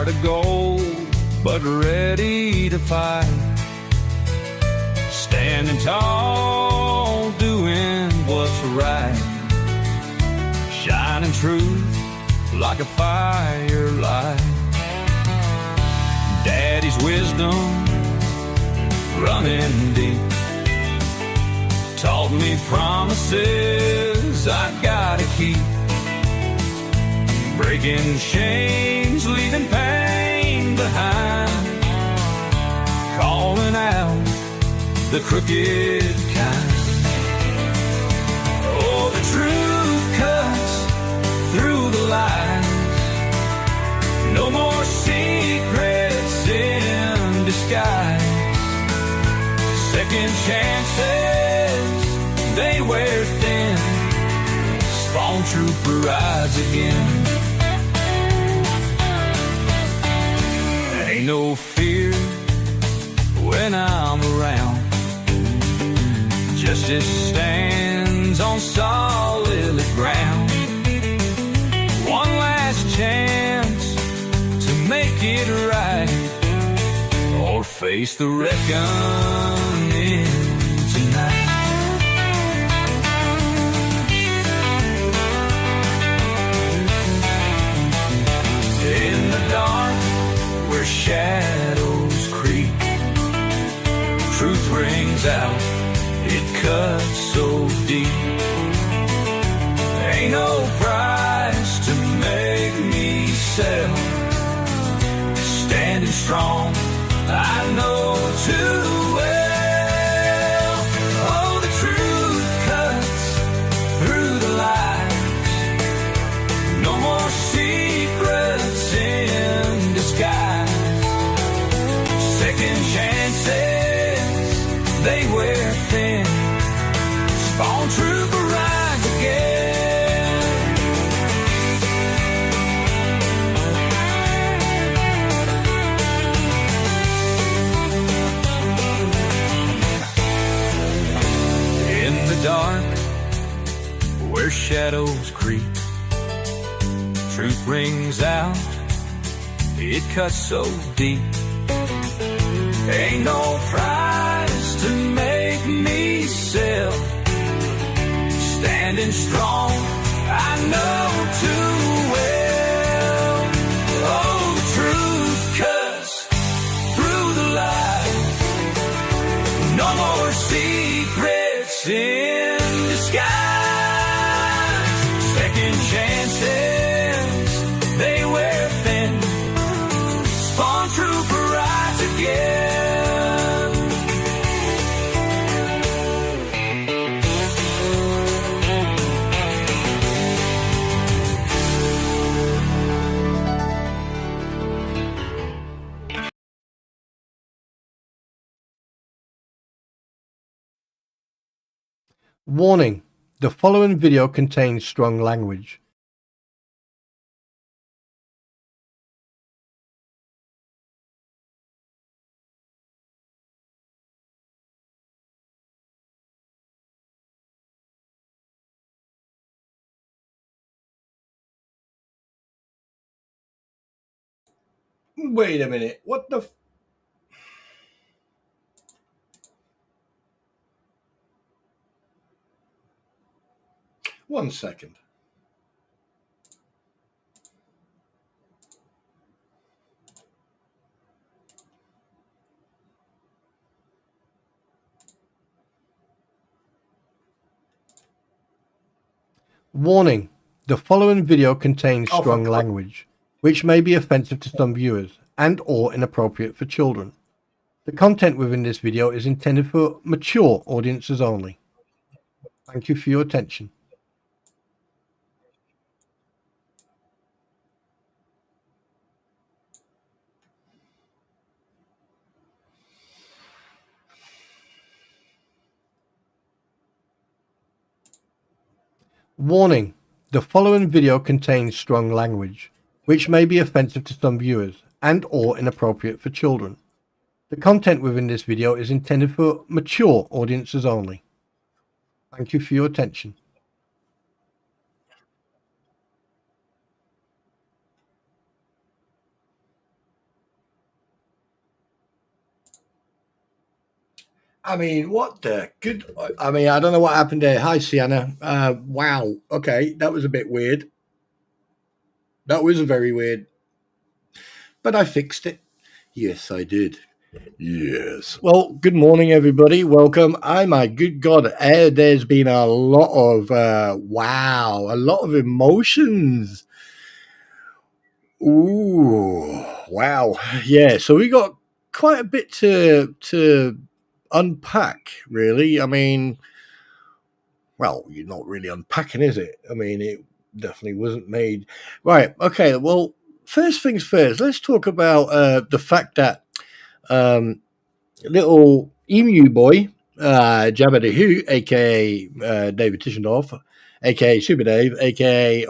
heart of gold, but ready to fight. Standing tall, doing what's right. Shining truth like a firelight. Daddy's wisdom running deep taught me promises I gotta keep. Breaking chains, leaving pain behind. Calling out the crooked kind. Oh, the truth cuts through the lies. No more secrets in disguise. Second chances, they wear thin. Spawn trooper rides again. Ain't no fear when I'm around. Justice stands on solid ground. One last chance to make it right, or face the reckoning tonight. In the dark where shadows creep, truth rings out, it cuts so deep. Ain't no price to make me sell. Standing strong, I know too well. Oh, the truth cuts through the lies. No more secrets in disguise. Second chances, they wear thin. Spawn trooper rides again. In the dark, where shadows creep, truth rings out, it cuts so deep. Ain't no price to make me sell. Standing strong, I know too well. Oh, the truth cuts through the lies. No more secrets in disguise. Second chances, they wear thin. Spawn trooper rides again. Warning: the following video contains strong language. Wait a minute, what the One second. Warning: the following video contains strong language, which may be offensive to some viewers and or inappropriate for children. The content within this video is intended for mature audiences only. Thank you for your attention. Warning: the following video contains strong language, which may be offensive to some viewers and or inappropriate for children. The content within this video is intended for mature audiences only. Thank you for your attention. I mean, what the good? I mean, I don't know what happened there. Hi, Sienna. Wow. Okay, that was a bit weird. That was very weird. But I fixed it. Yes, I did. Yes. Well, good morning, everybody. Welcome. Oh, my good God. There's been a lot of, a lot of emotions. Ooh, wow. Yeah, so we got quite a bit to unpack, really. I mean, well, you're not really unpacking, is it? I mean, it definitely wasn't made. Right. Okay. Well, first things first, let's talk about the fact that little emu boy, Jabba the Who, aka David Tischendorf, aka Super Dave, aka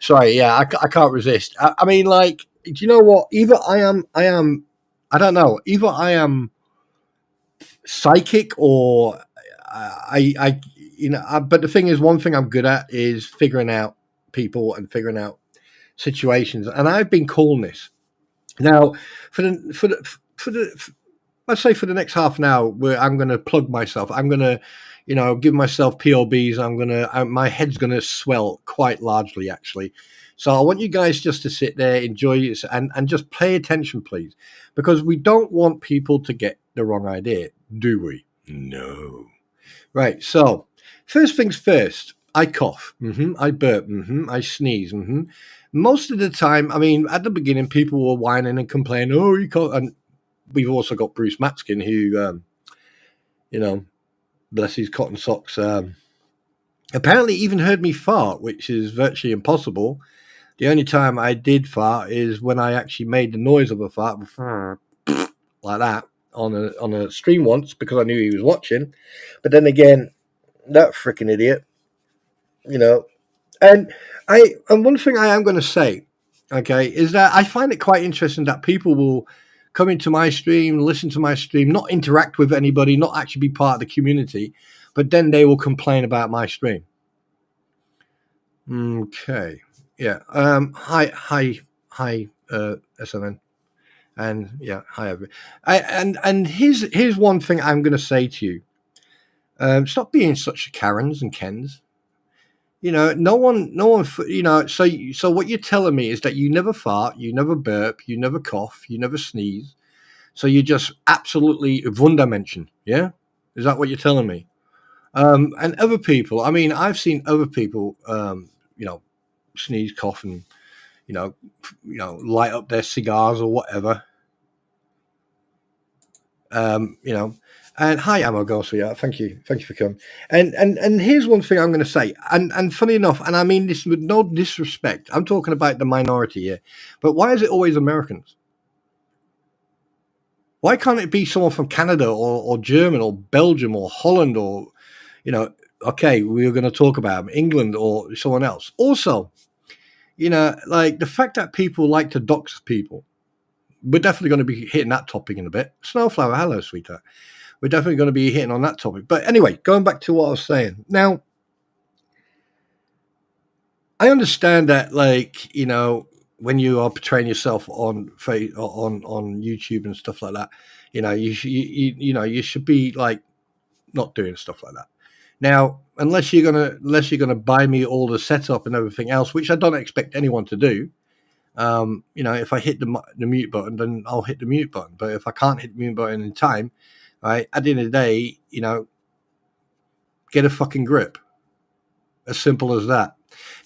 sorry, yeah, I can't resist. I mean, like, do you know what? I don't know. Either I am psychic or but the thing is, one thing I'm good at is figuring out people and figuring out situations, and I've been calling this now for the let's say for the next half an hour, where I'm going to plug myself. I'm going to, give myself POBs. My head's going to swell quite largely, actually. So I want you guys just to sit there, enjoy it, and just pay attention, please, because we don't want people to get the wrong idea, do we? No. Right. So first things first, I cough. I burp. I sneeze. Most of the time, I mean, at the beginning, people were whining and complaining, oh, you can't. And we've also got Bruce Matskin, who, bless his cotton socks, apparently even heard me fart, which is virtually impossible. The only time I did fart is when I actually made the noise of a fart, like that, on a stream once, because I knew he was watching. But then again, that freaking idiot, you know. And one thing I am going to say, okay, is that I find it quite interesting that people will come into my stream, listen to my stream, not interact with anybody, not actually be part of the community, but then they will complain about my stream. Okay. Yeah. Hi, SMN. And yeah, hi everybody. And here's one thing I'm going to say to you. Stop being such Karens and Kens. No one. So what you're telling me is that you never fart, you never burp, you never cough, you never sneeze. So you're just absolutely Wundermenschen. Yeah. Is that what you're telling me? And other people, I mean, I've seen other people, sneeze, cough, and, light up their cigars or whatever. And hi, Ammo Ghost, yeah, thank you for coming. And here's one thing I'm going to say, and funny enough, and I mean this with no disrespect, I'm talking about the minority here, but why is it always Americans? Why can't it be someone from Canada or German or Belgium or Holland or, okay, we're going to talk about England or someone else. Also, like the fact that people like to dox people, we're definitely going to be hitting that topic in a bit. Snowflower, hello, sweetheart. We're definitely going to be hitting on that topic. But anyway, going back to what I was saying. Now, I understand that, like, when you are portraying yourself on YouTube and stuff like that, you should be like not doing stuff like that. Now, unless you're gonna buy me all the setup and everything else, which I don't expect anyone to do. If I hit the mute button, then I'll hit the mute button. But if I can't hit the mute button in time, right, at the end of the day, get a fucking grip. As simple as that.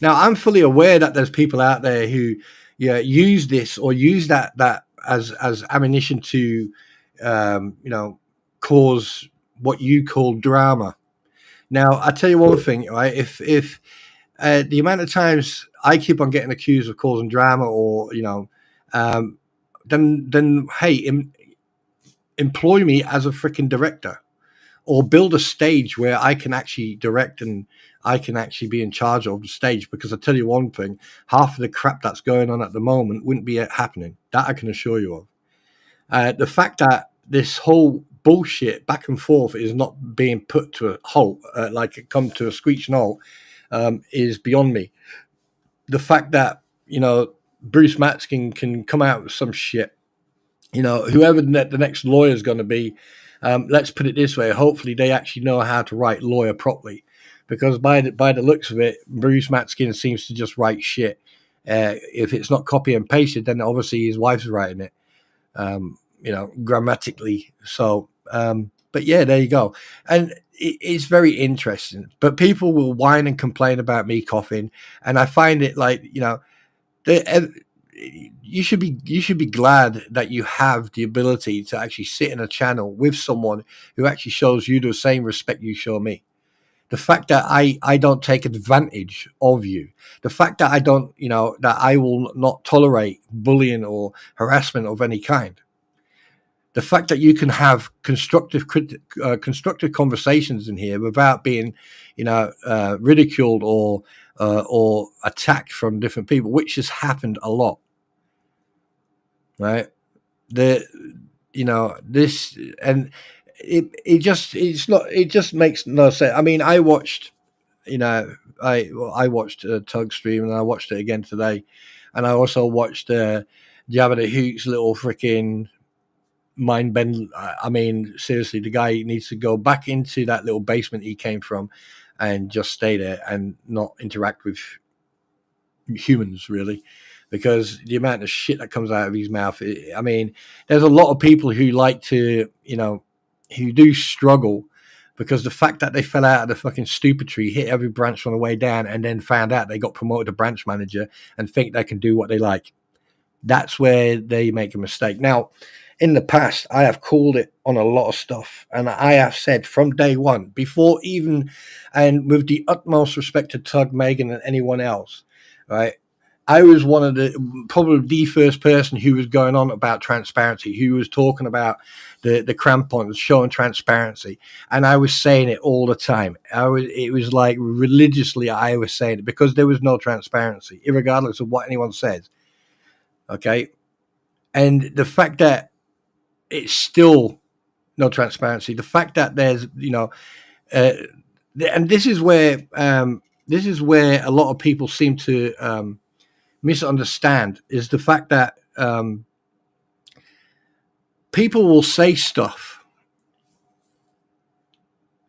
Now, I'm fully aware that there's people out there who, use this or use that as ammunition to, cause what you call drama. Now, I tell you one thing, right? If the amount of times I keep on getting accused of causing drama, or then hey, employ me as a freaking director, or build a stage where I can actually direct and I can actually be in charge of the stage. Because I tell you one thing, half of the crap that's going on at the moment wouldn't be happening. That I can assure you of. The fact that this whole bullshit back and forth is not being put to a halt, like it come to a screeching halt, is beyond me. The fact that Bruce Matskin can come out with some shit. You know, whoever the next lawyer is going to be, let's put it this way: hopefully, they actually know how to write lawyer properly, because by the looks of it, Bruce Matskin seems to just write shit. If it's not copy and pasted, then obviously his wife's writing it. You know, grammatically. So, but yeah, there you go. And it's very interesting. But people will whine and complain about me coughing, and I find it like, you know, you should be glad that you have the ability to actually sit in a channel with someone who actually shows you the same respect you show me. The fact that I don't take advantage of you, the fact that I don't, you know, that I will not tolerate bullying or harassment of any kind, the fact that you can have constructive conversations in here without being, you know, ridiculed or attacked from different people, which has happened a lot, right? You know, this, and it just makes no sense. I mean, I watched, you know, I watched Tug stream, and I watched it again today, and I also watched Jabba the Hutt's little freaking mind bend. I mean, seriously, the guy needs to go back into that little basement he came from and just stay there and not interact with humans, really, because the amount of shit that comes out of his mouth. I mean, there's a lot of people who like to, you know, who do struggle, because the fact that they fell out of the fucking stupid tree, hit every branch on the way down, and then found out they got promoted to branch manager and think they can do what they like. That's where they make a mistake. Now, in the past, I have called it on a lot of stuff, and I have said from day one, before even, and with the utmost respect to Tug, Megan, and anyone else, right? I was one of probably the first person who was going on about transparency, who was talking about the Krampons showing transparency, and I was saying it all the time. It was like religiously, I was saying it, because there was no transparency, regardless of what anyone says. Okay, and the fact that it's still no transparency, the fact that there's, you know, and this is where a lot of people seem to misunderstand, is the fact that people will say stuff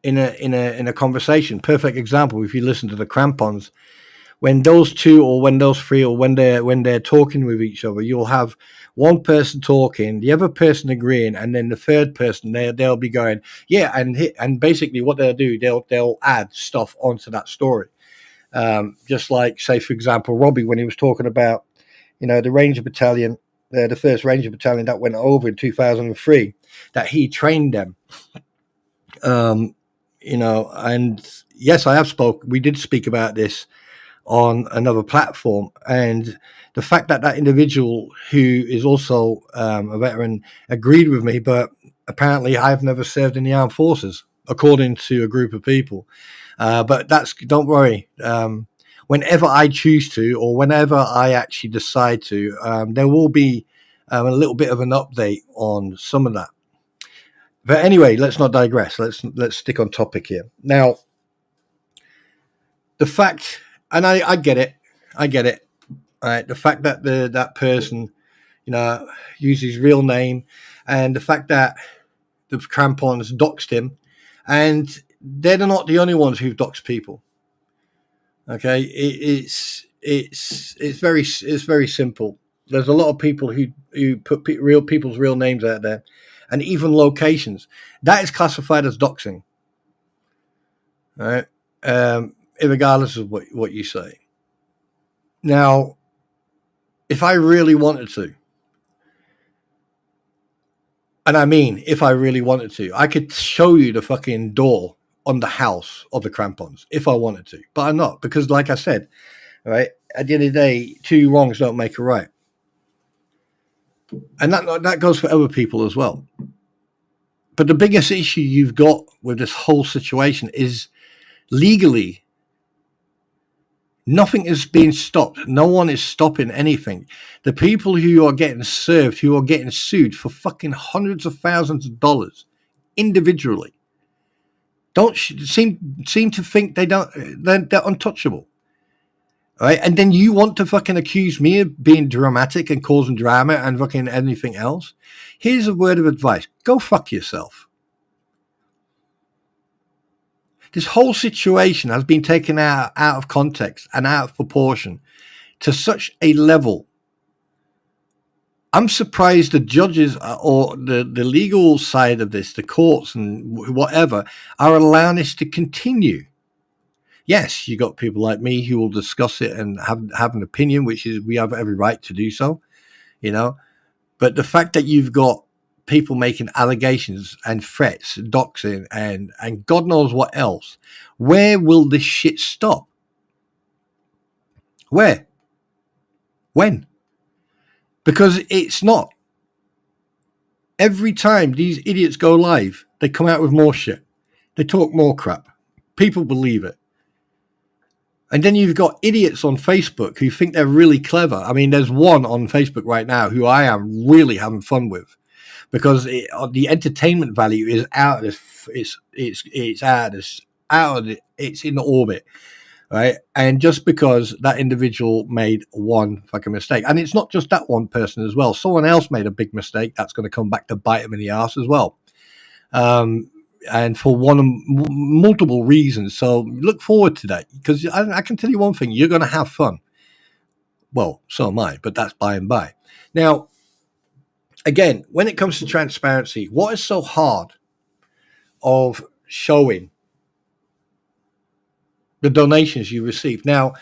in a conversation. Perfect example: if you listen to the Krampons, when those two or when those three or when they're talking with each other, you'll have one person talking, the other person agreeing, and then the third person they'll be going, yeah, and basically what they'll do, they'll add stuff onto that story. Just like, say, for example, Robbie, when he was talking about, you know, the Ranger Battalion, the first Ranger Battalion that went over in 2003, that he trained them. You know, and yes, we did speak about this on another platform, and the fact that that individual, who is also a veteran, agreed with me, but apparently I've never served in the armed forces, according to a group of people. But don't worry. Whenever I choose to, or whenever I actually decide to, there will be a little bit of an update on some of that. But anyway, let's not digress. Let's stick on topic here. Now, the fact, and I get it. Right? The fact that that person, you know, uses his real name, and the fact that the Krampons doxed him, and they're not the only ones who've doxed people. Okay, it's very simple. There's a lot of people who put real people's real names out there, and even locations. That is classified as doxing. All right, regardless of what you say. Now, if I really wanted to, and I mean, if I really wanted to, I could show you the fucking door on the house of the Krampons if I wanted to, but I'm not, because, like I said, right, at the end of the day, two wrongs don't make a right, and that goes for other people as well. But the biggest issue you've got with this whole situation is legally. Nothing is being stopped. No one is stopping anything. The people who are getting served, who are getting sued for fucking hundreds of thousands of dollars individually, don't seem to think they're untouchable. Right? And then you want to fucking accuse me of being dramatic and causing drama and fucking anything else? Here's a word of advice. Go fuck yourself. This whole situation has been taken out of context and out of proportion to such a level. I'm surprised the judges or the legal side of this, the courts and whatever, are allowing this to continue. Yes, you got people like me who will discuss it and have an opinion, which is we have every right to do so, you know. But the fact that you've got people making allegations and threats, doxing, and God knows what else, where will this shit stop? Where? When? Because it's not. Every time these idiots go live, they come out with more shit. They talk more crap. People believe it. And then you've got idiots on Facebook who think they're really clever. I mean, there's one on Facebook right now who I am really having fun with, because the entertainment value is out of this. It's in orbit, right? And just because that individual made one fucking mistake, and it's not just that one person as well. Someone else made a big mistake that's going to come back to bite them in the ass as well. And for multiple reasons. So look forward to that, because I can tell you one thing: you're going to have fun. Well, so am I, but that's by and by. Now, again, when it comes to transparency, what is so hard of showing the donations you receive? Now,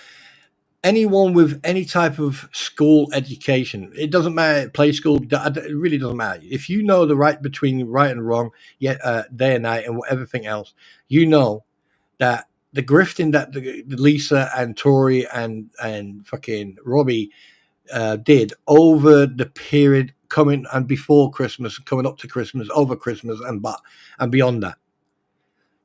anyone with any type of school education, it doesn't matter, play school, it really doesn't matter. If you know the right between right and wrong, yet day and night and everything else, you know that the grifting that the Lisa and Tori and fucking Robbie did over the period coming and before Christmas, coming up to Christmas, over Christmas, and beyond that,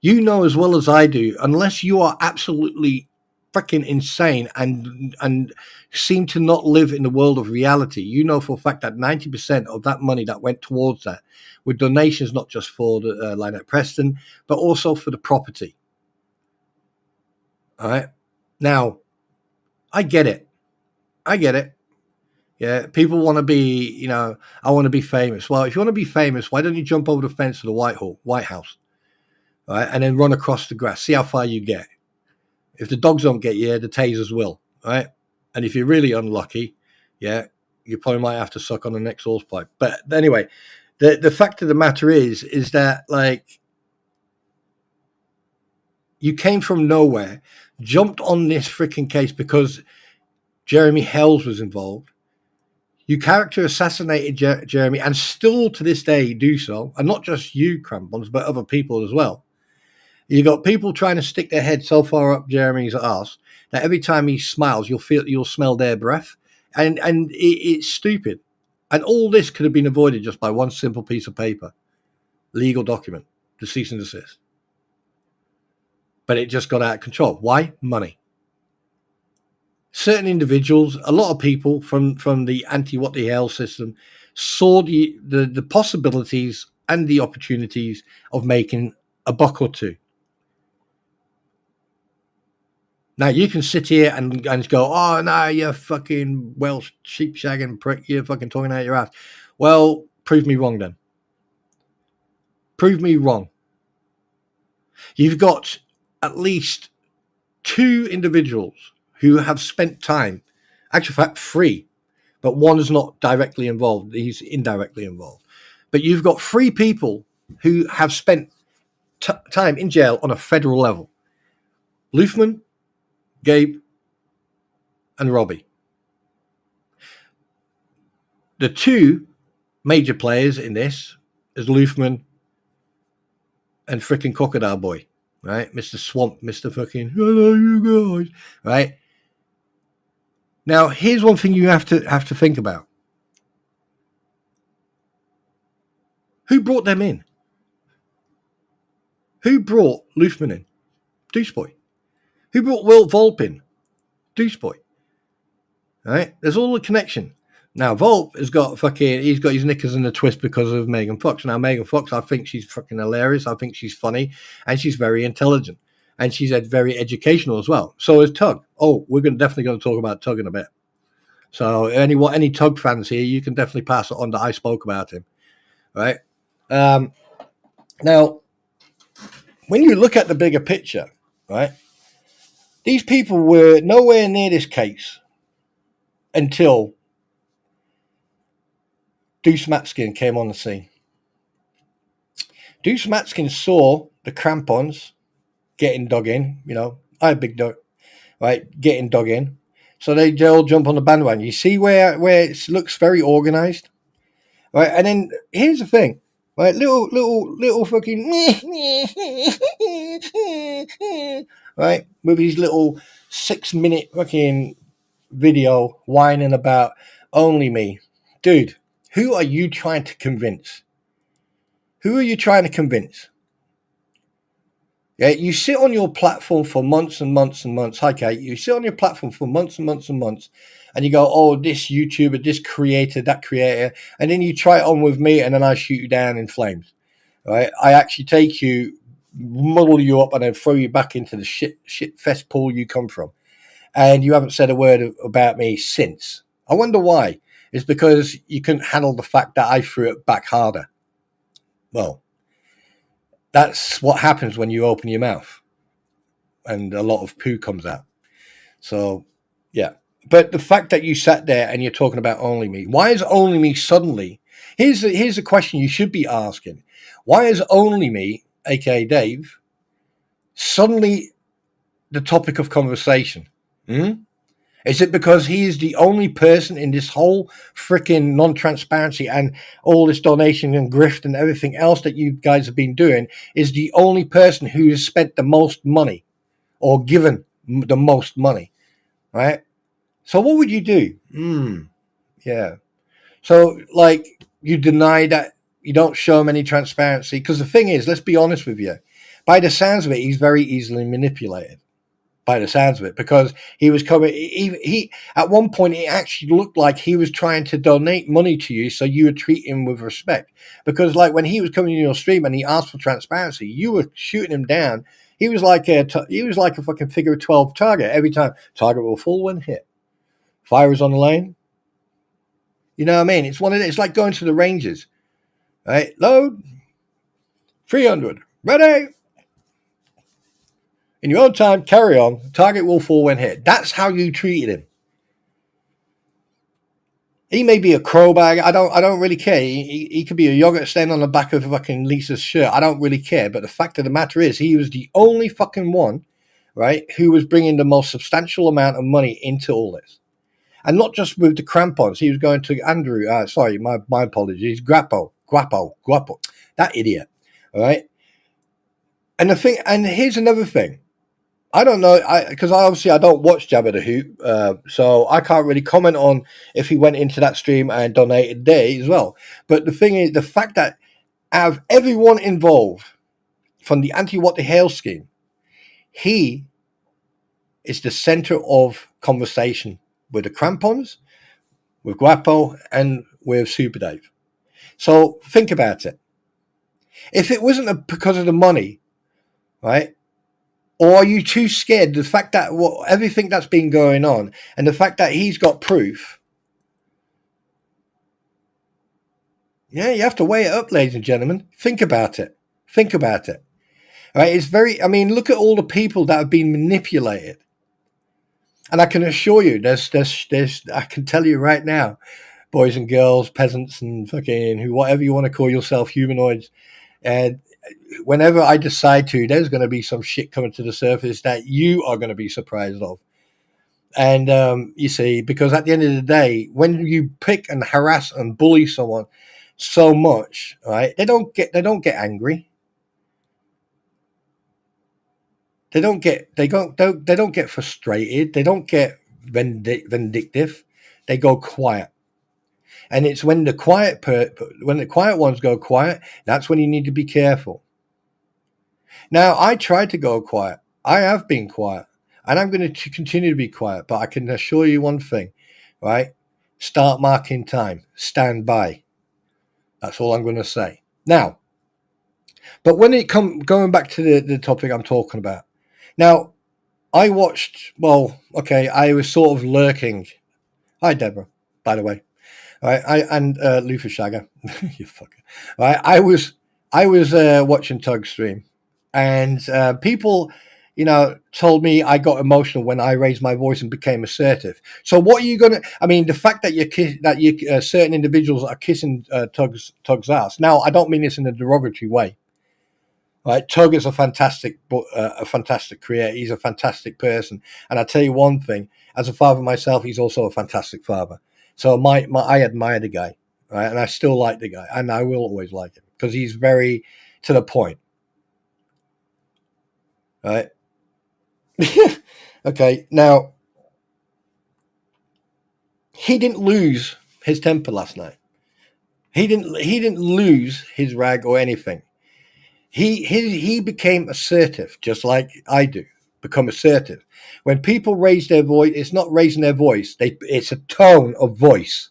you know as well as I do, unless you are absolutely freaking insane and seem to not live in the world of reality, you know for a fact that 90% of that money that went towards that were donations, not just for the Lynette Preston, but also for the property. All right. Now, I get it. Yeah, people want to be, I want to be famous. Well, if you want to be famous, why don't you jump over the fence to the White House, right, and then run across the grass? See how far you get. If the dogs don't get you, the tasers will, right? And if you're really unlucky, yeah, you probably might have to suck on the next horse pipe. But anyway, the fact of the matter is that, like, you came from nowhere, jumped on this freaking case because Jeremy Hells was involved. You character assassinated Jeremy, and still to this day do so. And not just you, Krampons, but other people as well. You got people trying to stick their head so far up Jeremy's ass that every time he smiles, you'll smell their breath, and it's stupid. And all this could have been avoided just by one simple piece of paper, legal document, the cease and desist. But it just got out of control. Why? Money. Certain individuals, a lot of people from the anti-what the hell system, saw the possibilities and the opportunities of making a buck or two. Now, you can sit here and go, oh, no, you fucking Welsh sheep shagging prick, you're fucking talking out your ass. Well, prove me wrong then. Prove me wrong. You've got at least 2 individuals who have spent time, actually, in fact, 3, but one is not directly involved. He's indirectly involved. But you've got 3 people who have spent time in jail on a federal level. Luthman, Gabe, and Robbie. The 2 major players in this is Luthman and freaking Crocodile Boy, right? Mr. Swamp, Mr. fucking, hello, you guys, right? Now, here's one thing you have to think about. Who brought them in? Who brought Luthman in? Deuce Boy. Who brought Will Volp in? Deuce Boy. All right? There's all the connection. Now, Volp he's got his knickers in a twist because of Megan Fox. Now, Megan Fox, I think she's fucking hilarious. I think she's funny and she's very intelligent. And she said very educational as well. So is Tug. Oh, we're definitely going to talk about Tug in a bit. So any Tug fans here, you can definitely pass it on that I spoke about him, right? Now, when you look at the bigger picture, right, these people were nowhere near this case until Deuce Matskin came on the scene. Deuce Matskin saw the Krampons getting dug in, I had big dog, right, getting dug in. So they all jump on the bandwagon. You see where it looks very organized, right? And then here's the thing, right? Little fucking right, with his little 6-minute fucking video whining about only me, dude. Who are you trying to convince? Who are you trying to convince? Yeah, you sit on your platform for months and months and months. Hi, Kate. You sit on your platform for months and months and months, and you go, oh, this YouTuber, this creator, that creator, and then you try it on with me, and then I shoot you down in flames. Right? I actually take you, muddle you up, and then throw you back into the shit fest pool you come from. And you haven't said a word about me since. I wonder why. It's because you couldn't handle the fact that I threw it back harder. Well, that's what happens when you open your mouth and a lot of poo comes out. So, yeah. But the fact that you sat there and you're talking about only me, why is only me suddenly? Here's a question you should be asking. Why is only me, aka Dave, suddenly the topic of conversation? Is it because he is the only person in this whole freaking non-transparency and all this donation and grift and everything else that you guys have been doing is the only person who has spent the most money or given the most money, right? So what would you do? Yeah. So, like, you deny that you don't show him any transparency, because the thing is, let's be honest with you, by the sounds of it, he's very easily manipulated. By the sounds of it, because he was coming, he at one point it actually looked like he was trying to donate money to you, so you would treat him with respect. Because, like, when he was coming in your stream and he asked for transparency, you were shooting him down. He was like a fucking figure of 12 target every time. Target will fall when hit. Fire is on the lane. You know what I mean? It's like going to the Rangers, right? Load 300, ready. In your own time, carry on. Target will fall when hit. That's how you treated him. He may be a crow bag. I don't really care. He could be a yogurt stain on the back of fucking Lisa's shirt. I don't really care. But the fact of the matter is, he was the only fucking one, right, who was bringing the most substantial amount of money into all this. And not just with the Krampons. He was going to Andrew. Sorry, my apologies. Guapo. That idiot. All right. And here's another thing. I don't know, because I don't watch Jabba the Hoot, so I can't really comment on if he went into that stream and donated there as well. But the thing is, the fact that out of everyone involved, from the anti-What the Hell scheme, he is the center of conversation with the Krampons, with Guapo, and with Super Dave. So think about it. If it wasn't because of the money, right? Or are you too scared? The fact that everything that's been going on and the fact that he's got proof. Yeah, you have to weigh it up, ladies and gentlemen. Think about it. Right? It's look at all the people that have been manipulated. And I can assure you, there's I can tell you right now, boys and girls, peasants and fucking whatever you want to call yourself, humanoids, and whenever I decide to, there's going to be some shit coming to the surface that you are going to be surprised of. And you see, because at the end of the day, when you pick and harass and bully someone so much, right, they don't get angry. They don't get frustrated. They don't get vindictive. They go quiet. And it's when the quiet ones go quiet, that's when you need to be careful. Now, I tried to go quiet. I have been quiet. And I'm going to continue to be quiet. But I can assure you one thing, right? Start marking time. Stand by. That's all I'm going to say. Now, but when it going back to the topic I'm talking about, Now, I watched, well, okay, I was sort of lurking. Hi, Deborah, by the way. Right, and Luther Shagger, you fucker. Right, I was watching Tug's stream, and people, told me I got emotional when I raised my voice and became assertive. So what are you gonna? I mean, the fact that certain individuals are kissing Tug's ass. Now, I don't mean this in a derogatory way. Right, Tug is a fantastic creator. He's a fantastic person, and I tell you one thing: as a father myself, he's also a fantastic father. So I admire the guy, right, and I still like the guy, and I will always like him because he's very to the point, right? Okay, now he didn't lose his temper last night. He didn't lose his rag or anything. He became assertive, just like I do. Become assertive. When people raise their voice, it's not raising their voice. It's a tone of voice,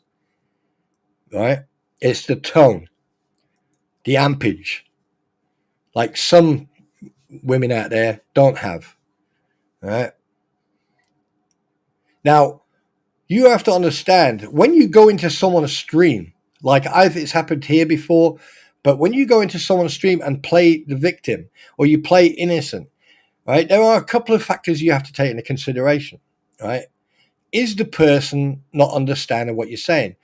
right? It's the tone, the ampage, like some women out there don't have, right? Now, you have to understand when you go into someone's stream, like it's happened here before, but when you go into someone's stream and play the victim or you play innocent, right, there are a couple of factors you have to take into consideration, right? Is the person not understanding what you're saying?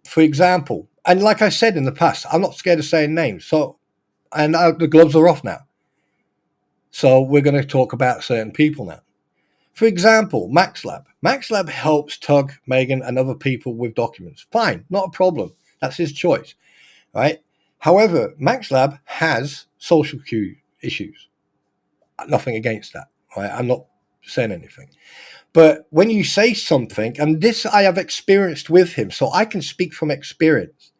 For example, and like I said in the past, I'm not scared of saying names. So, and the gloves are off now. So we're going to talk about certain people now. For example, MaxLab. MaxLab helps Tug, Megan, and other people with documents. Fine, not a problem. That's his choice, right? However, MaxLab has social cue issues. Nothing against that, right? I'm not saying anything. But when you say something, and this I have experienced with him, so I can speak from experience.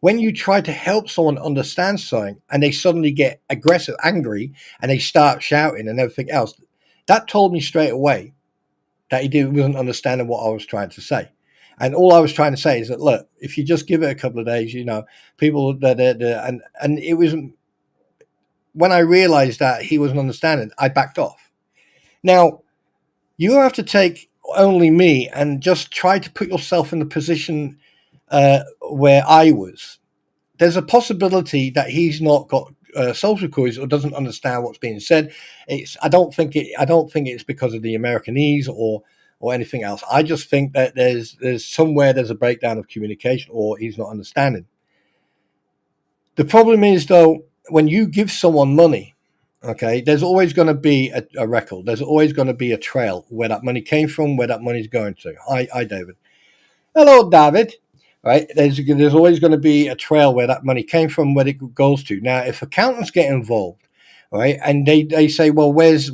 When you try to help someone understand something and they suddenly get aggressive, angry, and they start shouting and everything else, that told me straight away that he wasn't understanding what I was trying to say. And all I was trying to say is that, look, if you just give it a couple of days, people, and it wasn't, when I realized that he wasn't understanding, I backed off. Now, you have to take only me and just try to put yourself in the position where I was. There's a possibility that he's not got social cues or doesn't understand what's being said. I don't think it's because of the Americanese or anything else. I just think that there's a breakdown of communication or he's not understanding. The problem is though, when you give someone money, okay, there's always going to be a record. There's always going to be a trail where that money came from, where that money's going to. Hi, David. Hello, David. Right? There's always going to be a trail where that money came from, where it goes to. Now, if accountants get involved, right, and they say, well, where's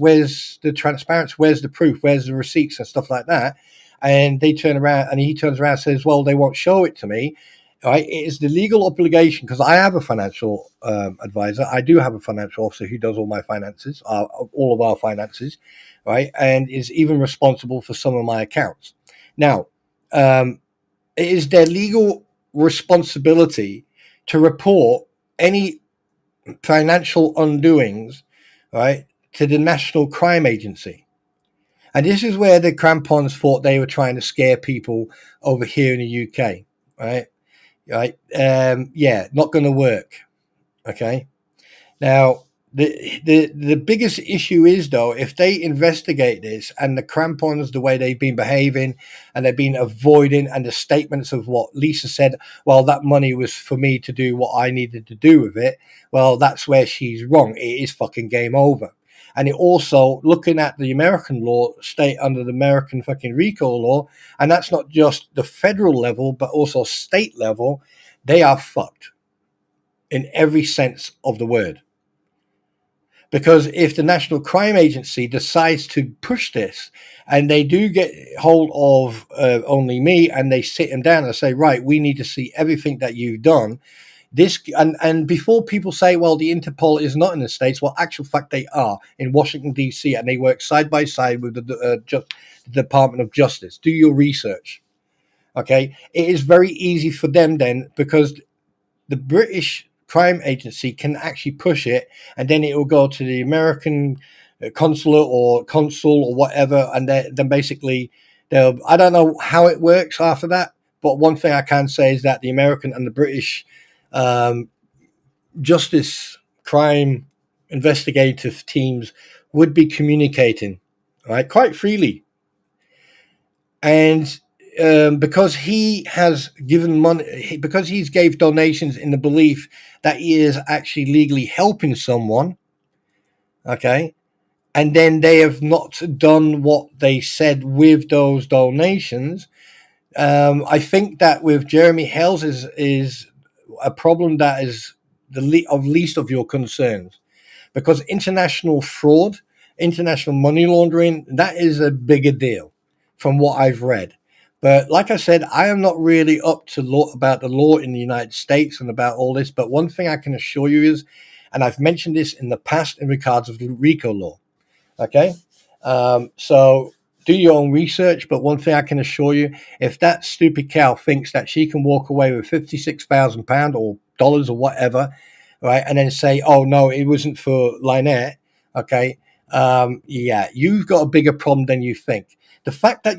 the transparency? Where's the proof? Where's the receipts and stuff like that? And he turns around and says, well, they won't show it to me. Right? It is the legal obligation, because I have a financial advisor. I do have a financial officer who does all my finances, all of our finances, right, and is even responsible for some of my accounts. Now, it is their legal responsibility to report any financial undoings, right, to the National Crime Agency. And this is where the Krampons thought they were trying to scare people over here in the UK, right? Right? Yeah, not going to work. Okay. Now, the biggest issue is though, if they investigate this and the Krampons, the way they've been behaving and they've been avoiding, and the statements of what Lisa said, well, that money was for me to do what I needed to do with it. Well, that's where she's wrong. It is fucking game over. And it also, looking at the American law, state under the American fucking RICO law, and that's not just the federal level, but also state level, they are fucked in every sense of the word. Because if the National Crime Agency decides to push this and they do get hold of only me and they sit him down and say, right, we need to see everything that you've done. This and before people say, well, the Interpol is not in the States, well, actual fact, they are in Washington, D.C., and they work side by side with the Department of Justice. Do your research. Okay. It is very easy for them then, because the British Crime Agency can actually push it, and then it will go to the American consulate or consul or whatever, and then basically I don't know how it works after that, but one thing I can say is that the American and the British justice crime investigative teams would be communicating, right, quite freely. And because he has given money, because he's gave donations in the belief that he is actually legally helping someone, okay, and then they have not done what they said with those donations. I think that with Jeremy Hells is a problem that is of least of your concerns, because international fraud, international money laundering, that is a bigger deal from what I've read. But like I said, I am not really up to law about the law in the United States and about all this. But one thing I can assure you is, and I've mentioned this in the past in regards of the RICO law, okay? So do your own research. But one thing I can assure you, if that stupid cow thinks that she can walk away with £56,000 or dollars or whatever, right, and then say, oh, no, it wasn't for Lynette, okay, yeah, you've got a bigger problem than you think. The fact that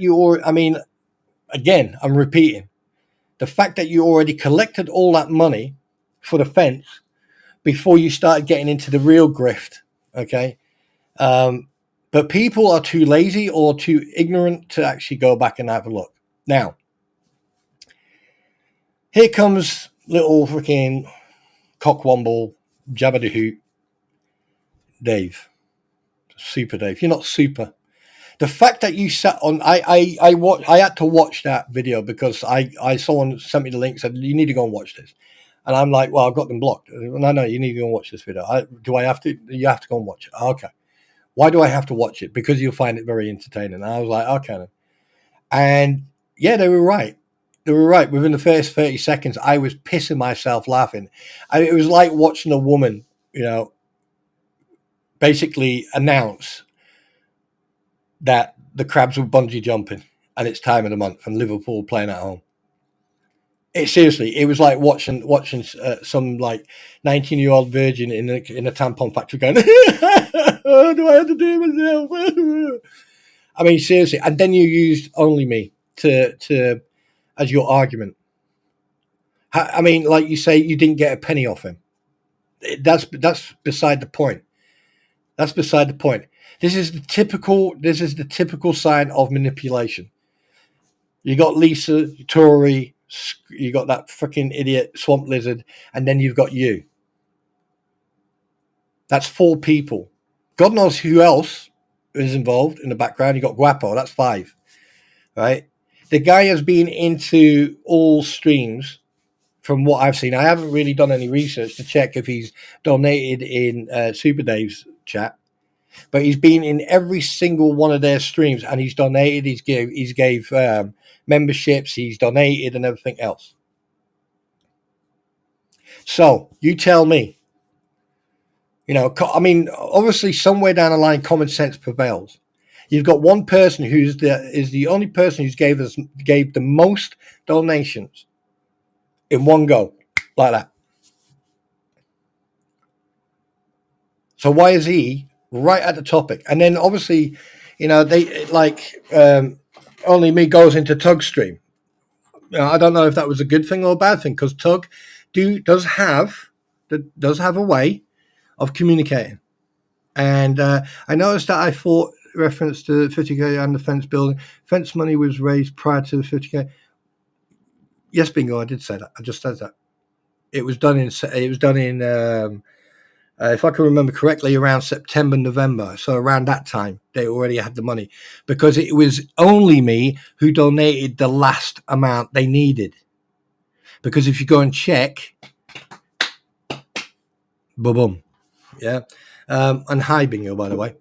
again, I'm repeating, the fact that you already collected all that money for the fence before you started getting into the real grift, okay, but people are too lazy or too ignorant to actually go back and have a look. Now, here comes little freaking cockwomble, jabba-de-hoot, Dave. Super Dave. You're not super. The fact that you sat on, I had to watch that video because someone sent me the link, said you need to go and watch this, and I'm like, well, I've got them blocked. No, you need to go and watch this video. Do I have to? You have to go and watch it. Okay. Why do I have to watch it? Because you'll find it very entertaining. And I was like, okay then. And yeah, they were right. They were right. Within the first 30 seconds, I was pissing myself laughing. It was like watching a woman, basically announce that the Crabs were bungee jumping and it's time of the month and Liverpool playing at home. It was like watching some like 19-year-old virgin in a tampon factory going, oh, do I have to do it myself? I mean, seriously. And then you used only me to as your argument. I mean, like you say, you didn't get a penny off him. That's beside the point. That's beside the point. This is the typical sign of manipulation. You got Lisa, Tory, you got that freaking idiot Swamp Lizard, and then you've got you. That's 4 people. God knows who else is involved in the background. You got Guapo, that's 5. Right? The guy has been into all streams from what I've seen. I haven't really done any research to check if he's donated in Super Dave's chat. But he's been in every single one of their streams, and he's donated. He's gave memberships. He's donated and everything else. So you tell me. I mean, obviously, somewhere down the line, common sense prevails. You've got one person is the only person who's gave the most donations in one go, like that. So why is he right at the topic? And then obviously, they like only me goes into Tug's stream. I don't know if that was a good thing or a bad thing, because Tug does have a way of communicating. And I noticed that I thought reference to 50k and the fence building. Fence money was raised prior to the 50k. Yes, bingo, I did say that. I just said that. It was done in if I can remember correctly, around September, November. So around that time, they already had the money, because it was only me who donated the last amount they needed. Because if you go and check, boom, yeah. And hi, bingo, by the way.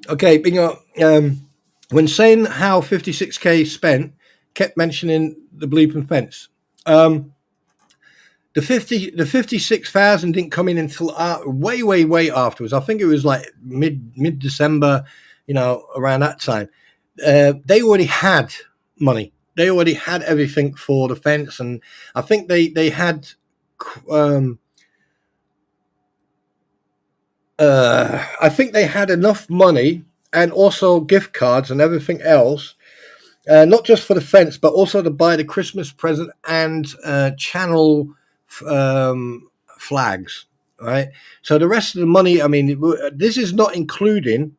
Okay, bingo. When saying how 56k spent, kept mentioning the bleeping fence. The 56,000 didn't come in until way afterwards. I think it was like mid December, around that time. They already had money they already had everything for the fence, and I think they had I think they had enough money and also gift cards and everything else, not just for the fence, but also to buy the Christmas present and channel flags, right? So the rest of the money, I mean, this is not including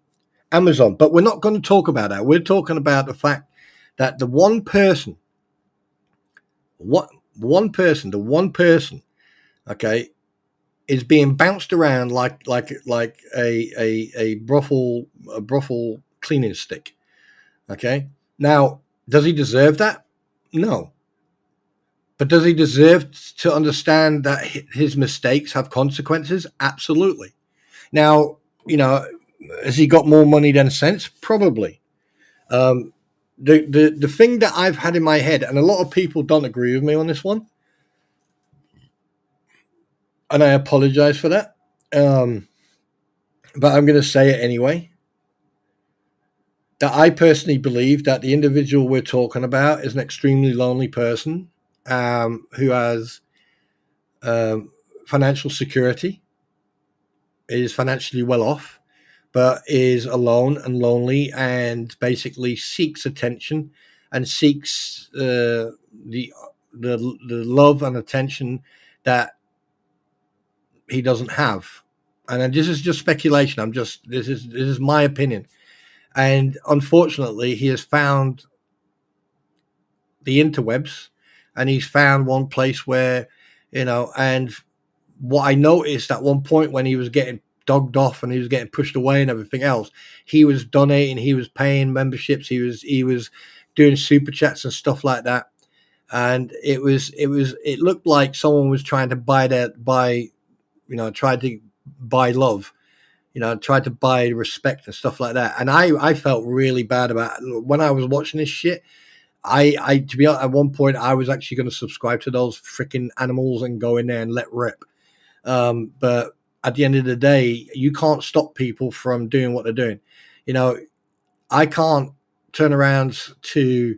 Amazon, but we're not going to talk about that. We're talking about the fact that the one person, okay, is being bounced around like a brothel cleaning stick. Okay. Now, does he deserve that? No. But does he deserve to understand that his mistakes have consequences? Absolutely. Now, has he got more money than sense? Probably. The thing that I've had in my head, and a lot of people don't agree with me on this one, and I apologize for that, but I'm going to say it anyway, that I personally believe that the individual we're talking about is an extremely lonely person who has financial security, is financially well off, but is alone and lonely, and basically seeks attention and seeks the love and attention that he doesn't have. And this is just speculation. This is my opinion. And unfortunately, he has found the interwebs, and he's found one place where, and what I noticed at one point when he was getting dogged off and he was getting pushed away and everything else, he was donating, he was paying memberships, he was doing super chats and stuff like that. And it looked like someone was trying to tried to buy love, tried to buy respect and stuff like that. And I felt really bad about it. When I was watching this shit. I to be honest, at one point I was actually going to subscribe to those freaking animals and go in there and let rip. But at the end of the day, you can't stop people from doing what they're doing. I can't turn around to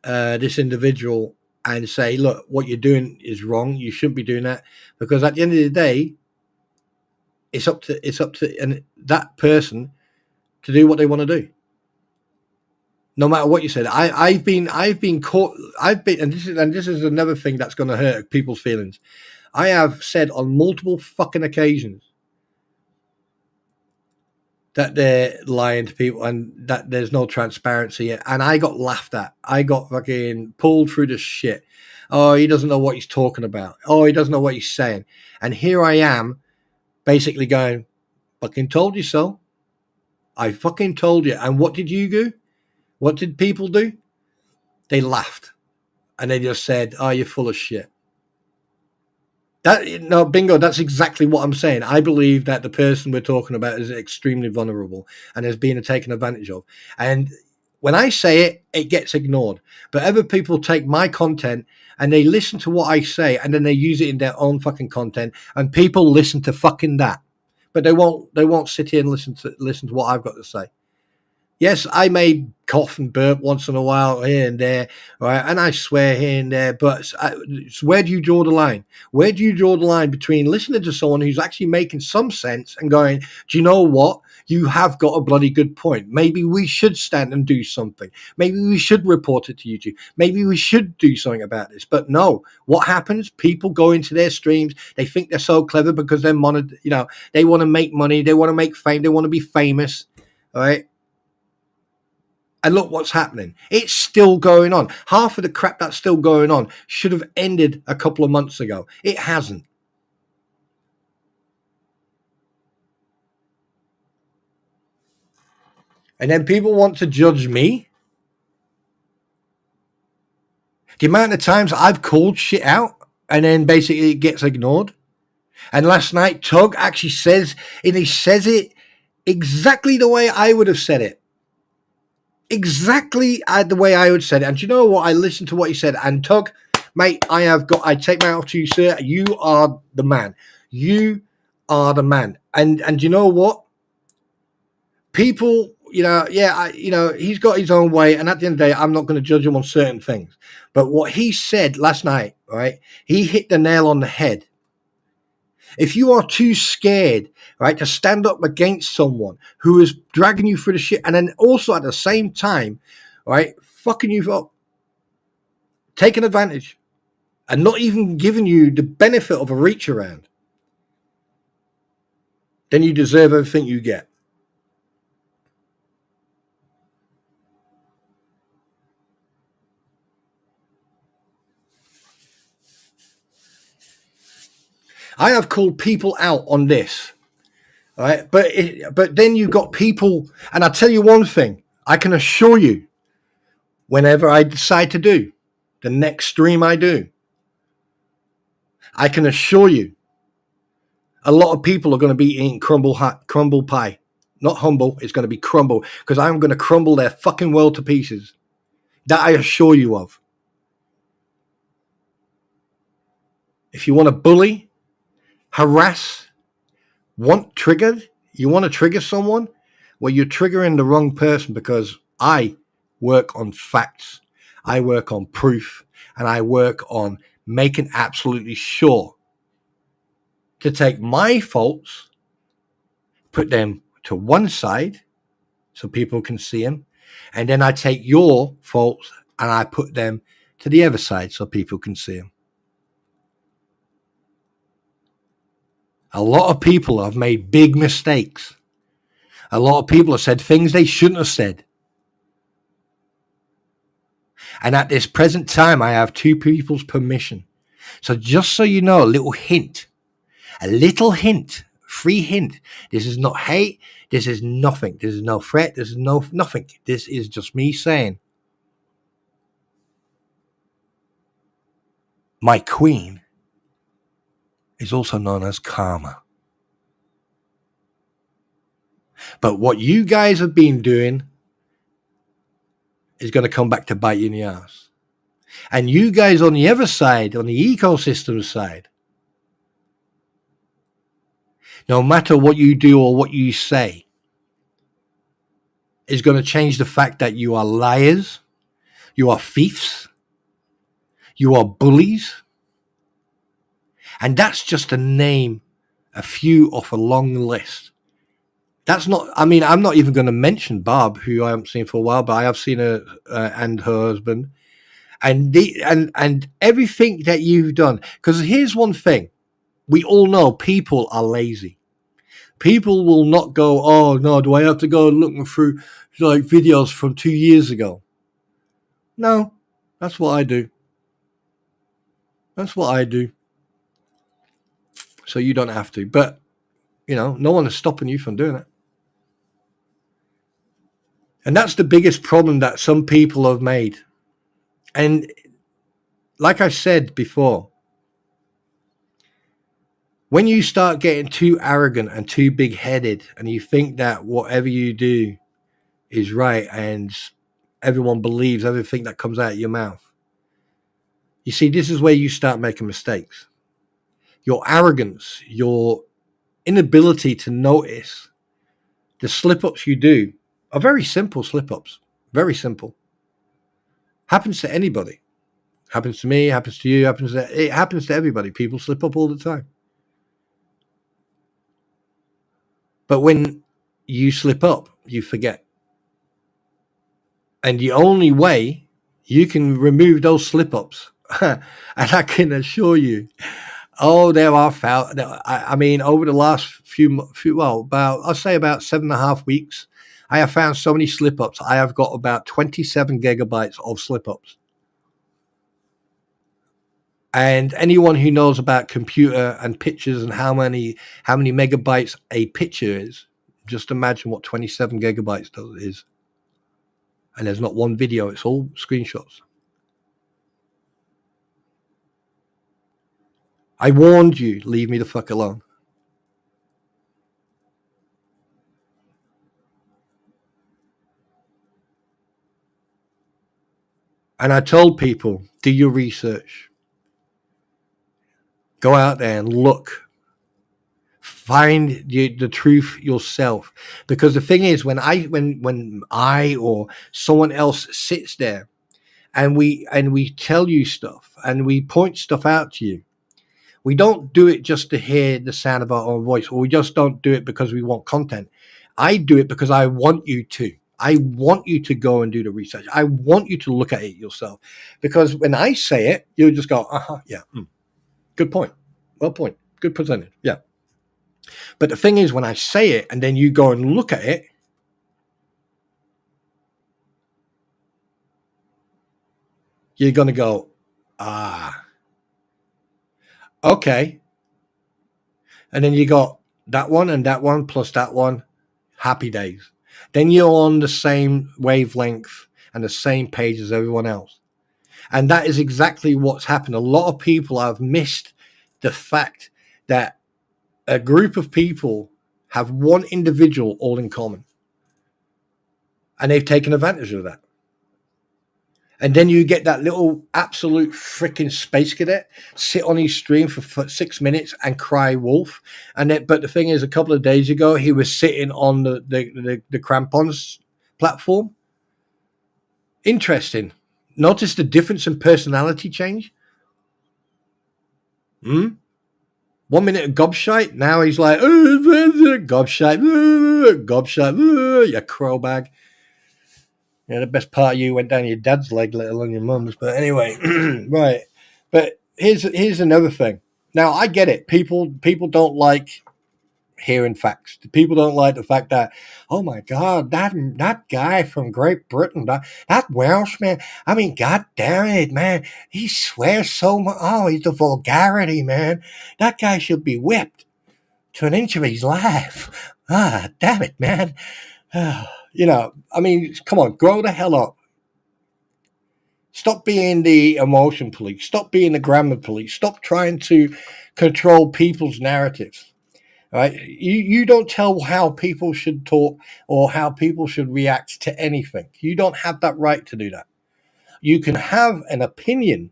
this individual and say, look, what you're doing is wrong. You shouldn't be doing that, because at the end of the day, it's up to that person to do what they want to do. No matter what you said, I've been caught. And this is another thing that's going to hurt people's feelings. I have said on multiple fucking occasions that they're lying to people and that there's no transparency, and I got laughed at. I got fucking pulled through the shit. Oh, he doesn't know what he's talking about. Oh, he doesn't know what he's saying. And here I am, basically going, fucking told you so. I fucking told you. And what did you do? What did people do? They laughed, and they just said, "Oh, you're full of shit." Bingo. That's exactly what I'm saying. I believe that the person we're talking about is extremely vulnerable and is being taken advantage of. And when I say it, it gets ignored. But other people take my content and they listen to what I say, and then they use it in their own fucking content. And people listen to fucking that, but they won't sit here and listen to what I've got to say. Yes, I may cough and burp once in a while here and there, right? And I swear here and there, but where do you draw the line? Where do you draw the line between listening to someone who's actually making some sense and going, do you know what? You have got a bloody good point. Maybe we should stand and do something. Maybe we should report it to YouTube. Maybe we should do something about this. But no, what happens? People go into their streams. They think they're so clever because they're monitored. They want to make money. They want to make fame. They want to be famous, all right? And look what's happening. It's still going on. Half of the crap that's still going on should have ended a couple of months ago. It hasn't. And then people want to judge me. The amount of times I've called shit out and then basically it gets ignored. And last night, Tug actually says it exactly the way I would have said it. Exactly the way I would say it. And you know what? I listened to what he said. And Tug, mate, I take my hat off to you, sir. You are the man. You are the man. And you know what? People, he's got his own way, and at the end of the day, I'm not going to judge him on certain things. But what he said last night, right, he hit the nail on the head. If you are too scared, right, to stand up against someone who is dragging you through the shit, and then also at the same time, right, fucking you up, taking advantage, and not even giving you the benefit of a reach around, then you deserve everything you get. I have called people out on this, right? But then you've got people, and I'll tell you one thing, I can assure you, whenever I decide to do the next stream I do, I can assure you, a lot of people are going to be eating crumble pie. Not humble, it's going to be crumble, because I'm going to crumble their fucking world to pieces. That I assure you of. If you want to bully, harass, you want to trigger someone, well, you're triggering the wrong person, because I work on facts, I work on proof, and I work on making absolutely sure to take my faults, put them to one side so people can see them, and then I take your faults and I put them to the other side so people can see them. A lot of people have made big mistakes. A lot of people have said things they shouldn't have said. And at this present time, I have two people's permission. So just so you know, a little hint, free hint. This is not hate. This is nothing. This is no threat. This is nothing. This is just me saying, my queen is also known as karma. But what you guys have been doing is going to come back to bite you in the ass. And you guys on the other side, on the ecosystem side, no matter what you do or what you say, is going to change the fact that you are liars, you are thieves, you are bullies. And that's just to name a few off a long list. That's not, I mean, I'm not even going to mention Barb, who I haven't seen for a while, but I have seen her and her husband. And everything that you've done. Because here's one thing. We all know people are lazy. People will not go, oh, no, do I have to go looking through like videos from 2 years ago? No, that's what I do. That's what I do. So you don't have to. But, no one is stopping you from doing it. And that's the biggest problem that some people have made. And like I said before, when you start getting too arrogant and too big-headed and you think that whatever you do is right and everyone believes everything that comes out of your mouth, you see, this is where you start making mistakes. Your arrogance, your inability to notice the slip-ups you do are very simple slip-ups. Very simple. Happens to anybody. Happens to me, happens to you, it happens to everybody. People slip up all the time. But when you slip up, you forget. And the only way you can remove those slip-ups, and I can assure you, there are I mean, over the last I'll say about 7.5 weeks, I have found so many slip-ups. I have got about 27 gigabytes of slip-ups. And anyone who knows about computer and pictures and how many megabytes a picture is, just imagine what 27 gigabytes is. And there's not one video, it's all screenshots. I warned you, leave me the fuck alone. And I told people, do your research. Go out there and look. find the truth yourself. Because the thing is, when I or someone else sits there and we tell you stuff and we point stuff out to you, we don't do it just to hear the sound of our own voice, or we just don't do it because we want content. I do it because I want you to. I want you to go and do the research. I want you to look at it yourself. Because when I say it, you'll just go, yeah, good point. Well point. Good presented. Yeah. But the thing is, when I say it and then you go and look at it, you're going to go, okay. And then you got that one and that one plus that one. Happy days. Then you're on the same wavelength and the same page as everyone else. And that is exactly what's happened. A lot of people have missed the fact that a group of people have one individual all in common. And they've taken advantage of that. And then you get that little absolute freaking space cadet sit on his stream for 6 minutes and cry wolf. But the thing is, a couple of days ago, he was sitting on the Krampons platform. Interesting. Notice the difference in personality change. 1 minute gobshite. Now he's like, gobshite, you crow bag. Yeah, the best part of you went down your dad's leg, let alone your mum's. But anyway, right. But here's another thing. Now, I get it. People don't like hearing facts. People don't like the fact that, oh my God, that guy from Great Britain, that Welshman, I mean, God damn it, man. He swears so much. Oh, he's the vulgarity, man. That guy should be whipped to an inch of his life. Damn it, man. I mean, come on, grow the hell up. Stop being the emotion police. Stop being the grammar police. Stop trying to control people's narratives. Right? You don't tell how people should talk or how people should react to anything. You don't have that right to do that. You can have an opinion,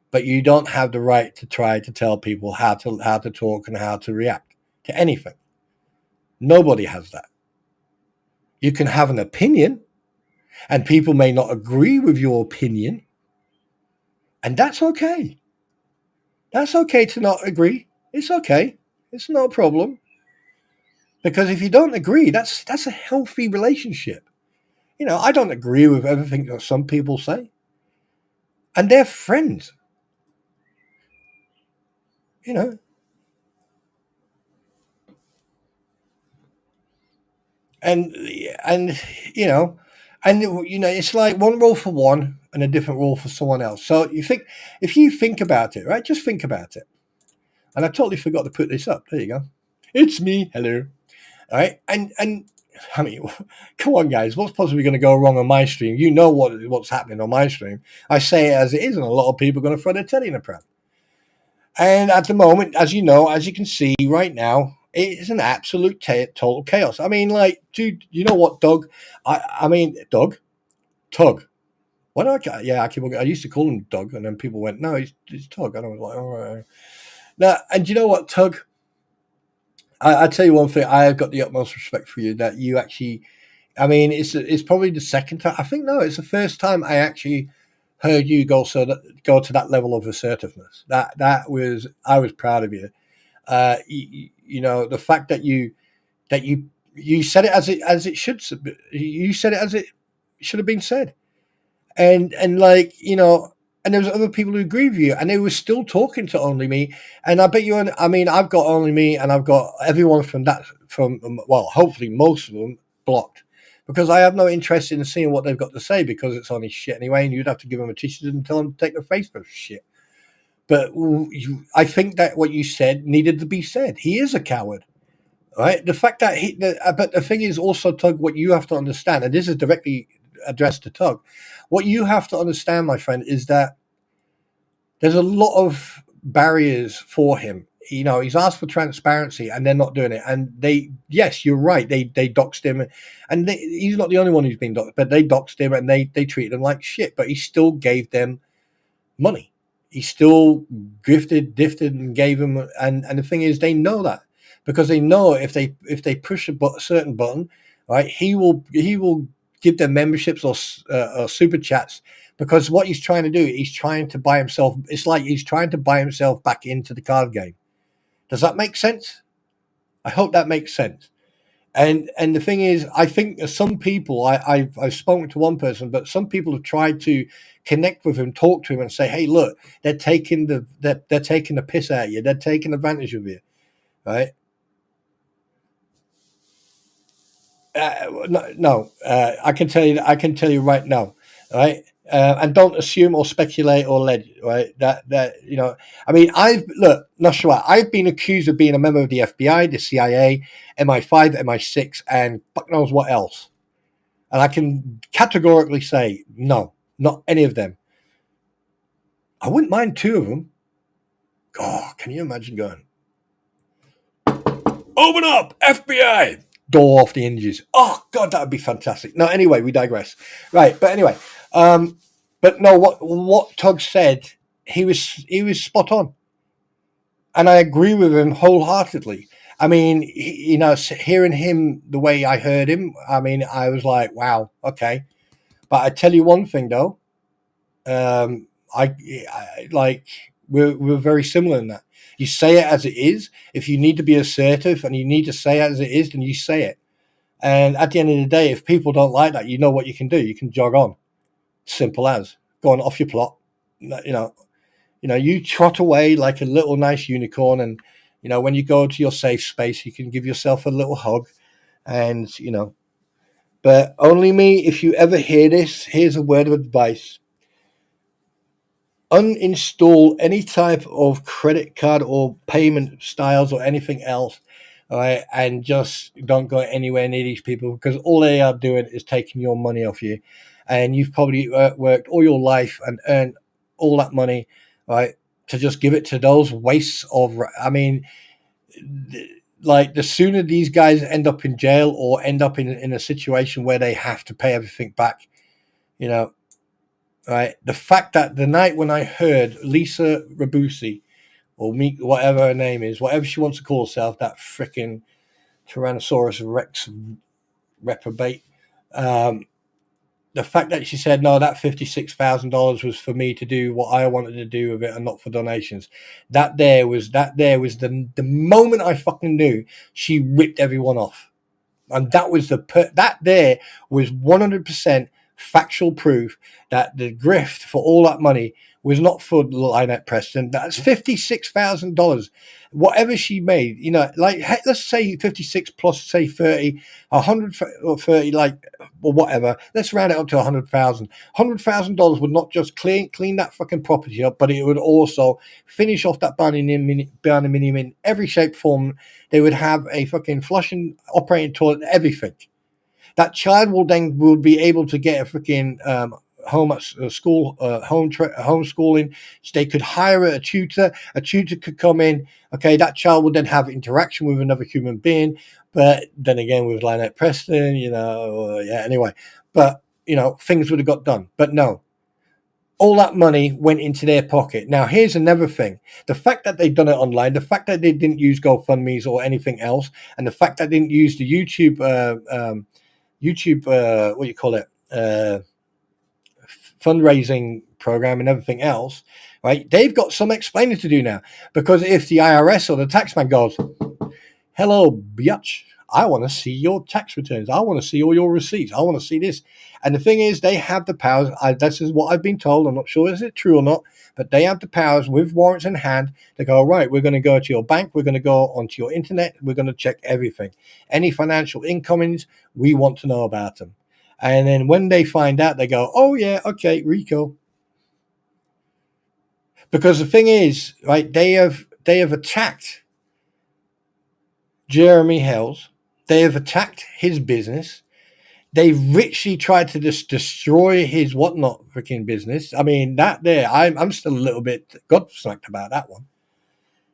but you don't have the right to try to tell people how to talk and how to react to anything. Nobody has that. You can have an opinion, and people may not agree with your opinion, and that's okay. That's okay to not agree. It's okay. It's no problem. Because if you don't agree, that's a healthy relationship. I don't agree with everything that some people say, and they're friends. And it's like one rule for one and a different rule for someone else. So if you think about it, right, just think about it. And I totally forgot to put this up. There you go. It's me. Hello. All right. And I mean, come on, guys. What's possibly going to go wrong on my stream? You know what's happening on my stream. I say it as it is, and a lot of people are going to throw their teddy in a pram. And at the moment, as you can see right now, it is an absolute total chaos. I mean, like, dude, you know what, Doug? I mean, Doug? Tug. Why do I used to call him Doug, and then people went, no, it's Tug. And I was like, all right. Now, and you know what, Tug? I tell you one thing, I have got the utmost respect for you that you actually, I mean, it's probably the second time. I think, no, it's the first time I actually heard you go to that level of assertiveness. I was proud of you. The fact that you said it as it should. You said it as it should have been said, and like and there was other people who agree with you, and they were still talking to Only Me. And I bet you, I mean, I've got Only Me, and I've got everyone from hopefully most of them blocked. Because I have no interest in seeing what they've got to say, because it's only shit anyway, and you'd have to give them a t-shirt and tell them to take their face for shit. But I think that what you said needed to be said. He is a coward, right? The fact that but the thing is also, Tug, what you have to understand, and this is directly addressed to Tug, what you have to understand, my friend, is that there's a lot of barriers for him. He's asked for transparency, and they're not doing it. And yes, you're right. They doxed him, and he's not the only one who's been doxed, but they doxed him and they treated him like shit. But he still gave them money. He still diffed and gave them. And the thing is, they know that. because they know if they push a certain button, right, he will give them memberships or super chats, because what he's trying to do, he's trying to buy himself. It's like he's trying to buy himself back into the card game. Does that make sense? I hope that makes sense. And the thing is, I think some people, I've spoken to one person, but some people have tried to connect with him, talk to him, and say, "Hey, look, they're taking the piss out of you. They're taking advantage of you, right?" No, I can tell you. I can tell you right now, right? And don't assume or speculate or lead, right? I mean, Nashua, I've been accused of being a member of the FBI, the CIA, MI5, MI6, and fuck knows what else. And I can categorically say, no, not any of them. I wouldn't mind two of them. Oh, can you imagine going, open up, FBI, door off the hinges? Oh, God, that would be fantastic. No, anyway, we digress. Right, but anyway, but no, what Tug said, he was spot on. And I agree with him wholeheartedly. I mean, hearing him the way I heard him, I mean, I was like, wow, okay. But I tell you one thing, though. I like we're very similar in that. You say it as it is. If you need to be assertive and you need to say it as it is, then you say it. And at the end of the day, if people don't like that, you know what you can do. You can jog on. Simple as. Go on off your plot. You trot away like a little nice unicorn, and when you go to your safe space, you can give yourself a little hug, and But only me, if you ever hear this, here's a word of advice. Uninstall any type of credit card or payment styles or anything else, all right? And just don't go anywhere near these people, because all they are doing is taking your money off you. And you've probably worked all your life and earned all that money, right, to just give it to those wastes of, I mean, like the sooner these guys end up in jail or end up in a situation where they have to pay everything back, right? The fact that the night when I heard Lisa Rabusi, or me, whatever her name is, whatever she wants to call herself, that freaking Tyrannosaurus Rex reprobate, the fact that she said, no, that $56,000 was for me to do what I wanted to do with it and not for donations. That there was the moment I fucking knew she ripped everyone off. And that was that there was 100% factual proof that the grift for all that money was not for Lynette Preston. That's $56,000. Whatever she made, like, let's say 56 plus, say 30, 100 or 30, like, or whatever. Let's round it up to $100,000. $100,000 would not just clean that fucking property up, but it would also finish off that barnuminium in every shape, form. They would have a fucking flushing, operating toilet, everything. That child will be able to get a freaking home at school, homeschooling. They could hire a tutor. A tutor could come in. Okay, that child would then have interaction with another human being. But then again, with Lynette Preston, anyway. But, things would have got done. But no. All that money went into their pocket. Now, here's another thing. The fact that they've done it online, the fact that they didn't use GoFundMe's or anything else, and the fact that they didn't use the YouTube, what do you call it, fundraising program and everything else, right? They've got some explaining to do now. Because if the IRS or the taxman goes, hello, biatch, I want to see your tax returns. I want to see all your receipts. I want to see this. And the thing is, they have the powers. This is what I've been told. I'm not sure is it true or not, but they have the powers with warrants in hand to go, right, we're going to go to your bank. We're going to go onto your internet. We're going to check everything. Any financial incomings, we want to know about them. And then when they find out, they go, oh, yeah, okay, Rico. Because the thing is, right, they have attacked Jeremy Hells. They have attacked his business. They've richly tried to just destroy his whatnot freaking business. I mean, that there, I'm still a little bit gobsmacked about that one.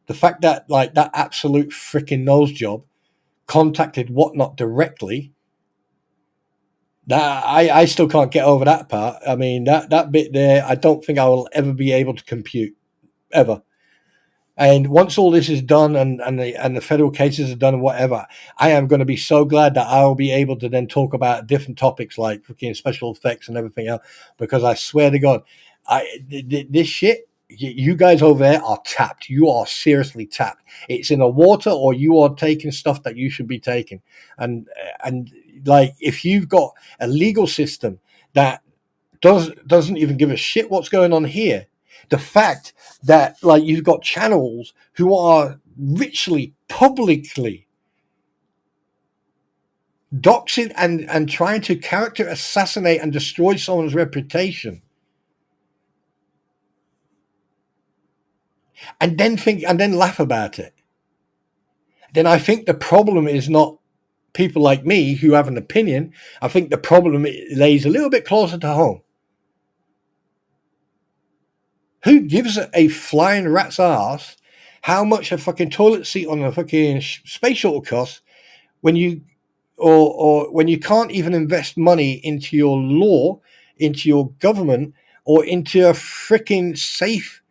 The fact that, like, that absolute freaking nose job contacted whatnot directly, that I still can't get over that part. I mean, that bit there, I don't think I will ever be able to compute, ever. And once all this is done and the federal cases are done and whatever, I am going to be so glad that I'll be able to then talk about different topics like fucking special effects and everything else. Because I swear to God, this shit, you guys over there are tapped. You are seriously tapped. It's in the water, or you are taking stuff that you should be taking. And like, if you've got a legal system that doesn't even give a shit what's going on here, the fact that like you've got channels who are richly publicly doxing and trying to character assassinate and destroy someone's reputation, and then laugh about it, then I think the problem is not people like me who have an opinion. I think the problem lays a little bit closer to home. Who gives a flying rat's ass how much a fucking toilet seat on a fucking space shuttle costs when you or when you can't even invest money into your law, into your government, or into a freaking safe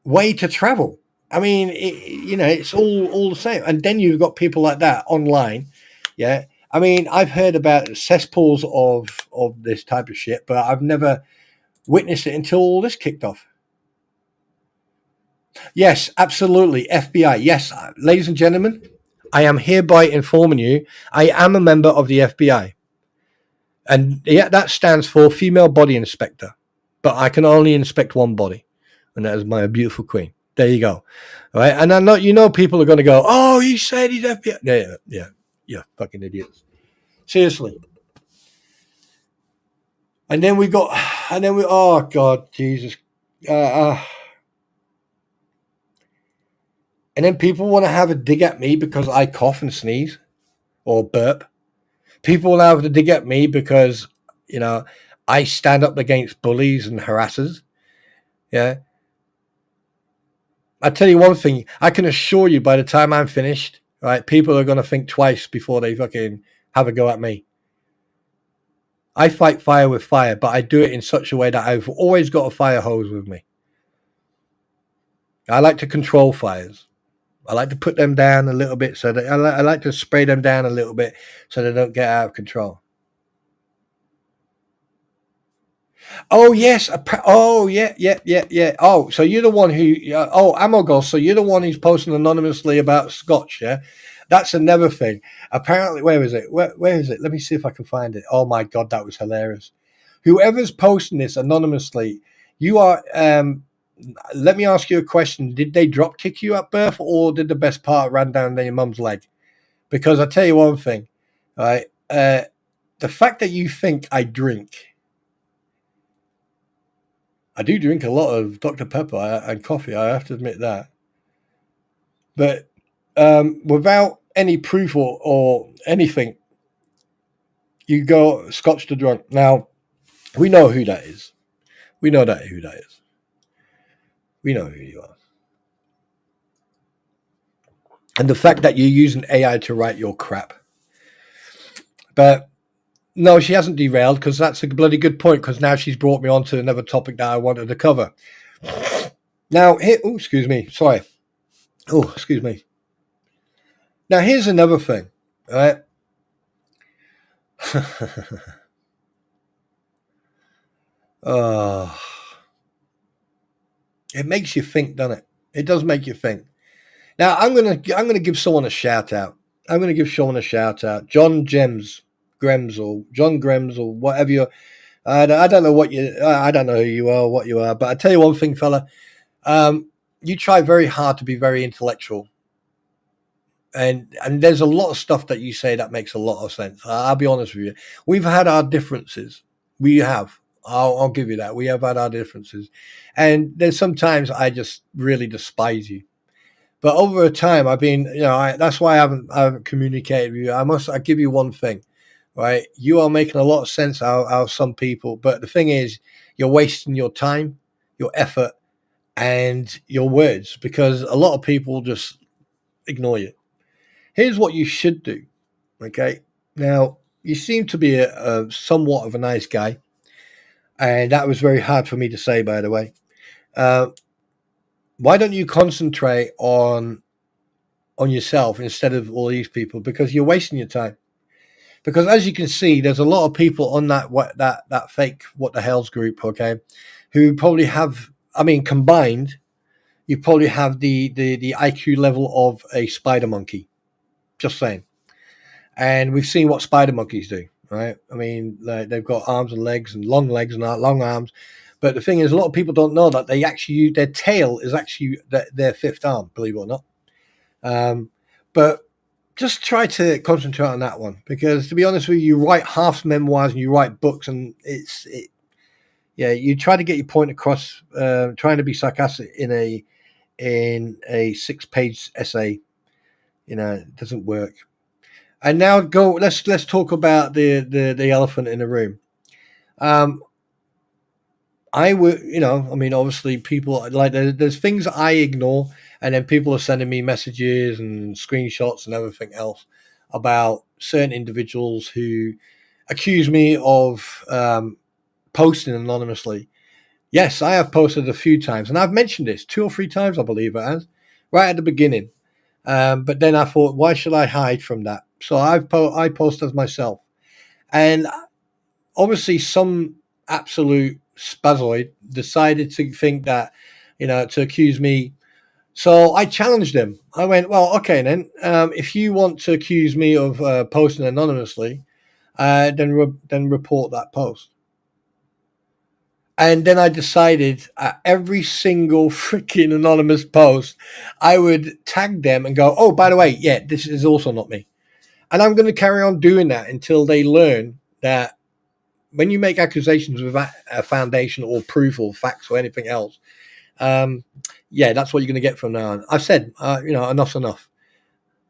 way to travel? I mean, it's all the same. And then you've got people like that online. Yeah. I mean, I've heard about cesspools of this type of shit, but I've never witnessed it until all this kicked off. Yes, absolutely. FBI. Yes, ladies and gentlemen, I am hereby informing you, I am a member of the FBI. And yeah, that stands for female body inspector. But I can only inspect one body, and that is my beautiful queen. There you go. All right. And I know, people are going to go, oh, he said he's FBI. Yeah, fucking idiots. Seriously. And then oh God, Jesus. And then people want to have a dig at me because I cough and sneeze or burp. People will have to dig at me because, I stand up against bullies and harassers. Yeah. I tell you one thing, I can assure you by the time I'm finished, right, people are going to think twice before they fucking have a go at me. I fight fire with fire, but I do it in such a way that I've always got a fire hose with me. I like to control fires. I like to put them down a little bit so that I like to spray them down a little bit so they don't get out of control. Oh yes. Oh yeah. Oh, so you're the one who? Amogos. So you're the one who's posting anonymously about Scotch. Yeah, that's another thing. Apparently, where is it? Where is it? Let me see if I can find it. Oh my God, that was hilarious. Whoever's posting this anonymously, you are. Let me ask you a question. Did they drop kick you at birth, or did the best part run down your mum's leg? Because I tell you one thing, right? The fact that you think I drink. I do drink a lot of Dr. Pepper and coffee, I have to admit that. But without any proof or anything, you go Scotch to drunk. Now, we know who that is. We know who that is. We know who you are. And the fact that you're using AI to write your crap. But no, she hasn't derailed, because that's a bloody good point, because now she's brought me on to another topic that I wanted to cover. Now, here, excuse me. Sorry. Oh, excuse me. Now, here's another thing, right? It makes you think, doesn't it? It does make you think. Now, I'm gonna give someone a shout out. I'm gonna give someone a shout out. John Grems or John Grems or whatever you're. I don't know what you. I don't know who you are, what you are. But I tell you one thing, fella. You try very hard to be very intellectual. And there's a lot of stuff that you say that makes a lot of sense. I'll be honest with you. We've had our differences. We have. I'll give you that. We have had our differences. And there's sometimes I just really despise you. But over a time, I've been, that's why I haven't communicated with you. I give you one thing, right? You are making a lot of sense out of some people. But the thing is, you're wasting your time, your effort, and your words, because a lot of people just ignore you. Here's what you should do. Okay. Now, you seem to be a somewhat of a nice guy. And that was very hard for me to say, by the way. why don't you concentrate on yourself instead of all these people? Because you're wasting your time. Because as you can see, there's a lot of people on that fake what the hell's group, okay, who probably have, I mean, combined, you probably have the IQ level of a spider monkey. Just saying. And we've seen what spider monkeys do, right? I mean, they've got arms and legs and long arms. But the thing is, a lot of people don't know that they actually use their tail is actually their fifth arm, believe it or not. But just try to concentrate on that one, because to be honest with you, you write half memoirs and you write books, and yeah, you try to get your point across, trying to be sarcastic in a 6-page essay, it doesn't work. And now let's talk about the elephant in the room. I would, I mean, obviously people like there's things I ignore, and then people are sending me messages and screenshots and everything else about certain individuals who accuse me of posting anonymously. Yes, I have posted a few times, and I've mentioned this 2 or 3 times, I believe it has, right at the beginning. But then I thought, why should I hide from that? So I post as myself, and obviously some absolute spazoid decided to think that, to accuse me. So I challenged him. I went, well, okay, then, if you want to accuse me of posting anonymously, then report that post. And then I decided at every single freaking anonymous post, I would tag them and go, oh, by the way, yeah, this is also not me. And I'm going to carry on doing that until they learn that when you make accusations without a foundation or proof or facts or anything else, yeah, that's what you're going to get from now on. I've said, enough's enough.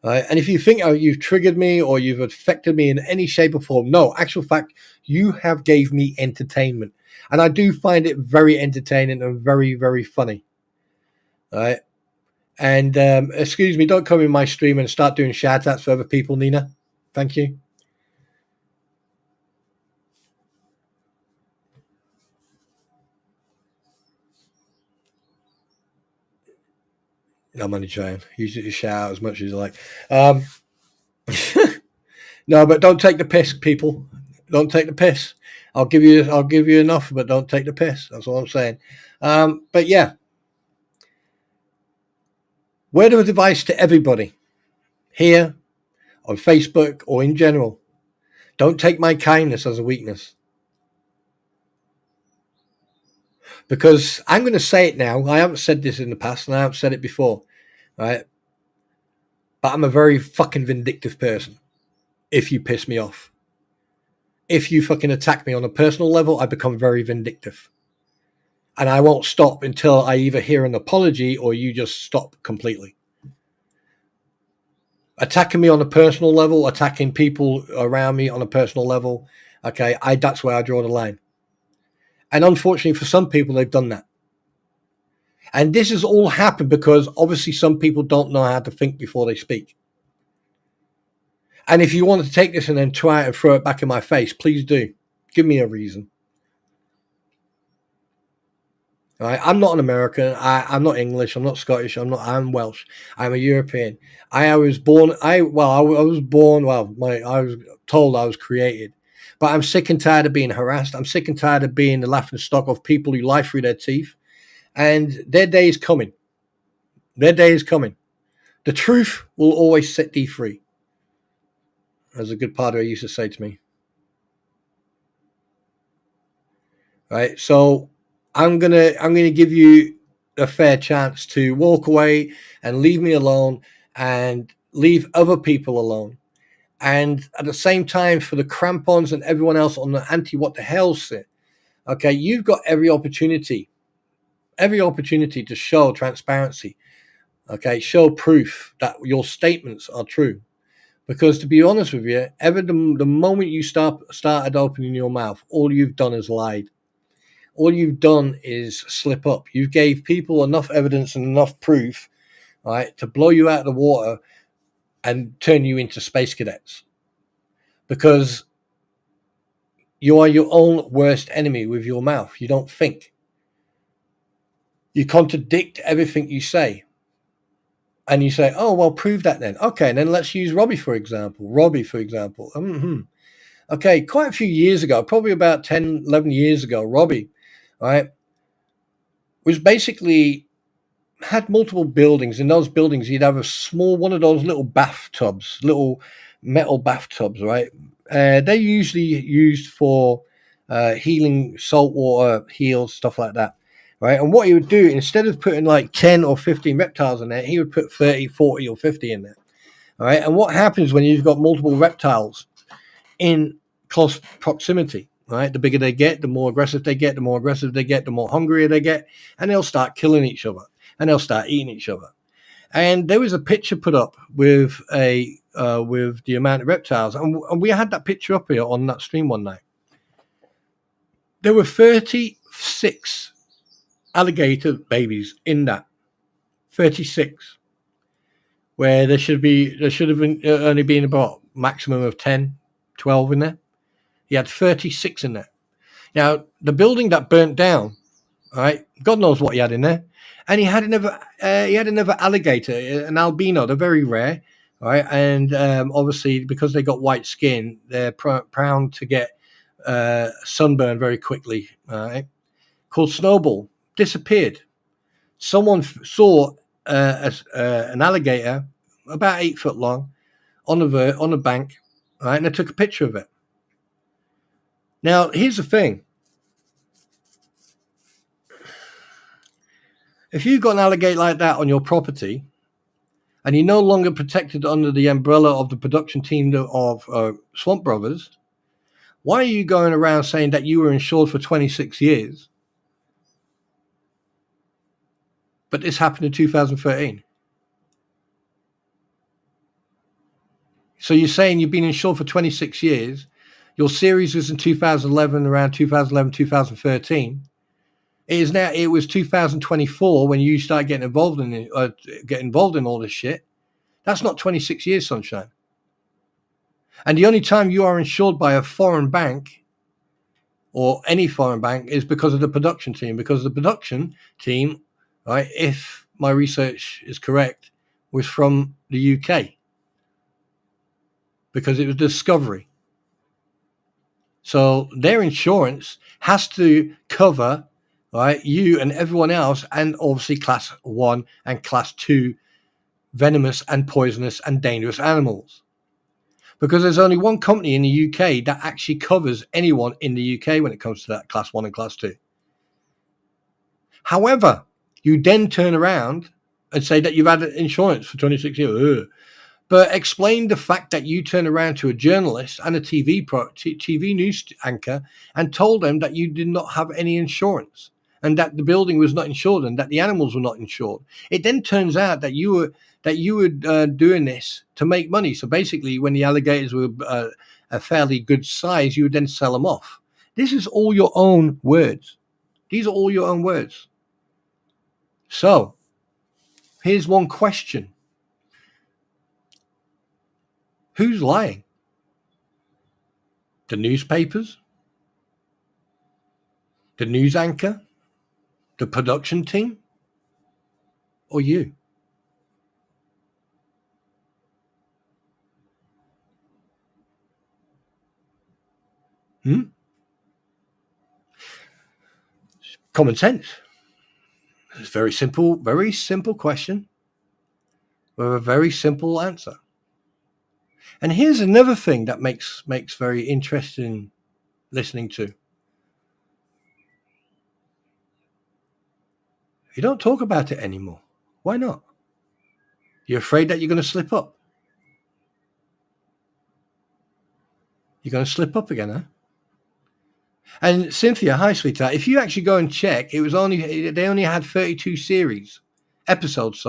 Right? And if you think, oh, you've triggered me or you've affected me in any shape or form, no, actual fact, you have gave me entertainment. And I do find it very entertaining and very, very funny. Right? And excuse me, don't come in my stream and start doing shout outs for other people, Nina. Thank you. I'm only trying. Use it to shout out as much as you like. No, but don't take the piss, people. Don't take the piss. I'll give you enough, but don't take the piss. That's all I'm saying. But yeah, word of advice to everybody here on Facebook or in general: don't take my kindness as a weakness. Because I'm going to say it now. I haven't said this in the past, and I haven't said it before, right? But I'm a very fucking vindictive person. If you piss me off, if you fucking attack me on a personal level, I become very vindictive. And I won't stop until I either hear an apology or you just stop completely. Attacking me on a personal level, attacking people around me on a personal level, okay, that's where I draw the line. And unfortunately for some people, they've done that. And this has all happened because obviously some people don't know how to think before they speak. And if you want to take this and then try it and throw it back in my face, please do. Give me a reason. Right? I'm not an American. I'm not English. I'm not Scottish. I'm Welsh. I'm a European. I was born. I was born. I was told I was created. But I'm sick and tired of being harassed. I'm sick and tired of being the laughing stock of people who lie through their teeth. And their day is coming. Their day is coming. The truth will always set thee free, as a good padre used to say to me. Right? So I'm gonna give you a fair chance to walk away and leave me alone and leave other people alone. And at the same time, for the Krampons and everyone else on the anti what the hell shit, okay, you've got every opportunity to show transparency, okay, show proof that your statements are true. Because to be honest with you, the moment you started opening your mouth, all you've done is lied. All you've done is slip up. You gave people enough evidence and enough proof, right, to blow you out of the water and turn you into space cadets. Because you are your own worst enemy with your mouth. You don't think. You contradict everything you say. And you say, oh, well, prove that then. Okay, and then let's use Robbie, for example. Okay, quite a few years ago, probably about 10, 11 years ago, Robbie, right, was basically had multiple buildings. In those buildings, you'd have a small one of those little bathtubs, little metal bathtubs, right? They're usually used for healing saltwater heals, stuff like that, right? And what he would do, instead of putting like 10 or 15 reptiles in there, he would put 30, 40, or 50 in there, all right? And what happens when you've got multiple reptiles in close proximity, right? The bigger they get, the more aggressive they get, the more hungrier they get, and they'll start killing each other, and they'll start eating each other. And there was a picture put up with with the amount of reptiles, and we had that picture up here on that stream one night. There were 36 alligator babies in that. 36. Where there should have been only been about maximum of 10, 12 in there. He had 36 in there. Now, the building that burnt down, all right, God knows what he had in there. And he had another alligator, an albino. They're very rare, all right? And obviously, because they got white skin, they're prone to get sunburn very quickly, all right? Called Snowball. Disappeared. Someone saw an alligator about 8 foot long on a bank, right? And they took a picture of it. Now, here's the thing. If you've got an alligator like that on your property and you're no longer protected under the umbrella of the production team of Swamp Brothers, why are you going around saying that you were insured for 26 years? But this happened in 2013. So you're saying you've been insured for 26 years. Your series was in 2011, around 2011, 2013. It was 2024 when you start getting involved in all this shit. That's not 26 years, sunshine. And the only time you are insured by a foreign bank or any foreign bank is because of the production team. Because the production team, right, if my research is correct, was from the UK. Because it was Discovery. So their insurance has to cover, right, you and everyone else, and obviously class 1 and class 2 venomous and poisonous and dangerous animals. Because there's only one company in the UK that actually covers anyone in the UK when it comes to that class 1 and class 2. However, you then turn around and say that you've had insurance for 26 years. But explain the fact that you turn around to a journalist and a TV news anchor and told them that you did not have any insurance and that the building was not insured and that the animals were not insured. It then turns out that you were doing this to make money. So basically, when the alligators were a fairly good size, you would then sell them off. This is all your own words. These are all your own words. So here's one question. Who's lying? The newspapers? The news anchor? The production team? Or you? Common sense. It's a very simple question with a very simple answer. And here's another thing that makes very interesting listening to. You don't talk about it anymore. Why not? You're afraid that you're going to slip up. You're going to slip up again, huh? And Cynthia, hi sweetheart. If you actually go and check, they only had 32 episodes.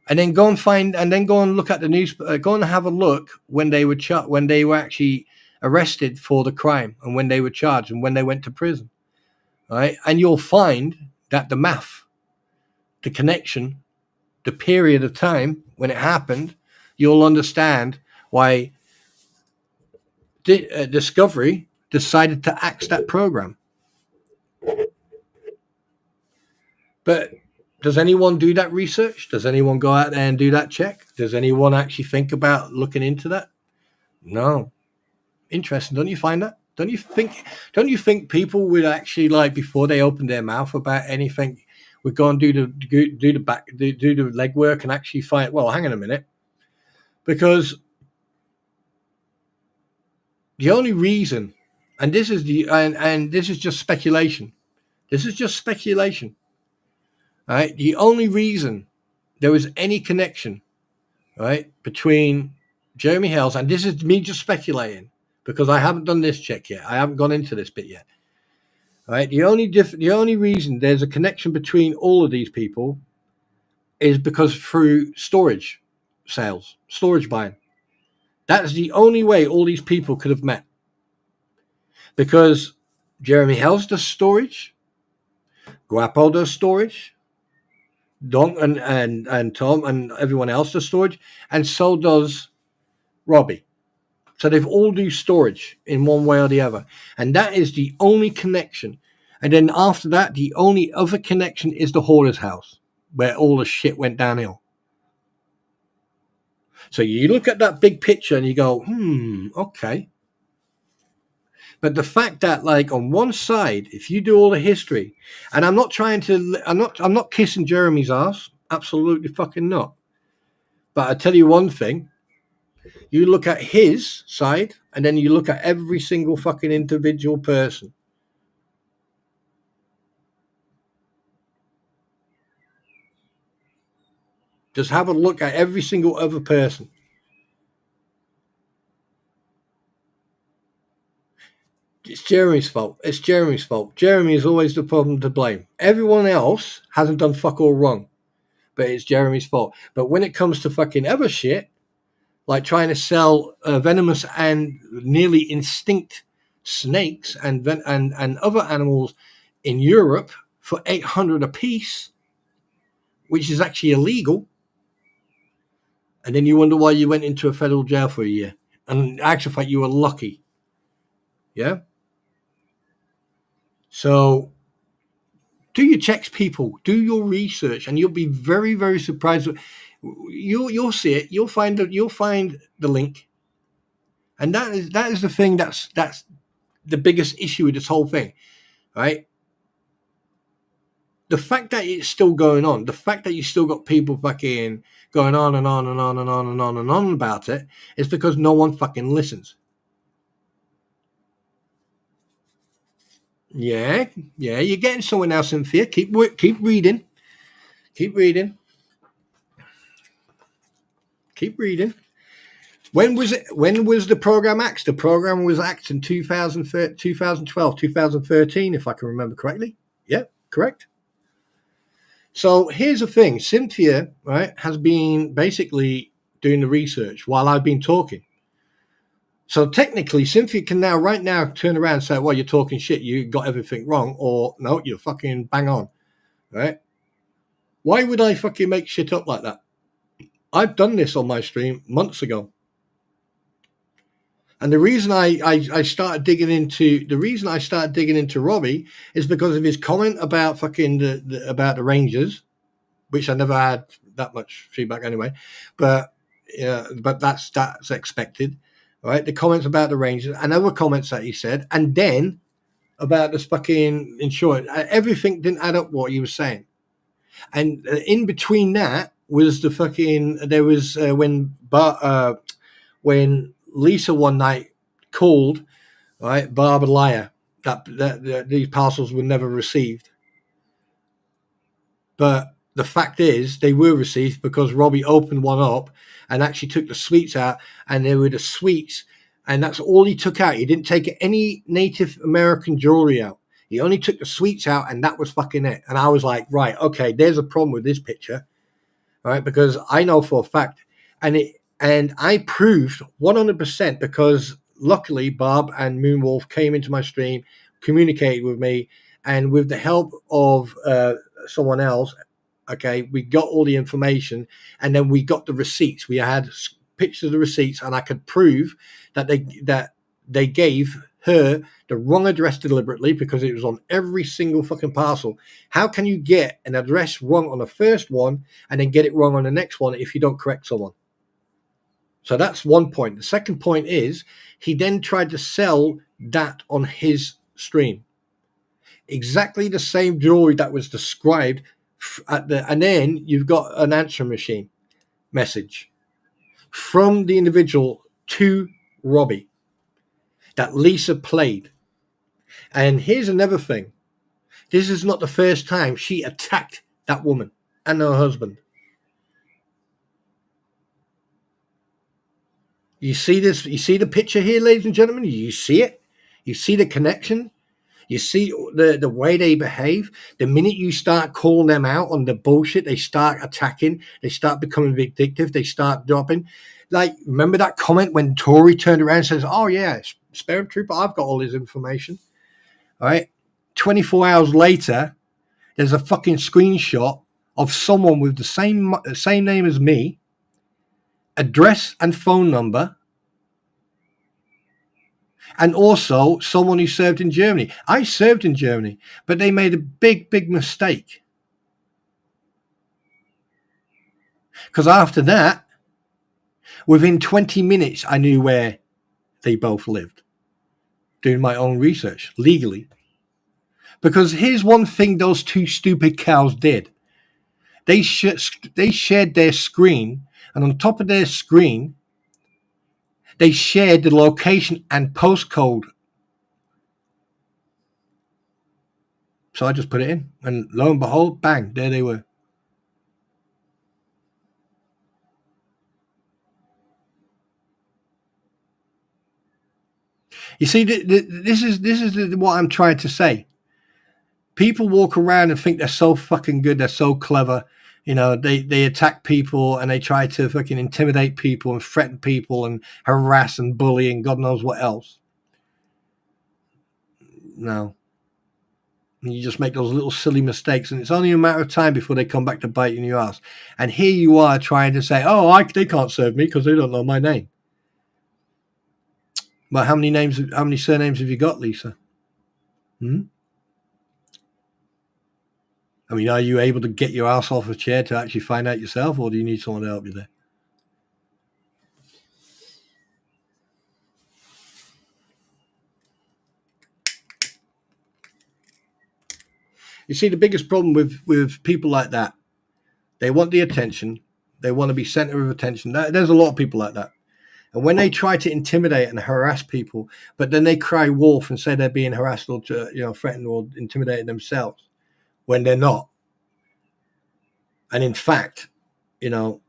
And then go and look at the news. Go and have a look when they were actually arrested for the crime and when they were charged and when they went to prison, right? And you'll find that the math, the connection, the period of time when it happened, you'll understand why Discovery decided to axe that program. But does anyone do that research? Does anyone go out there and do that check? Does anyone actually think about looking into that? No. Interesting, don't you find that? Don't you think people would actually, like, before they open their mouth about anything, would go and do the legwork and actually find, well, hang on a minute, because the only reason, and this is just speculation. This is just speculation. Right? The only reason there was any connection, right, between Jeremy Hells, and this is me just speculating because I haven't done this check yet. I haven't gone into this bit yet. Right? The only reason there's a connection between all of these people is because through storage sales, storage buying. That's the only way all these people could have met. Because Jeremy Hells does storage, Guapo does storage, Don and Tom and everyone else does storage, and so does Robbie. So they've all do storage in one way or the other. And that is the only connection. And then after that, the only other connection is the hoarder's house, where all the shit went downhill. So you look at that big picture and you go, okay. But the fact that, like, on one side, if you do all the history, and I'm not kissing Jeremy's ass. Absolutely fucking not. But I tell you one thing. You look at his side, and then you look at every single fucking individual person. Just have a look at every single other person. It's Jeremy's fault. It's Jeremy's fault. Jeremy is always the problem to blame. Everyone else hasn't done fuck all wrong, but it's Jeremy's fault. But when it comes to fucking other shit, like trying to sell venomous and nearly extinct snakes and other animals in Europe for $800 a piece, which is actually illegal, and then you wonder why you went into a federal jail for a year. And in actual fact, you were lucky. Yeah? So do your checks, people. Do your research, and you'll be very, very surprised. You'll see it. You'll find the link, and that is the thing. That's the biggest issue with this whole thing, right? The fact that it's still going on, the fact that you still got people fucking going on and on and on and on and on and on about it, is because no one fucking listens. Yeah, you're getting somewhere now, Cynthia. Keep reading. Keep reading. When was the program axed? The program was axed in 2012, 2013, if I can remember correctly. Yeah, correct. So here's the thing. Cynthia, right, has been basically doing the research while I've been talking. So technically, Cynthia can right now turn around and say, well, you're talking shit. You got everything wrong. Or, no, you're fucking bang on. Right? Why would I fucking make shit up like that? I've done this on my stream months ago. And the reason I started digging into Robbie is because of his comment about fucking about the Rangers, which I never had that much feedback anyway. But yeah, but that's expected. Right, the comments about the Rangers and other comments that he said, and then about this fucking insurance, everything didn't add up what he was saying. And in between that was the fucking, there was when Lisa one night called, right, Barb a liar, that these parcels were never received. But the fact is, they were received because Robbie opened one up and actually took the sweets out, and there were the sweets, and that's all he took out. He didn't take any Native American jewelry out. He only took the sweets out, and that was fucking it. And I was like, right, okay, there's a problem with this picture, right? Because I know for a fact, and I proved 100% because luckily Bob and Moonwolf came into my stream, communicated with me, and with the help of someone else, okay, we got all the information, and then we got the receipts. We had pictures of the receipts, and I could prove that they gave her the wrong address deliberately because it was on every single fucking parcel. How can you get an address wrong on the first one and then get it wrong on the next one if you don't correct someone? So that's one point. The second point is he then tried to sell that on his stream. Exactly the same jewelry that was described and then you've got an answer machine message from the individual to Robbie that Lisa played. And here's another thing. This is not the first time she attacked that woman and her husband. You see this? You see the picture here, ladies and gentlemen? You see it? You see the connection? You see the way they behave? The minute you start calling them out on the bullshit, they start attacking. They start becoming vindictive. They start dropping. Like, remember that comment when Tori turned around and says, oh, yeah, Spare Trooper, I've got all his information. All right. 24 hours later, there's a fucking screenshot of someone with the same name as me, address and phone number, and also someone who served in Germany. I served in Germany, but they made a big, big mistake. Because after that, within 20 minutes, I knew where they both lived, doing my own research legally. Because here's one thing those two stupid cows did. They shared their screen, and on top of their screen, they shared the location and postcode. So I just put it in, and lo and behold, bang, there they were. You see, this is what I'm trying to say. People walk around and think they're so fucking good, they're so clever. You know, they attack people and they try to fucking intimidate people and threaten people and harass and bully and God knows what else. No. You just make those little silly mistakes, and it's only a matter of time before they come back to bite you in your ass. And here you are trying to say, oh, they can't serve me because they don't know my name. But how many surnames have you got, Lisa? I mean, are you able to get your ass off a chair to actually find out yourself, or do you need someone to help you there? You see, the biggest problem with people like that, they want the attention. They want to be center of attention. There's a lot of people like that. And when they try to intimidate and harass people, but then they cry wolf and say they're being harassed or threatened or intimidated themselves when they're not. And in fact, it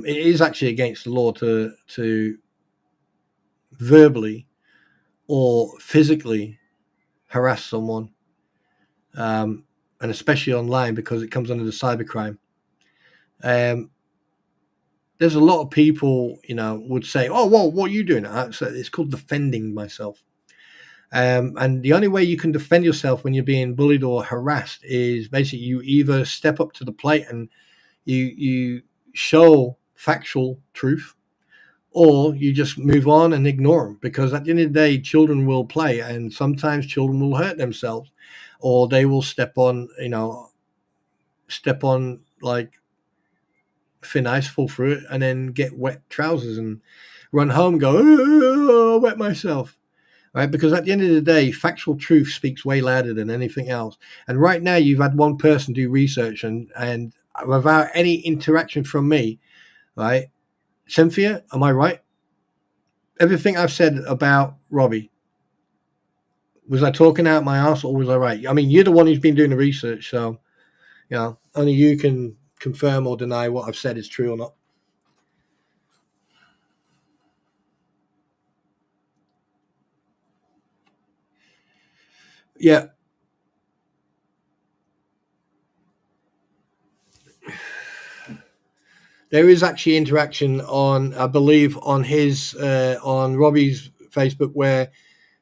is actually against the law to verbally or physically harass someone, and especially online because it comes under the cybercrime. There's a lot of people, would say, oh, well, what are you doing? So it's called defending myself. And the only way you can defend yourself when you're being bullied or harassed is basically you either step up to the plate and you show factual truth, or you just move on and ignore them, because at the end of the day, children will play, and sometimes children will hurt themselves, or they will step on like thin ice, fall through it, and then get wet trousers and run home and go, oh, I wet myself. Right? Because at the end of the day, factual truth speaks way louder than anything else. And right now, you've had one person do research, and without any interaction from me, right? Cynthia, am I right? Everything I've said about Robbie, was I talking out my ass or was I right? I mean, you're the one who's been doing the research, so only you can confirm or deny what I've said is true or not. Yeah. There is actually interaction on, I believe, on his on Robbie's Facebook where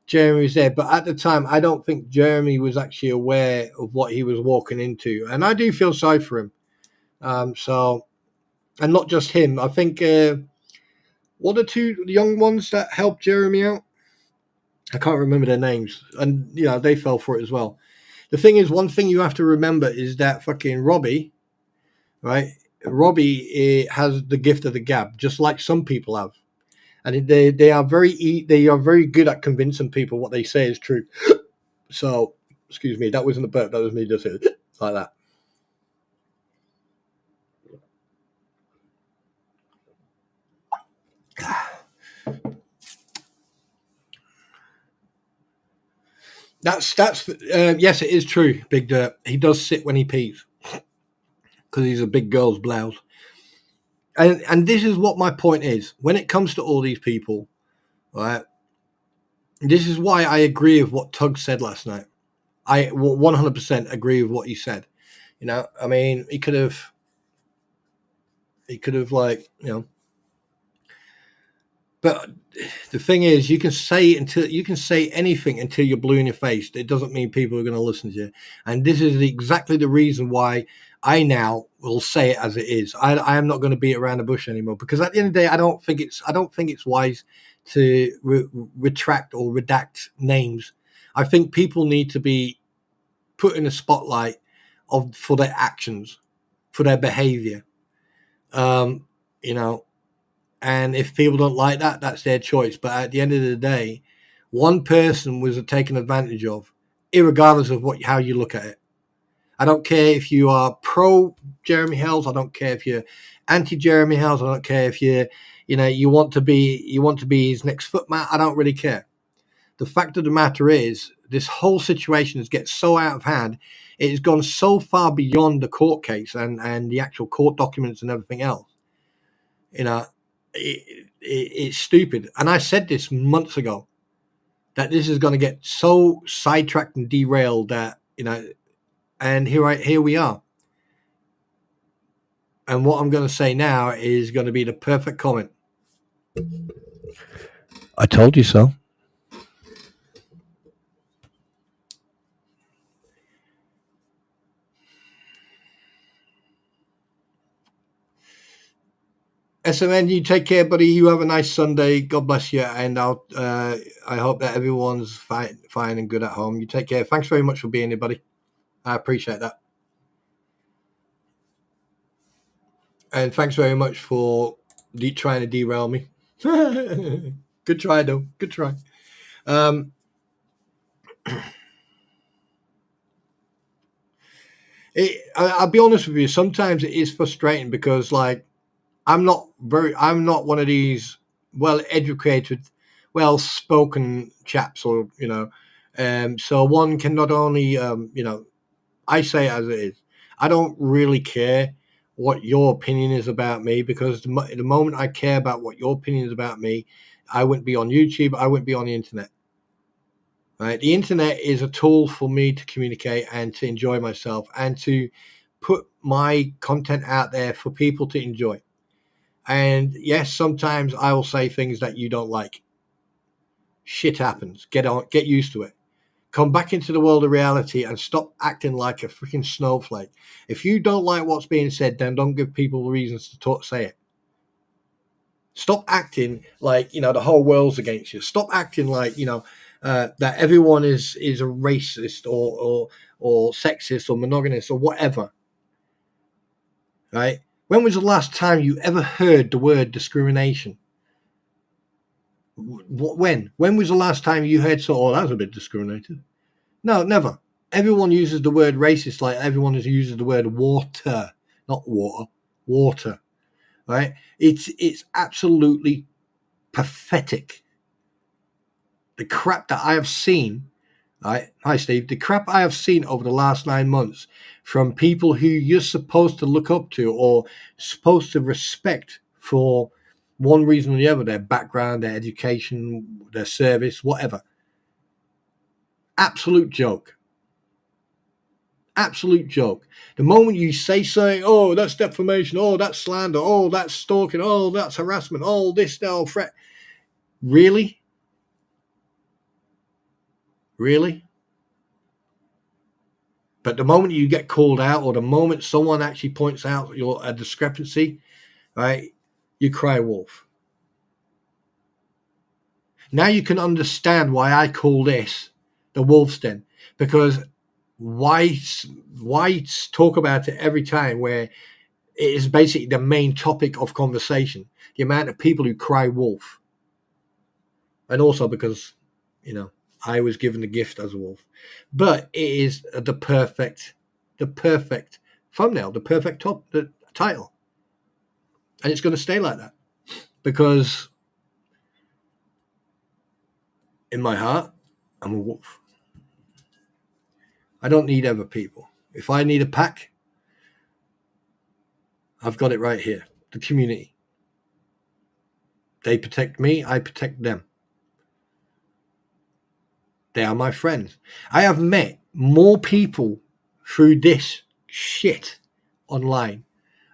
Jeremy was there. But at the time, I don't think Jeremy was actually aware of what he was walking into. And I do feel sorry for him. And not just him. I think what are the two young ones that helped Jeremy out? I can't remember their names, and they fell for it as well. The thing is, one thing you have to remember is that fucking Robbie, right? Robbie has the gift of the gab, just like some people have, and they are very good at convincing people what they say is true. So, excuse me, that wasn't a burp. That was me just like that. That's yes, it is true. Big Dirt. He does sit when he pees because he's a big girl's blouse. And this is what my point is when it comes to all these people, right? This is why I agree with what Tug said last night. I 100% agree with what he said. I mean, he could have like, but the thing is, you can say anything until you're blue in your face. It doesn't mean people are going to listen to you. And this is exactly the reason why I now will say it as it is. I am not going to beat around the bush anymore, because at the end of the day, I don't think it's wise to retract or redact names. I think people need to be put in a spotlight for their actions, for their behavior. And if people don't like that, that's their choice. But at the end of the day, one person was taken advantage of, irregardless of how you look at it. I don't care if you are pro Jeremy Hells. I don't care if you're anti Jeremy Hells. I don't care if you want to be his next footmat. I don't really care. The fact of the matter is, this whole situation has get so out of hand. It has gone so far beyond the court case and the actual court documents and everything else. It's stupid. And I said this months ago, that this is going to get so sidetracked and derailed that, and here we are. And what I'm going to say now is going to be the perfect comment. I told you so. SMN, you take care, buddy. You have a nice Sunday. God bless you, and I hope that everyone's fine and good at home. You take care. Thanks very much for being here, buddy. I appreciate that, and thanks very much for trying to derail me. Good try, though. Good try. I'll be honest with you. Sometimes it is frustrating because, like, I'm not one of these well-educated, well-spoken chaps, or so one can not only I say it as it is. I don't really care what your opinion is about me, because the moment I care about what your opinion is about me, I wouldn't be on YouTube. I wouldn't be on the internet. Right? The internet is a tool for me to communicate and to enjoy myself and to put my content out there for people to enjoy. And yes, sometimes I will say things that you don't like. Shit happens. Get used to it. Come back into the world of reality and stop acting like a freaking snowflake. If you don't like what's being said, then don't give people reasons to say it. Stop acting like, the whole world's against you. Stop acting like, that everyone is a racist or sexist or monogamous or whatever. Right? When was the last time you ever heard the word discrimination? When was the last time you heard that was a bit discriminated? No, never. Everyone uses the word racist like everyone uses the word water, not water, water. Right? It's absolutely pathetic. The crap that I have seen, right? Hi, Steve. The crap I have seen over the last 9 months from people who you're supposed to look up to or supposed to respect for one reason or the other, their background, their education, their service, whatever. Absolute joke. Absolute joke. The moment you say something, oh, that's defamation, oh, that's slander, oh, that's stalking, oh, that's harassment, oh, this, no, threat. Really? Really? But the moment you get called out, or the moment someone actually points out a discrepancy, right, you cry wolf. Now you can understand why I call this the wolf's den, because why talk about it every time where it is basically the main topic of conversation, the amount of people who cry wolf. And also because, I was given the gift as a wolf. But it is the perfect thumbnail, the perfect the title. And it's going to stay like that. Because in my heart, I'm a wolf. I don't need other people. If I need a pack, I've got it right here. The community. They protect me, I protect them. They are my friends. I have met more people through this shit online.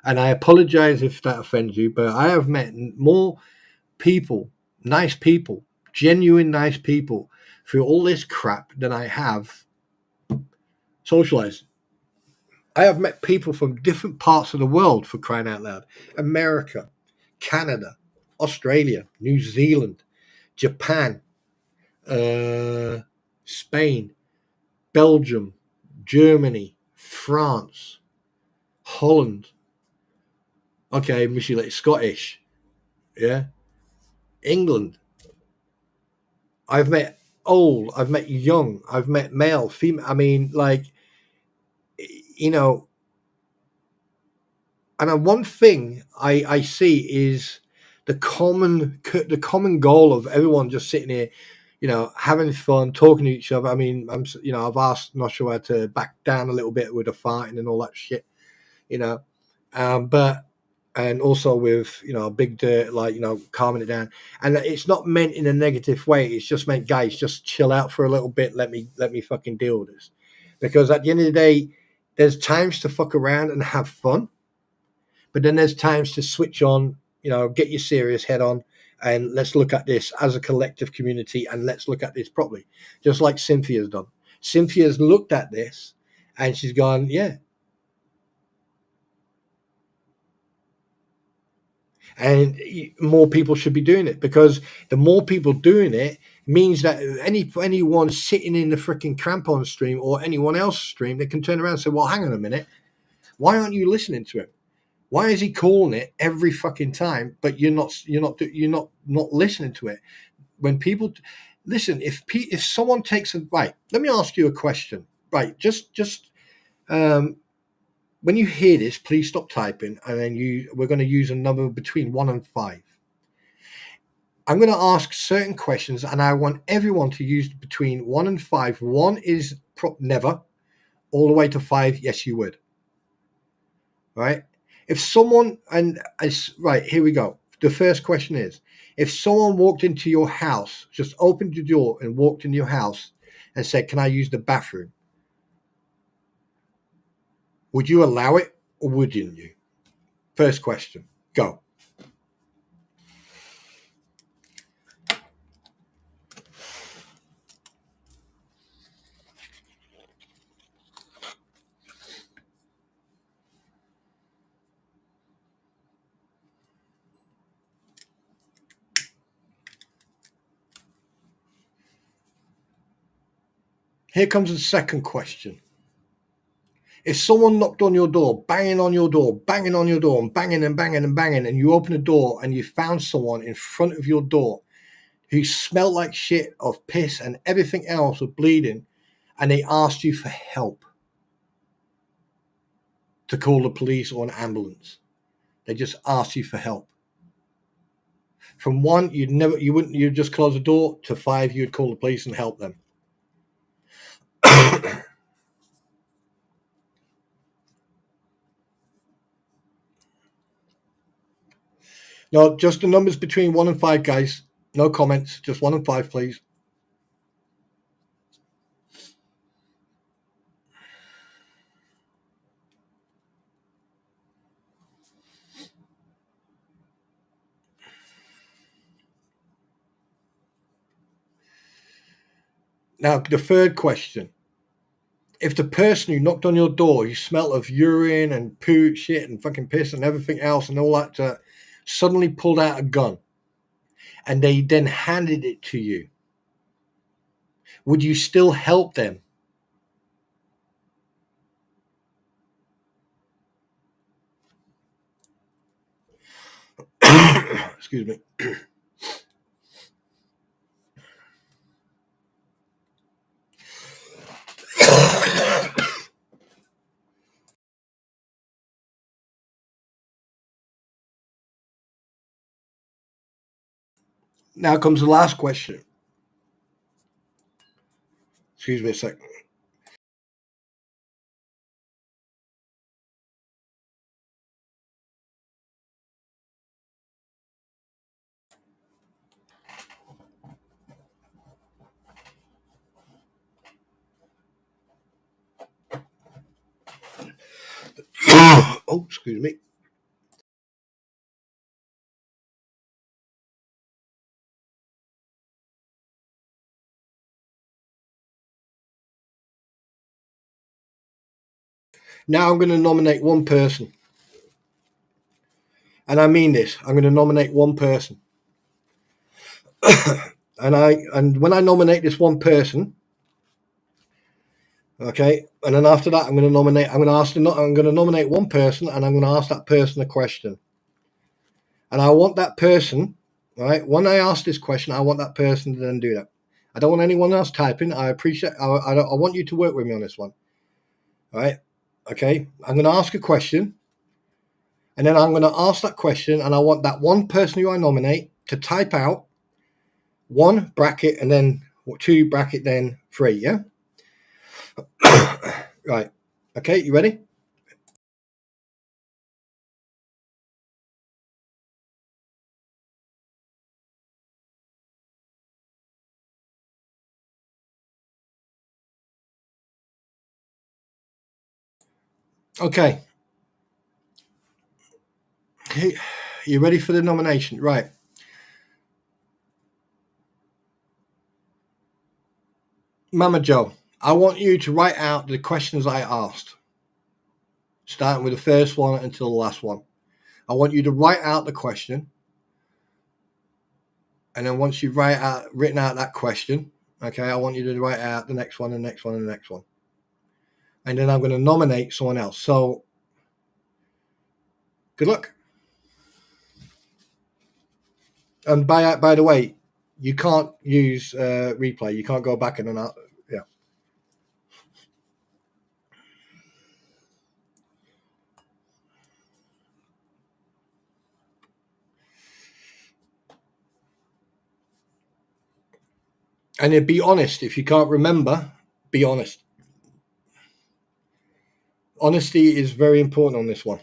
And I apologize if that offends you, but I have met more people, nice people, genuine nice people through all this crap than I have socialized. I have met people from different parts of the world, for crying out loud. America, Canada, Australia, New Zealand, Japan, Spain, Belgium, Germany, France, Holland. Okay, Michelle, Scottish. Yeah. England. I've met old, I've met young, I've met male, female. I mean, like, and one thing I see is the common goal of everyone just sitting here, having fun, talking to each other. I mean, I've asked Noshua to back down a little bit with the farting and all that shit, but and also with big dirt, like calming it down. And it's not meant in a negative way. It's just meant, guys, just chill out for a little bit. Let me fucking deal with this, because at the end of the day, there's times to fuck around and have fun. But then there's times to switch on, get your serious head on, and let's look at this as a collective community, and let's look at this properly. Just like Cynthia's done. Cynthia's looked at this, and she's gone, yeah. And more people should be doing it, because the more people doing it means that anyone sitting in the freaking Krampons stream or anyone else's stream, they can turn around and say, well, hang on a minute. Why aren't you listening to him? Why is he calling it every fucking time, but you're not listening to it? When people listen, if someone takes a right, let me ask you a question. Right, just when you hear this, please stop typing, and then we're going to use a number between 1 and 5. I'm going to ask certain questions, and I want everyone to use between 1 and 5. 1 is never, all the way to 5. Yes, you would. Right. If someone, right, here we go. The first question is, if someone walked into your house, just opened your door and walked into your house and said, can I use the bathroom? Would you allow it, or wouldn't you? First question. Go. Here comes the second question. If someone knocked on your door, banging on your door, banging on your door, and banging and banging and banging, and you open the door and you found someone in front of your door who smelled like shit of piss and everything else of bleeding, and they asked you for help, to call the police or an ambulance. They just asked you for help. From 1, you'd just close the door, to 5, you'd call the police and help them. No, just the numbers between 1 and 5, guys. No comments, just 1 and 5, please. Now, the third question. If the person who knocked on your door, you smelled of urine and poo, shit and fucking piss and everything else and all that, suddenly pulled out a gun and they then handed it to you, would you still help them? Excuse me. Now comes the last question. Excuse me a second. Oh, excuse me. Now I'm going to nominate one person. And I mean this. I'm going to nominate one person. and when I nominate this one person, okay, and then after that I'm going to nominate one person, and I'm going to ask that person a question. And I want that person, right, when I ask this question, I want that person to then do that. I don't want anyone else typing. I want you to work with me on this one. All right. Okay. I'm going to ask a question, and then I'm going to ask that question, and I want that one person who I nominate to type out 1 bracket and then 2 bracket, then 3. Yeah. Right. Okay. You ready? Okay. You ready for the nomination? Right. Mama Joe, I want you to write out the questions I asked, starting with the first one until the last one. I want you to write out the question, and then once you've written out that question, okay, I want you to write out the next one, the next one, and the next one. And then I'm going to nominate someone else. So, good luck. And by the way, you can't use replay. You can't go back in and out. Yeah. And then be honest. If you can't remember, be honest. Honesty is very important on this one.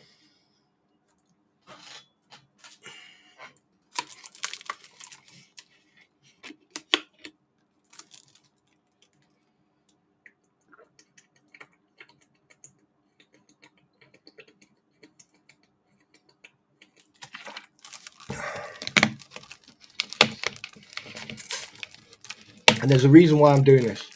And there's a reason why I'm doing this.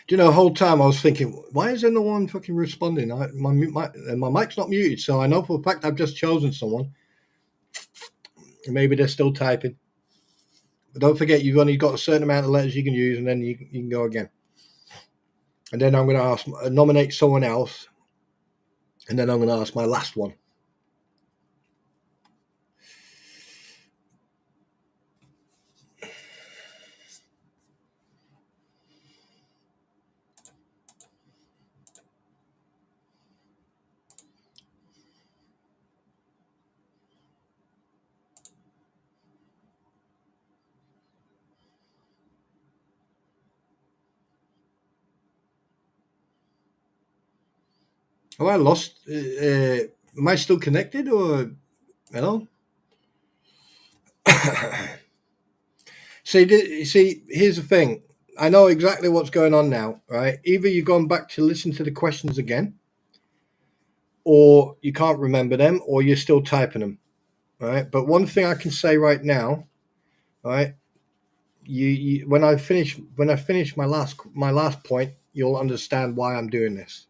Do you know, the whole time I was thinking, why is there no one fucking responding? My mic's not muted, so I know for a fact I've just chosen someone. Maybe they're still typing. But don't forget, you've only got a certain amount of letters you can use, and then you can go again. And then I'm going to nominate someone else, and then I'm going to ask my last one. Have I lost? Am I still connected, or hello? See, here's the thing. I know exactly what's going on now, right? Either you've gone back to listen to the questions again, or you can't remember them, or you're still typing them, right? But one thing I can say right now, right? you when I finish my last point, you'll understand why I'm doing this.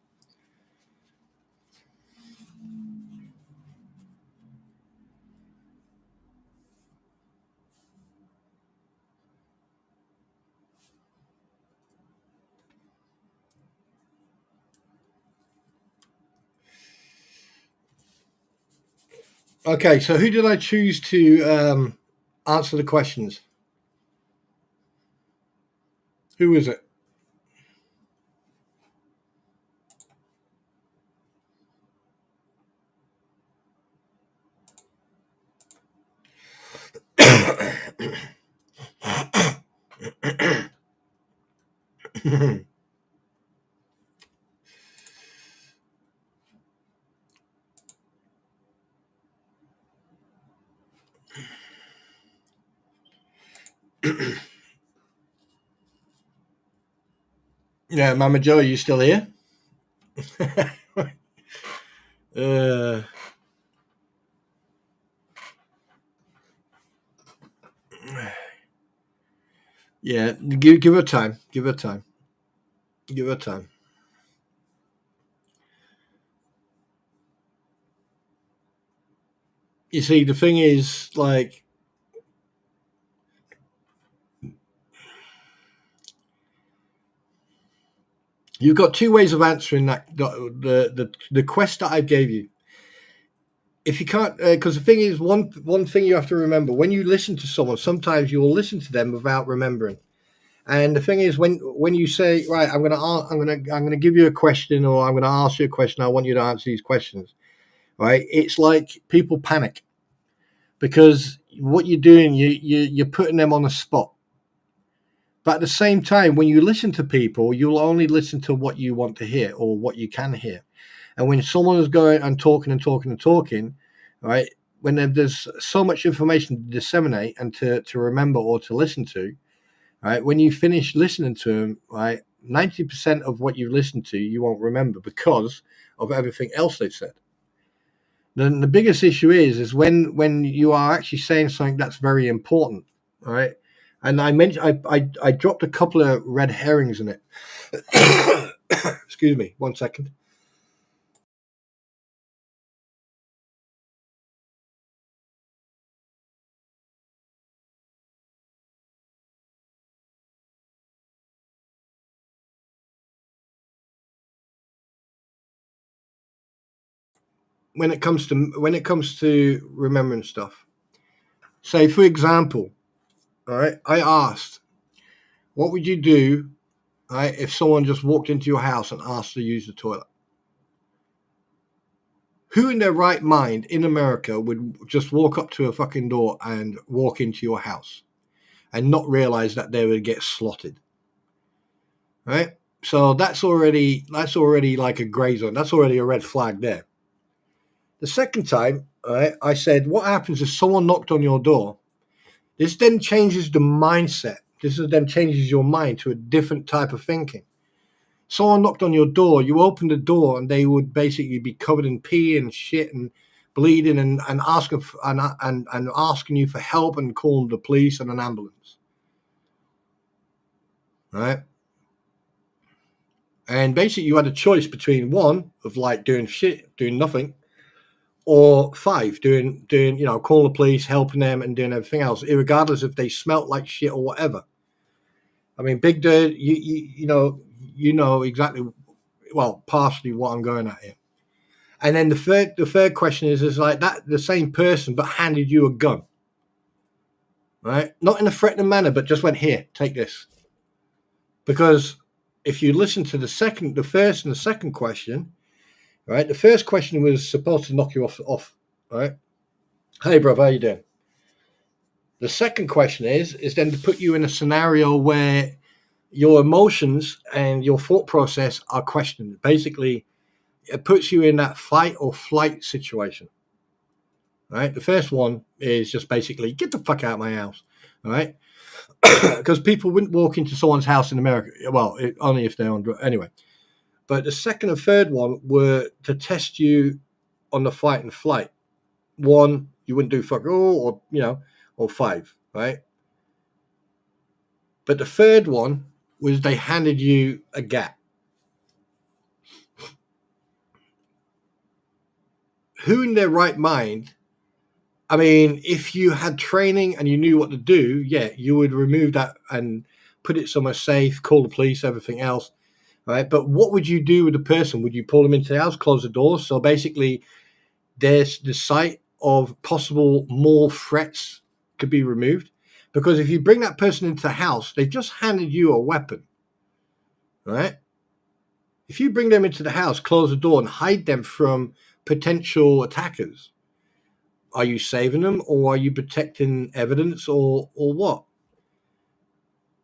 Okay, so who did I choose to answer the questions? Who was it? Yeah, Mama Joe, are you still here? uh, yeah, give her time. Give her time. Give her time. You see, the thing is, like, you've got two ways of answering that. The quest that I gave you. If you can't, because the thing is, one thing you have to remember when you listen to someone, sometimes you will listen to them without remembering. And the thing is, when you say, right, I'm gonna give you a question, or I'm gonna ask you a question, I want you to answer these questions, right? It's like people panic because what you're doing, you're putting them on the spot. But at the same time, when you listen to people, you'll only listen to what you want to hear or what you can hear. And when someone is going and talking and talking and talking, right, when there's so much information to disseminate and to remember or to listen to, right, when you finish listening to them, right, 90% of what you listened to, you won't remember because of everything else they said. Then the biggest issue is when you are actually saying something that's very important, right? And I mentioned I dropped a couple of red herrings in it. Excuse me, 1 second. When it comes to remembering stuff, say for example, all right, I asked, what would you do, right, if someone just walked into your house and asked to use the toilet? Who in their right mind in America would just walk up to a fucking door and walk into your house and not realize that they would get slotted? Right? So that's already like a gray zone. That's already a red flag there. The second time, right, I said, what happens if someone knocked on your door? This then changes the mindset. This then changes your mind to a different type of thinking. Someone knocked on your door, you open the door, and they would basically be covered in pee and shit and bleeding and asking and asking you for help and calling the police and an ambulance. Right? And basically you had a choice between one of like doing shit, doing nothing, or five, doing calling the police, helping them and doing everything else, regardless if they smelt like shit or whatever. I mean, Big Dirt, you know exactly, well, partially what I'm going at here. And then the third question is like that the same person but handed you a gun, right? Not in a threatening manner, but just went, here, take this. Because if you listen to the first and the second question, right? The first question was supposed to knock you off, right? Hey, bro, how you doing? The second question is then to put you in a scenario where your emotions and your thought process are questioned. Basically, it puts you in that fight or flight situation. Right. The first one is just basically get the fuck out of my house. All right. Because people wouldn't walk into someone's house in America. Well, only if they're on anyway. But the second and third one were to test you on the fight and flight. One, you wouldn't do fuck all, or five, right? But the third one was they handed you a gap. Who in their right mind? I mean, if you had training and you knew what to do, yeah, you would remove that and put it somewhere safe, call the police, everything else, right? But what would you do with the person? Would you pull them into the house, close the door? So basically, there's the sight of possible more threats could be removed. Because if you bring that person into the house, they've just handed you a weapon, right? If you bring them into the house, close the door, and hide them from potential attackers, are you saving them, or are you protecting evidence, or what?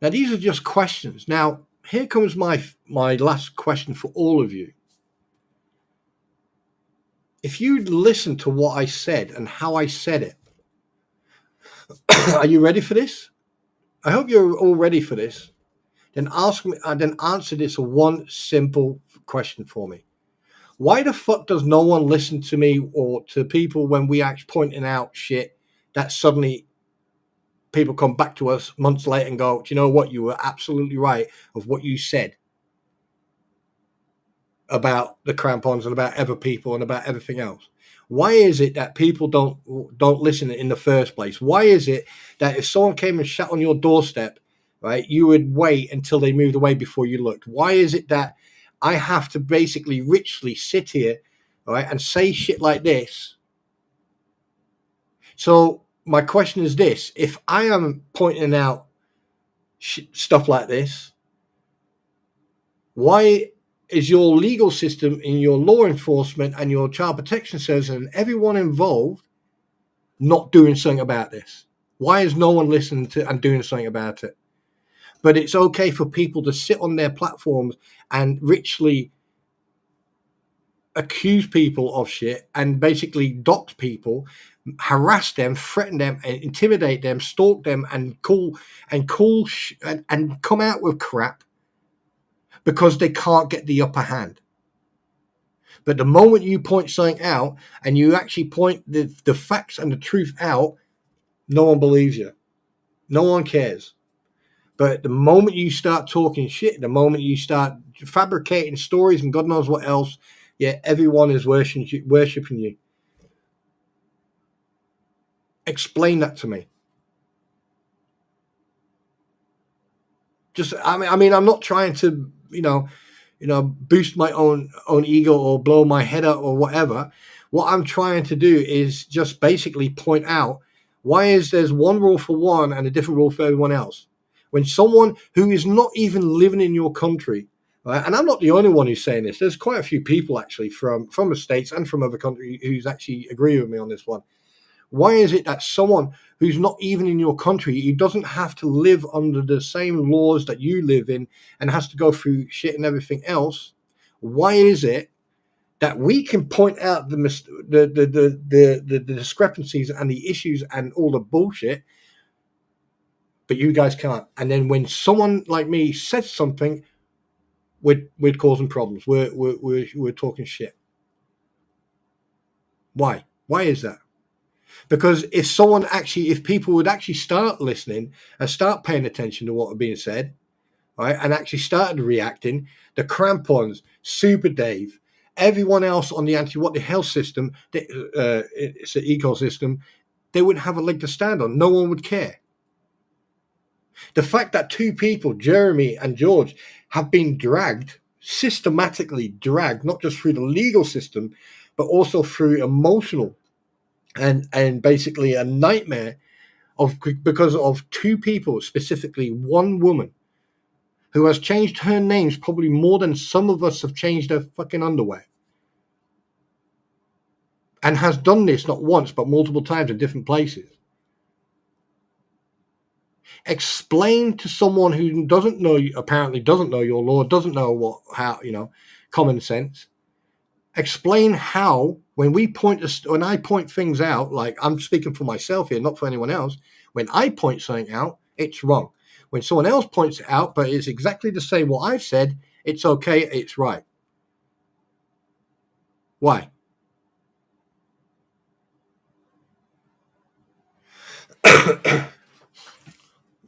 Now, these are just questions. Now, here comes my last question for all of you. If you listen to what I said and how I said it, are you ready for this? I hope you're all ready for this. Then answer this one simple question for me. Why the fuck does no one listen to me or to people when we actually pointing out shit that suddenly people come back to us months later and go, do you know what? You were absolutely right of what you said about the Krampons and about other people and about everything else. Why is it that people don't listen in the first place? Why is it that if someone came and sat on your doorstep, right, you would wait until they moved away before you looked? Why is it that I have to basically richly sit here, right, and say shit like this? So my question is this: if I am pointing out stuff like this, why is your legal system in your law enforcement and your child protection service and everyone involved not doing something about this? Why is no one listening to and doing something about it? But it's okay for people to sit on their platforms and richly accuse people of shit and basically dox people, harass them, threaten them, and intimidate them, stalk them, and come out with crap because they can't get the upper hand. But the moment you point something out and you actually point the facts and the truth out, no one believes you. No one cares. But the moment you start talking shit, the moment you start fabricating stories and God knows what else, yeah, everyone is worshipping you. Explain that to me. Just, I mean, I'm not trying to, boost my own ego or blow my head up or whatever. What I'm trying to do is just basically point out why is there's one rule for one and a different rule for everyone else. When someone who is not even living in your country, right, and I'm not the only one who's saying this, there's quite a few people actually from the States and from other countries who's actually agree with me on this one. Why is it that someone who's not even in your country, who doesn't have to live under the same laws that you live in and has to go through shit and everything else, why is it that we can point out the discrepancies and the issues and all the bullshit, but you guys can't? And then when someone like me says something, we're causing problems. We're talking shit. Why? Why is that? Because if people would actually start listening and start paying attention to what was being said, right, and actually started reacting, the Krampons, Super Dave, everyone else on the what the health system, it's an ecosystem, they wouldn't have a leg to stand on. No one would care. The fact that two people, Jeremy and George, have been systematically dragged, not just through the legal system, but also through emotional and basically a nightmare because of two people, specifically one woman who has changed her names probably more than some of us have changed our fucking underwear, and has done this not once but multiple times in different places. Explain to someone who apparently doesn't know your law, doesn't know common sense. Explain how when I point things out, like I'm speaking for myself here, not for anyone else. When I point something out, it's wrong. When someone else points it out, but it's exactly the same what I've said, it's okay, it's right. Why?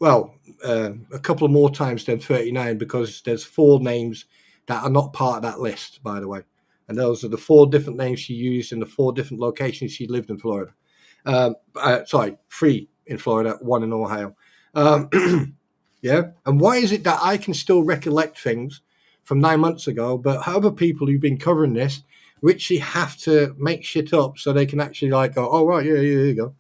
Well, a couple of more times than 39 because there's 4 names that are not part of that list, by the way. And those are the 4 different names she used in the 4 different locations she lived in Florida. Sorry, 3 in Florida, 1 in Ohio. Yeah. And why is it that I can still recollect things from 9 months ago, but other people who've been covering this literally have to make shit up so they can actually like go, oh, right, yeah, here you go.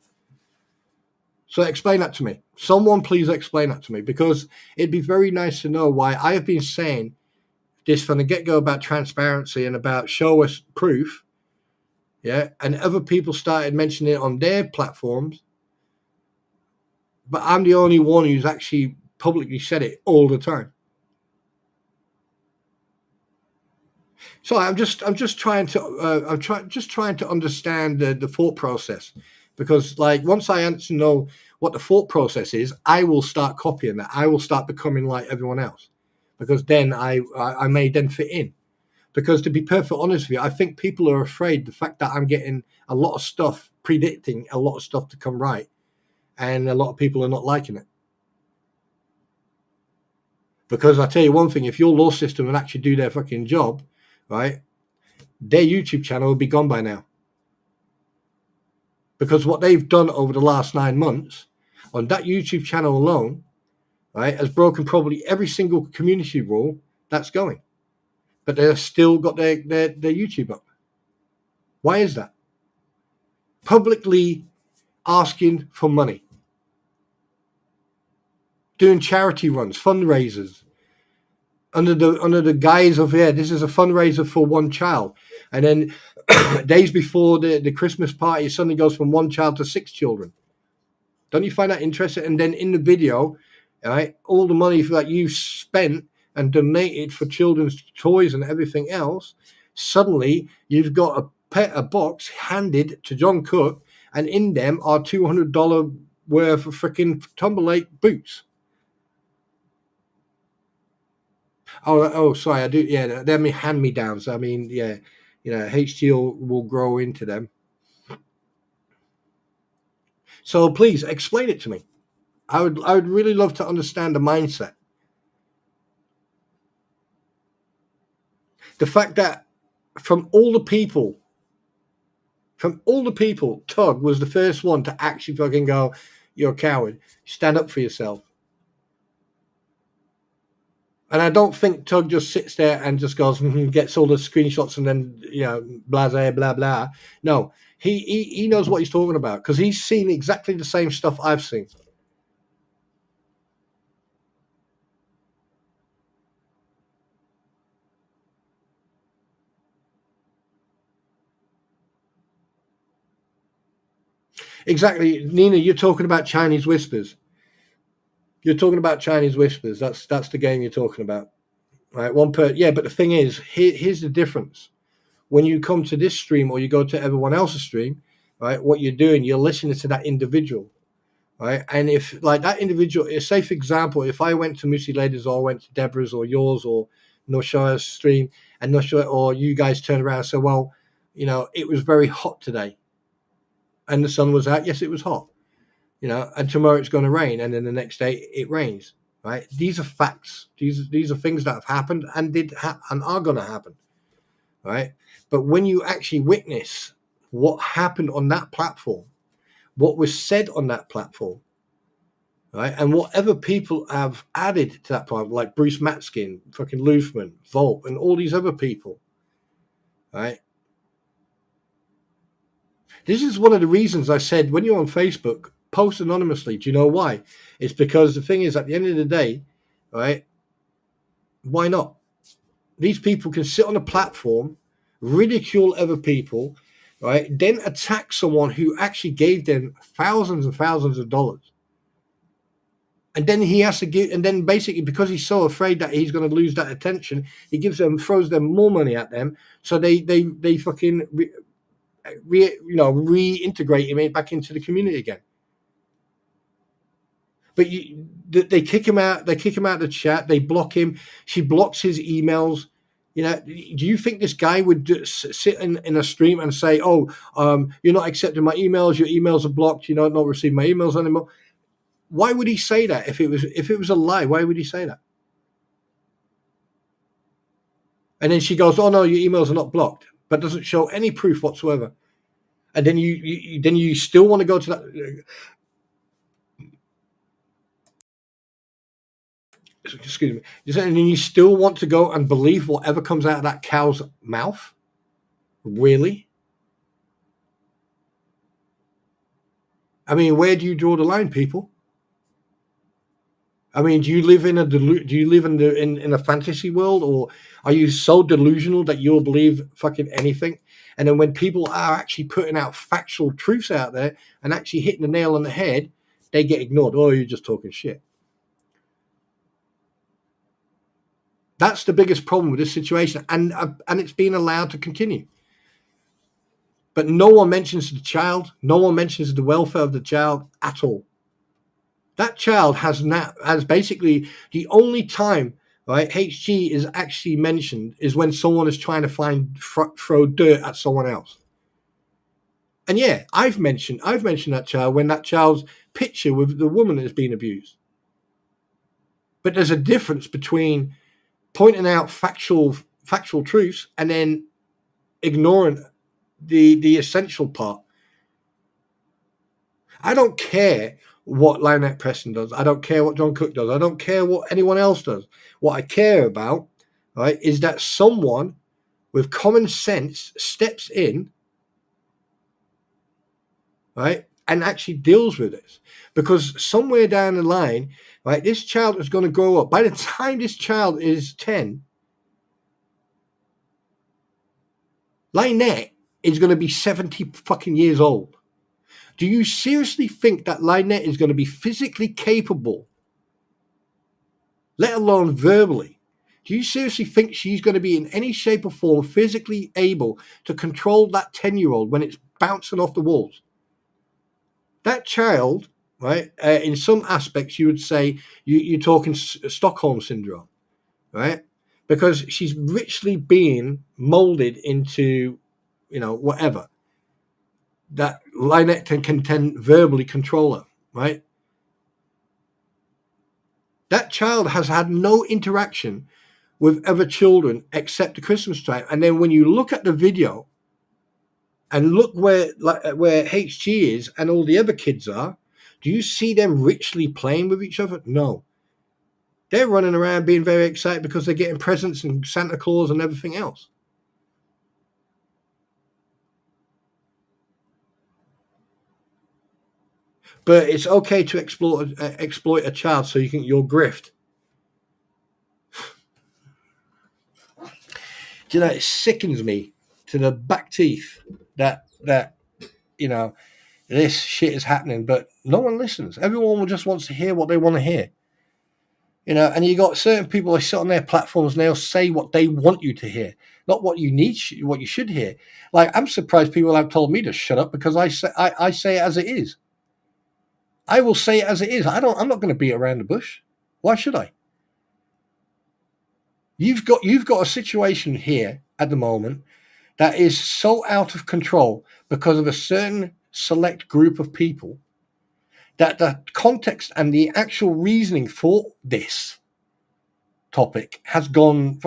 So explain that to me. Someone please explain that to me, because it'd be very nice to know why I have been saying this from the get-go about transparency and about show us proof. Yeah. And other people started mentioning it on their platforms. But I'm the only one who's actually publicly said it all the time. So I'm just trying to understand the thought process, because like once I actually know what the thought process is, I will start copying that. I will start becoming like everyone else, because then I may then fit in. Because to be perfectly honest with you, I think people are afraid the fact that I'm getting a lot of stuff, predicting a lot of stuff to come right, and a lot of people are not liking it. Because I tell you one thing, if your law system would actually do their fucking job, right, their YouTube channel will be gone by now. Because what they've done over the last 9 months on that YouTube channel alone, right, has broken probably every single community rule that's going. But they've still got their YouTube up. Why is that? Publicly asking for money. Doing charity runs, fundraisers. Under the guise of, yeah, this is a fundraiser for one child. And then days before the Christmas party, it suddenly goes from 1 child to 6 children. Don't you find that interesting? And then in the video, right, all the money that you spent and donated for children's toys and everything else, suddenly you've got a box handed to John Cook, and in them are $200 worth of freaking Timberlake boots. Oh, sorry, I do. Yeah, they're me hand-me-downs. I mean, yeah, you know, HTL will grow into them. So please explain it to me. I would really love to understand the mindset. The fact that from all the people, Tug was the first one to actually fucking go, you're a coward. Stand up for yourself. And I don't think Tug just sits there and just goes, gets all the screenshots and then, you know, blah, blah, blah. No, he knows what he's talking about, because he's seen exactly the same stuff I've seen. Exactly. Nina, you're talking about Chinese whispers. You're talking about Chinese whispers. That's the game you're talking about. Right? Yeah, but the thing is, here's the difference. When you come to this stream or you go to everyone else's stream, right, what you're doing, you're listening to that individual, right? And if, like, that individual, say, for example, if I went to Moosey Ladies or I went to Deborah's or yours or Noshire's stream, and Noshire or you guys turn around and say, well, you know, it was very hot today and the sun was out. Yes, it was hot, you know, and tomorrow it's going to rain, and then the next day it rains, right? These are facts. These are things that have happened and and are going to happen, right? But when you actually witness what happened on that platform, what was said on that platform, right, and whatever people have added to that platform, like Bruce Matskin, fucking Luthman, Volt, and all these other people, right? This is one of the reasons I said, when you're on Facebook, post anonymously. Do you know why? It's because the thing is, at the end of the day, right, why not? These people can sit on a platform, ridicule other people, right, then attack someone who actually gave them thousands and thousands of dollars. And then he has to give, and then basically, because he's so afraid that he's going to lose that attention, he throws them more money at them, so they fucking reintegrate him back into the community again. But they kick him out. They kick him out of the chat. They block him. She blocks his emails. You know, do you think this guy would sit in a stream and say, "Oh, you're not accepting my emails. Your emails are blocked. You know, not receiving my emails anymore"? Why would he say that if it was a lie? Why would he say that? And then she goes, "Oh no, your emails are not blocked," but doesn't show any proof whatsoever. And then you still want to go to that. Excuse me. And then you still want to go and believe whatever comes out of that cow's mouth? Really? I mean, where do you draw the line, people? I mean, do you live in a fantasy world, or are you so delusional that you'll believe fucking anything? And then when people are actually putting out factual truths out there and actually hitting the nail on the head, they get ignored. Oh, you're just talking shit. That's the biggest problem with this situation, and it's being allowed to continue. But no one mentions the child. No one mentions the welfare of the child at all. That child has basically the only time, right, HG is actually mentioned is when someone is trying to throw dirt at someone else. And yeah, I've mentioned that child when that child's picture with the woman has been abused. But there's a difference between pointing out factual truths and then ignoring the essential part. I don't care what Lynette Preston does. I don't care what John Cook does. I don't care what anyone else does. What I care about, right, is that someone with common sense steps in, right, and actually deals with this. Because somewhere down the line, right, this child is going to grow up. By the time this child is 10, Lynette is going to be 70 fucking years old. Do you seriously think that Lynette is going to be physically capable, let alone verbally? Do you seriously think she's going to be in any shape or form physically able to control that 10-year-old when it's bouncing off the walls? That child, right, in some aspects you would say you're talking Stockholm syndrome, right? Because she's richly being molded into, whatever. That Lynette can verbally control her, right? That child has had no interaction with other children except the Christmas time. And then when you look at the video and look where HG is and all the other kids are, do you see them richly playing with each other? No. They're running around being very excited because they're getting presents and Santa Claus and everything else. But it's okay to exploit a child so you'll grift. Do you know, it sickens me to the back teeth that this shit is happening, but no one listens. Everyone just wants to hear what they want to hear. And you got certain people that sit on their platforms and they'll say what they want you to hear, not what you need, what you should hear. Like, I'm surprised people have told me to shut up because I say it as it is. I will say it as it is. I'm not going to beat around the bush. Why should I? You've got a situation here at the moment that is so out of control because of a certain select group of people that the context and the actual reasoning for this topic has gone.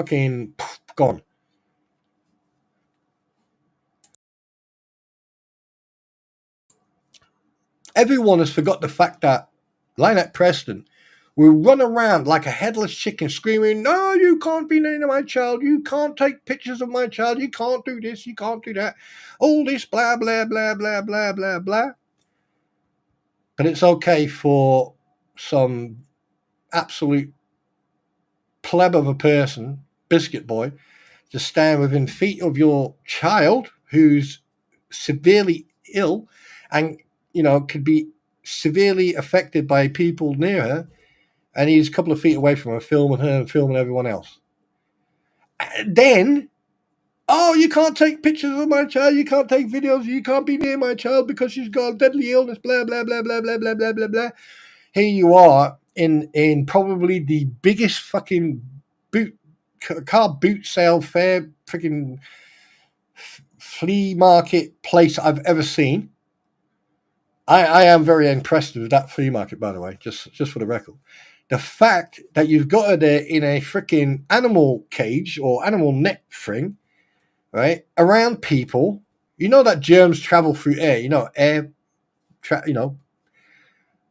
Everyone has forgot the fact that Lynette Preston will run around like a headless chicken screaming, "No, you can't be near my child. You can't take pictures of my child. You can't do this. You can't do that. All this blah, blah, blah, blah, blah, blah, blah." But it's okay for some absolute pleb of a person, biscuit boy, to stand within feet of your child who's severely ill and, could be severely affected by people near her, and he's a couple of feet away from her, filming her and filming everyone else. And then, oh, you can't take pictures of my child, you can't take videos, you can't be near my child because she's got a deadly illness, blah, blah, blah, blah, blah, blah, blah, blah, blah. Here you are in probably the biggest fucking car boot sale fair, freaking flea market place I've ever seen. I am very impressed with that flea market, by the way, just for the record. The fact that you've got her there in a freaking animal cage or animal net thing, right, around people. You know that germs travel through air. You know,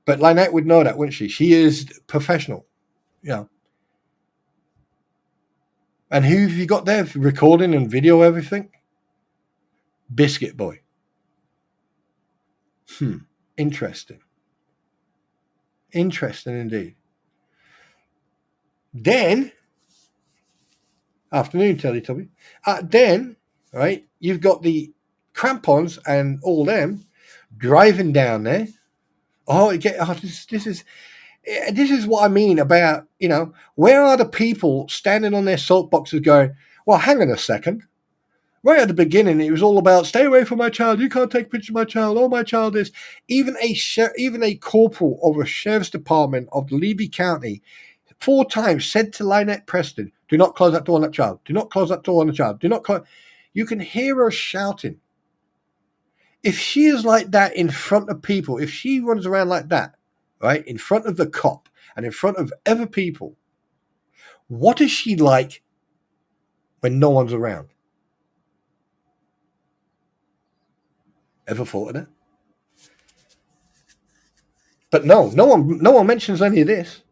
But Lynette would know that, wouldn't she? She is professional. You know. And who have you got there recording and video everything? Biscuit Boy. Interesting. Interesting indeed. Then, afternoon Teletubby. Then, right, you've got the Krampons and all them driving down there. This is what I mean about, where are the people standing on their soapboxes going, well, hang on a second. Right at the beginning, it was all about stay away from my child. You can't take pictures of my child. Oh, my child is. Even a corporal of a sheriff's department of Levy County 4 times said to Lynette Preston, do not close that door on that child. Do not close that door on the child. Do not close. You can hear her shouting. If she is like that in front of people, if she runs around like that, right, in front of the cop and in front of other people, what is she like when no one's around? Ever thought of that? But no one mentions any of this.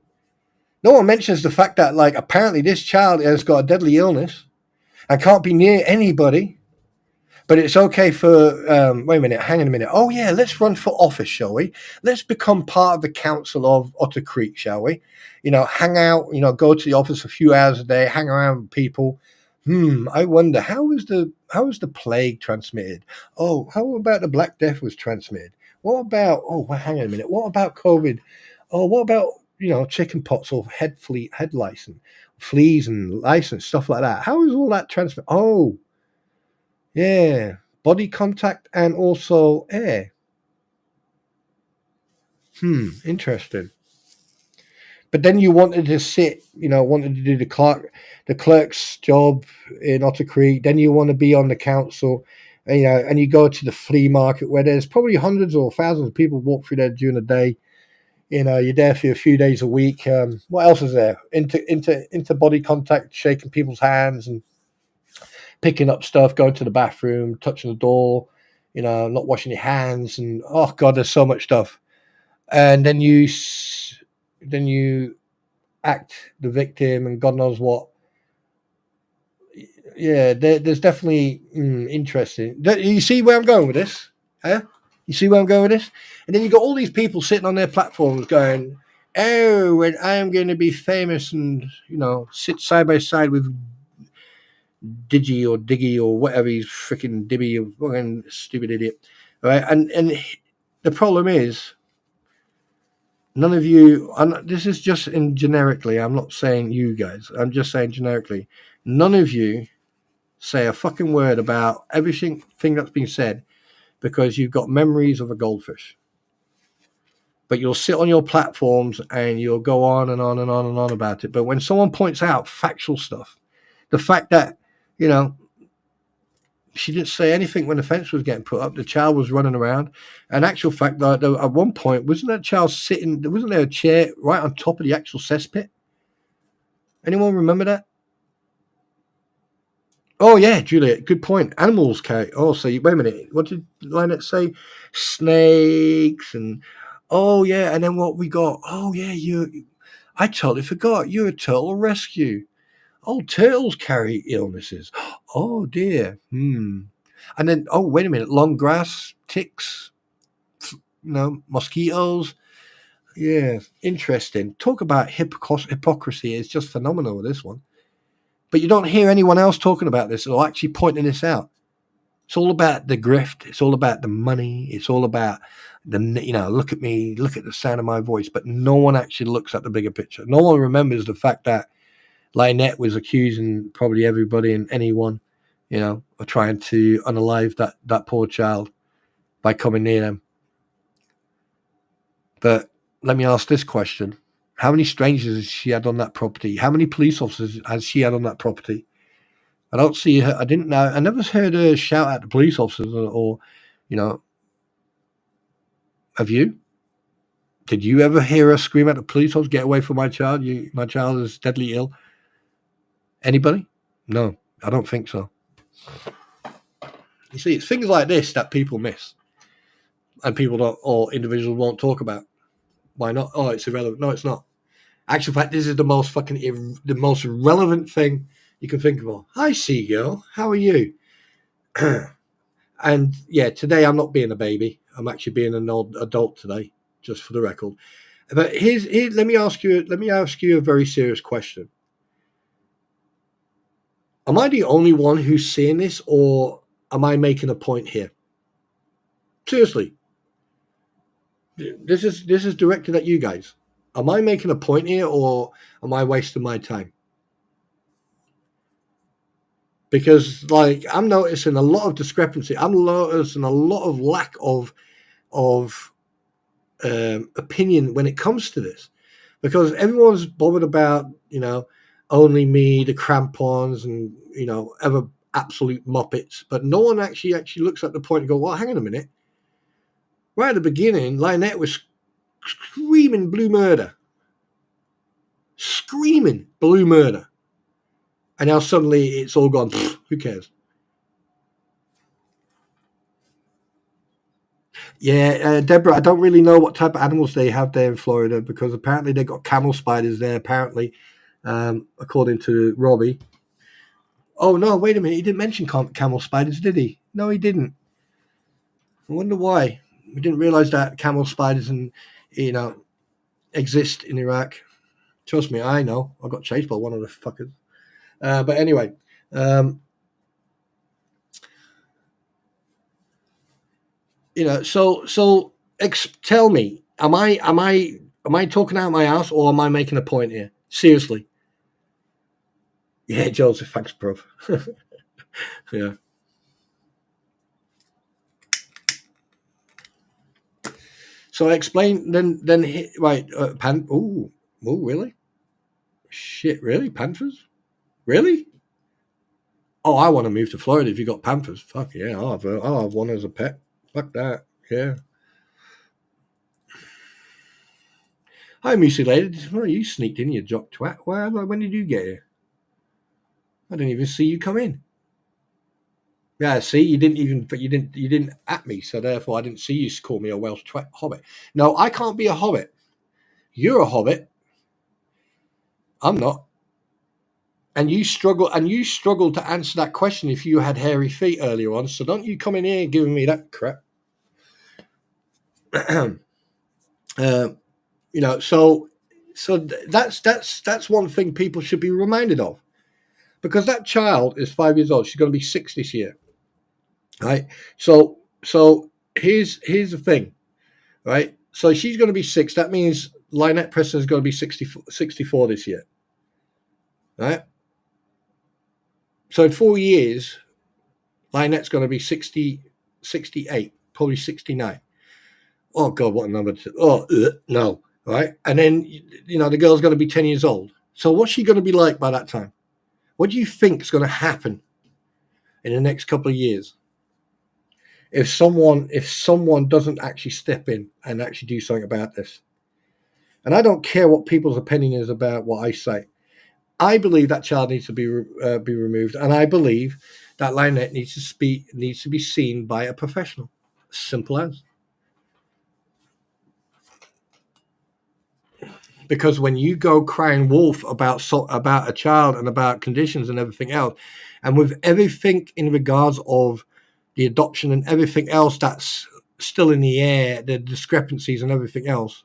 No one mentions the fact that, like, apparently this child has got a deadly illness and can't be near anybody. But it's okay for, wait a minute, hang on a minute. Oh, yeah, let's run for office, shall we? Let's become part of the council of Otter Creek, shall we? Hang out, go to the office a few hours a day, hang around with people. I wonder, how is the plague transmitted? Oh, how about the Black Death was transmitted? What about, hang on a minute, what about COVID? Oh, what about, chicken pox or head lice and fleas and lice and stuff like that? How is all that transmitted? Oh, yeah, body contact and also air. Interesting. But then you wanted to wanted to do the clerk's job in Otter Creek. Then you want to be on the council, and you go to the flea market where there's probably hundreds or thousands of people walk through there during the day. You're there for a few days a week. What else is there? Into body contact, shaking people's hands and picking up stuff, going to the bathroom, touching the door, not washing your hands, and oh god, there's so much stuff. And then you act the victim, and God knows what. Yeah, there's definitely interesting. You see where I'm going with this? Huh? You see where I'm going with this? And then you got all these people sitting on their platforms going, "Oh, and I am going to be famous," and sit side by side with Digi or Diggy or whatever he's freaking Dibby or fucking stupid idiot, right? And the problem is, none of you. This is just generically. I'm not saying you guys. I'm just saying generically. None of you say a fucking word about everything that's been said because you've got memories of a goldfish. But you'll sit on your platforms and you'll go on and on and on and on about it. But when someone points out factual stuff, the fact that she didn't say anything when the fence was getting put up. The child was running around. And actual fact, that at one point, wasn't that child sitting? Wasn't there a chair right on top of the actual cesspit? Anyone remember that? Oh yeah, Juliet. Good point. Animals carry. Oh, so wait a minute. What did Lynette say? Snakes and oh yeah, and then what we got? Oh yeah, I totally forgot. You're a turtle rescue. Oh, turtles carry illnesses. Oh dear. And then, oh, wait a minute. Long grass, ticks, mosquitoes. Yeah, interesting. Talk about hypocrisy. It's just phenomenal, this one. But you don't hear anyone else talking about this or actually pointing this out. It's all about the grift. It's all about the money. It's all about look at me, look at the sound of my voice. But no one actually looks at the bigger picture. No one remembers the fact that Lynette was accusing probably everybody and anyone, of trying to unalive that poor child by coming near them. But let me ask this question. How many strangers has she had on that property? How many police officers has she had on that property? I don't see her. I didn't know. I never heard her shout at the police officers or Have you? Did you ever hear her scream at the police officer, "Get away from my child! My child is deadly ill"? Anybody? No, I don't think so. You see, it's things like this that people miss, and people don't, or individuals won't talk about. Why not? Oh, it's irrelevant. No, it's not. Actual fact, this is the most the most relevant thing you can think of. Hi, Seagull. How are you? And yeah, today I'm not being a baby. I'm actually being an old adult today, just for the record. But let me ask you a very serious question. Am I the only one who's seeing this, or am I making a point here? Seriously, this is directed at you guys. Am I making a point here, or am I wasting my time? Because like I'm noticing a lot of discrepancy. I'm noticing a lot of lack of opinion when it comes to this, because everyone's bothered about only me, the Krampons, and other absolute muppets, but no one actually looks at the point and go, well, hang on a minute. Right at the beginning, Lynette was screaming blue murder, and now suddenly it's all gone. Who cares? Yeah, Deborah, I don't really know what type of animals they have there in Florida, because apparently they've got camel spiders there, apparently, according to Robbie. Oh, no, wait a minute. He didn't mention camel spiders, did he? No, he didn't. I wonder why. We didn't realize that camel spiders exist in Iraq. Trust me, I know. I got chased by one of the fuckers. But anyway, so tell me, am I talking out my ass, or am I making a point here? Seriously. Yeah, Joseph, thanks, bro. Yeah. So I explain then right, oh, really? Shit, really? Panthers? Really? Oh, I want to move to Florida if you got Panthers. Fuck yeah, I'll have one as a pet. Fuck that. Yeah. Hi, Moosey lady. Well, you sneaked in, you jock twat. When did you get here? I didn't even see you come in. Yeah, see, you didn't at me, so therefore I didn't see you call me a Welsh twat hobbit. No, I can't be a hobbit. You're a hobbit. I'm not. And you struggled to answer that question if you had hairy feet earlier on. So don't you come in here giving me that crap. So that's one thing people should be reminded of, because that child is 5 years old. She's going to be 6 this year, right? So here's the thing, right? So she's going to be 6. That means Lynette Preston is going to be 64 this year, right? So in 4 years, Lynette's going to be 68, probably 69. Oh God, what a number! No, right? And then the girl's going to be 10 years old. So what's she going to be like by that time? What do you think is going to happen in the next couple of years if someone doesn't actually step in and actually do something about this? And I don't care what people's opinion is about what I say. I believe that child needs to be removed, and I believe that Lynette needs to be seen by a professional. Simple as. Because when you go crying wolf about a child and about conditions and everything else, and with everything in regards of the adoption and everything else that's still in the air, the discrepancies and everything else,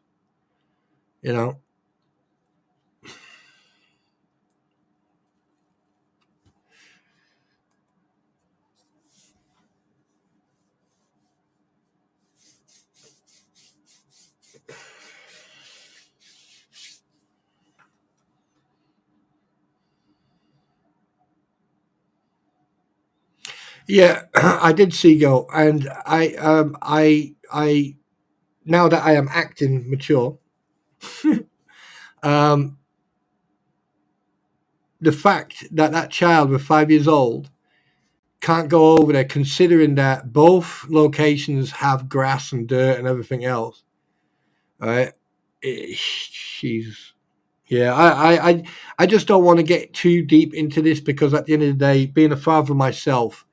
Yeah, I did see Go, and I now that I am acting mature, the fact that child was 5 years old can't go over there, considering that both locations have grass and dirt and everything else. All right, she's yeah. I just don't want to get too deep into this because at the end of the day, being a father myself,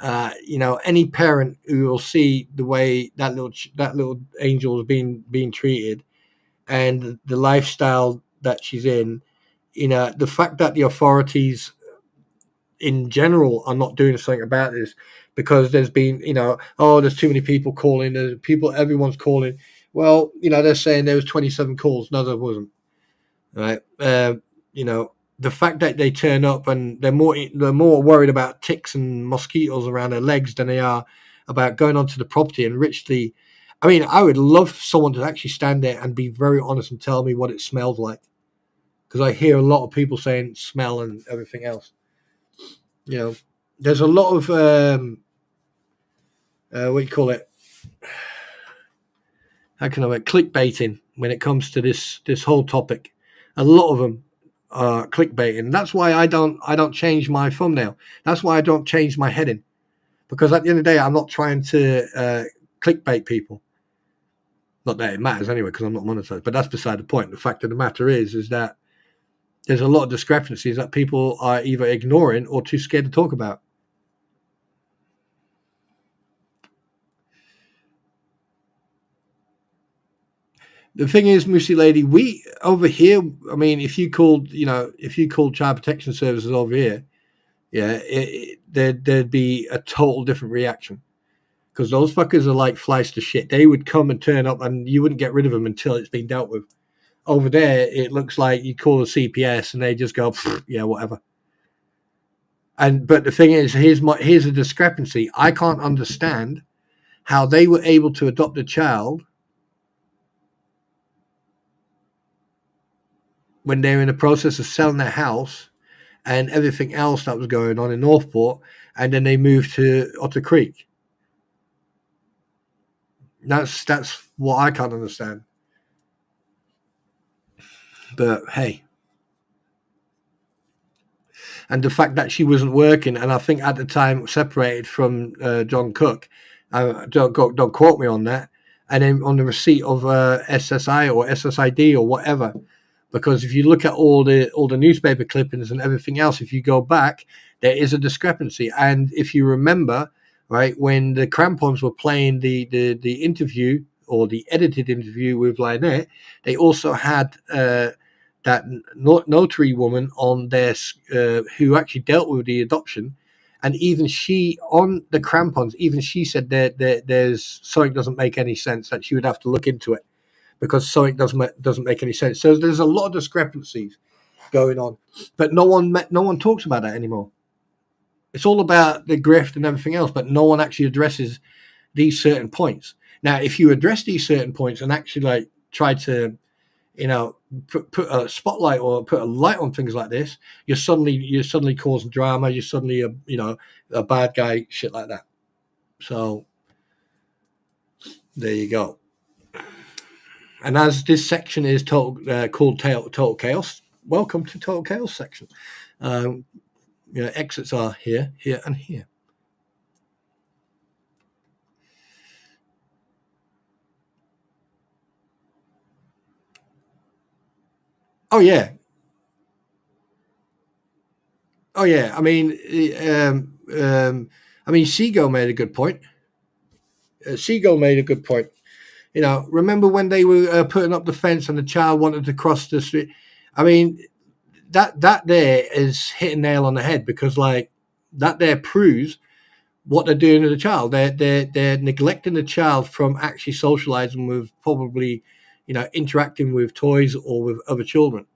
any parent who will see the way that little angel is being treated and the lifestyle that she's in, the fact that the authorities in general are not doing something about this because there's been, there's too many people calling, everyone's calling. Well, they're saying there was 27 calls. No, there wasn't. Right. The fact that they turn up and they're more worried about ticks and mosquitoes around their legs than they are about going onto the property and richly. I mean, I would love someone to actually stand there and be very honest and tell me what it smells like, because I hear a lot of people saying smell and everything else. There's a lot of what do you call it? How can I clickbaiting when it comes to this whole topic. A lot of them are clickbaiting. That's why I don't change my thumbnail. That's why I don't change my heading, because at the end of the day, I'm not trying to clickbait people. Not that it matters anyway, because I'm not monetized. But that's beside the point. The fact of the matter is that there's a lot of discrepancies that people are either ignoring or too scared to talk about. The thing is, Moosey Lady, we over here, I mean, if you called Child Protection Services over here, there'd be a total different reaction, because those fuckers are like flies to shit. They would come and turn up, and you wouldn't get rid of them until it's been dealt with. Over there, it looks like you call the CPS, and they just go, yeah, whatever. But the thing is, here's a discrepancy. I can't understand how they were able to adopt a child when they're in the process of selling their house and everything else that was going on in Northport, and then they moved to Otter Creek. That's what I can't understand. But hey. And the fact that she wasn't working, and I think at the time separated from John Cook, don't quote me on that, and then on the receipt of SSI or SSID or whatever. Because if you look at all the newspaper clippings and everything else, if you go back, there is a discrepancy. And if you remember, right, when the Krampons were playing the interview or the edited interview with Lynette, they also had that notary woman on there who actually dealt with the adoption. And even she, on the Krampons, even she said there's something doesn't make any sense, that she would have to look into it, because something doesn't make any sense. So there's a lot of discrepancies going on, but no one talks about that anymore. It's all about the grift and everything else, but no one actually addresses these certain points. Now, if you address these certain points and actually try to, put a spotlight or put a light on things like this, you're suddenly causing drama. You're suddenly a bad guy, shit like that. So there you go. And as this section is called Total Chaos, welcome to Total Chaos section. Exits are here, and here. Oh yeah. I mean, Seagull made a good point. Remember when they were putting up the fence and the child wanted to cross the street? I mean, that there is hitting a nail on the head, because that there proves what they're doing to the child. They're neglecting the child from actually socializing with, probably, interacting with toys or with other children,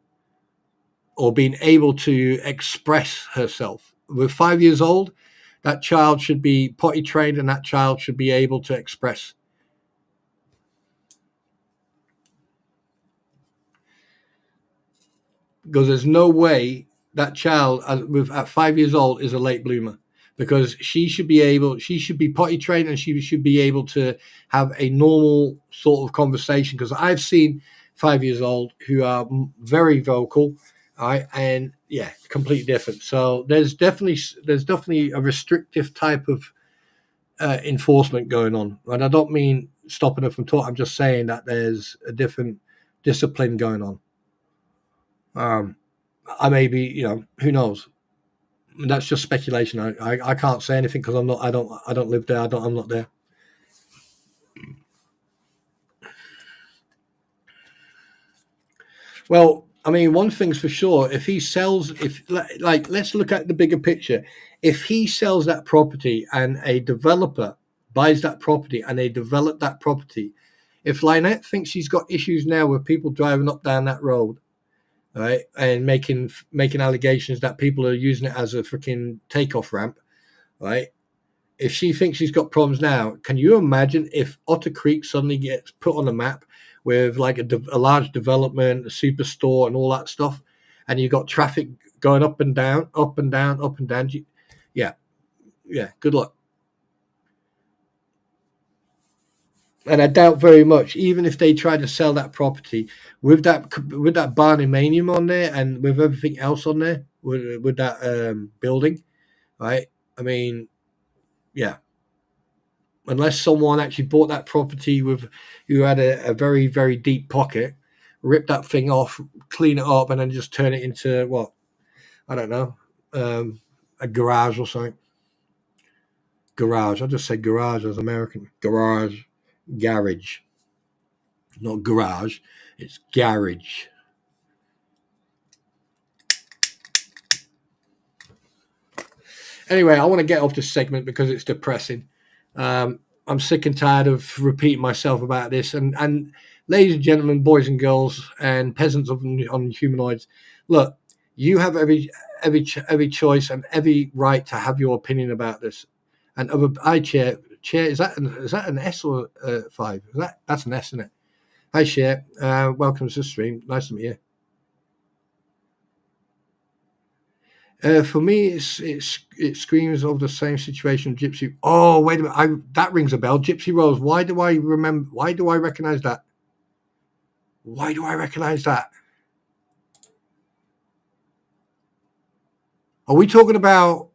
or being able to express herself. With 5 years old, that child should be potty trained, and that child should be able to express. Because there's no way that child at 5 years old is a late bloomer, because she should be potty trained, and she should be able to have a normal sort of conversation. Because I've seen 5 years old who are very vocal, All right, and yeah, completely different. So there's definitely a restrictive type of enforcement going on, and I don't mean stopping her from talking. I'm just saying that there's a different discipline going on. I may be, who knows? That's just speculation. I can't say anything because I'm not. I don't live there. I'm not there. Well, I mean, one thing's for sure. If he sells, if like, let's look at the bigger picture. If he sells that property and a developer buys that property and they develop that property, if Lynette thinks she's got issues now with people driving up down that road, right, and making allegations that people are using it as a freaking takeoff ramp, right? If she thinks she's got problems now, can you imagine if Otter Creek suddenly gets put on the map with like a large development, a superstore, and all that stuff, and you got traffic going up and down, up and down, up and down? Yeah, yeah. Good luck. And I doubt very much, even if they try to sell that property with that Barnuminium on there and with everything else on there, with that building, right? I mean, yeah, unless someone actually bought that property with who had a very very deep pocket, rip that thing off, clean it up, and then just turn it into what, I don't know, a garage or something. Garage. I just say garage as American. Garage, not garage. It's garage. Anyway, I want to get off this segment because it's depressing. I'm sick and tired of repeating myself about this. And ladies and gentlemen, boys and girls, and peasants on humanoids, look, you have every choice and every right to have your opinion about this. And I chair is that an S or a 5? That's an S, isn't it? Hi, Chair. Welcome to the stream. Nice to meet you. For me, it screams of the same situation. Gypsy. Oh, wait a minute. That rings a bell. Gypsy Rose. Why do I remember? Why do I recognize that? Why do I recognize that? Are we talking about?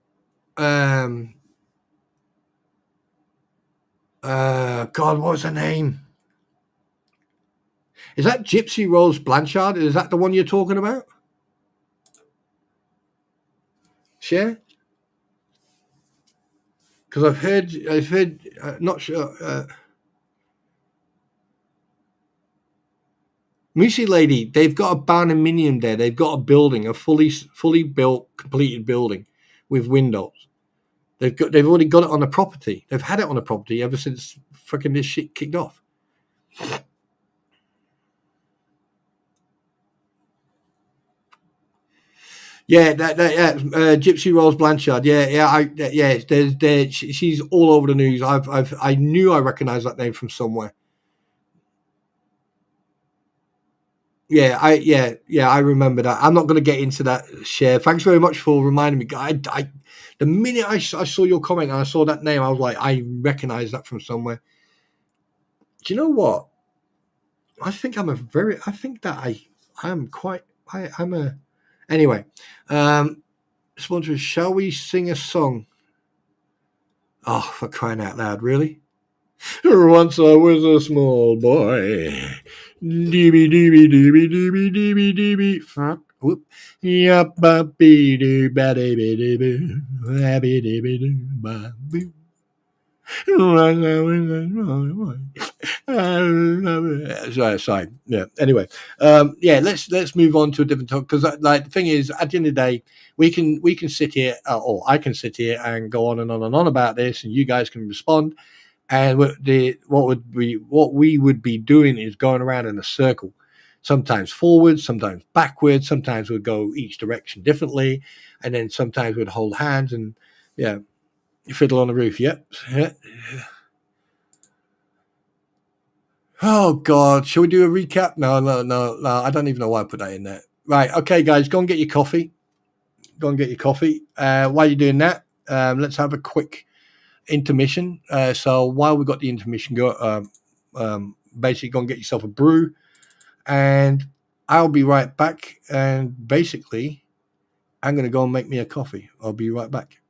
God, what was her name? Is that Gypsy Rose Blanchard? Is that the one you're talking about? Share? Because I've heard, not sure. Moosey Lady, they've got a barnuminium there. They've got a building, a fully built, completed building with windows. They've already got it on the property. They've had it on the property ever since fucking this shit kicked off. Yeah, Gypsy Rose Blanchard. She's all over the news. I knew I recognised that name from somewhere. I remember that. I'm not going to get into that. Share. Thanks very much for reminding me. The minute I saw your comment and I saw that name, I was like, I recognise that from somewhere. Do you know what? I think I'm quite. I'm a. Anyway, sponsor. Shall we sing a song? Oh, for crying out loud! Really? Once I was a small boy. Deeby deeby deeby deeby deeby deeby. Fuck. Whoop. Yup, dee doo ba dee dee dee boo. Happy dee dee doo ba boo. Sorry. Yeah. Anyway, let's move on to a different topic because, like, the thing is, at the end of the day, we can sit here, or I can sit here and go on and on and on about this, and you guys can respond. And what we would be doing is going around in a circle, sometimes forwards, sometimes backwards, sometimes we'd go each direction differently, and then sometimes we'd hold hands and fiddle on the roof. Yep. Yeah. Oh God, shall we do a recap? No. I don't even know why I put that in there. Right. Okay, guys, go and get your coffee. While you're doing that, let's have a quick intermission. So while we got the intermission, basically go and get yourself a brew, and I'll be right back, and basically I'm going to go and make me a coffee. I'll be right back.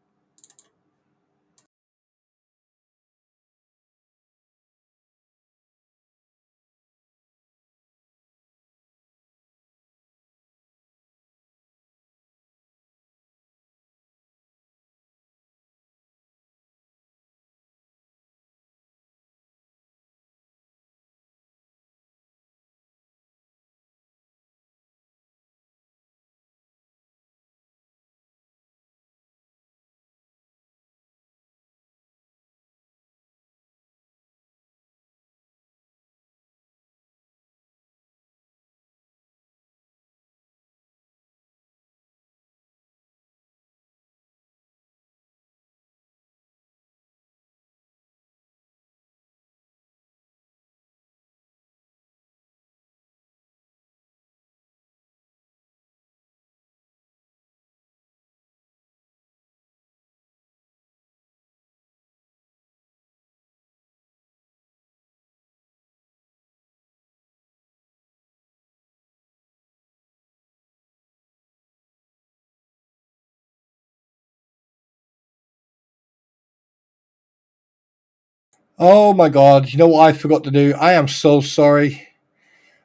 Oh my God! You know what I forgot to do? I am so sorry.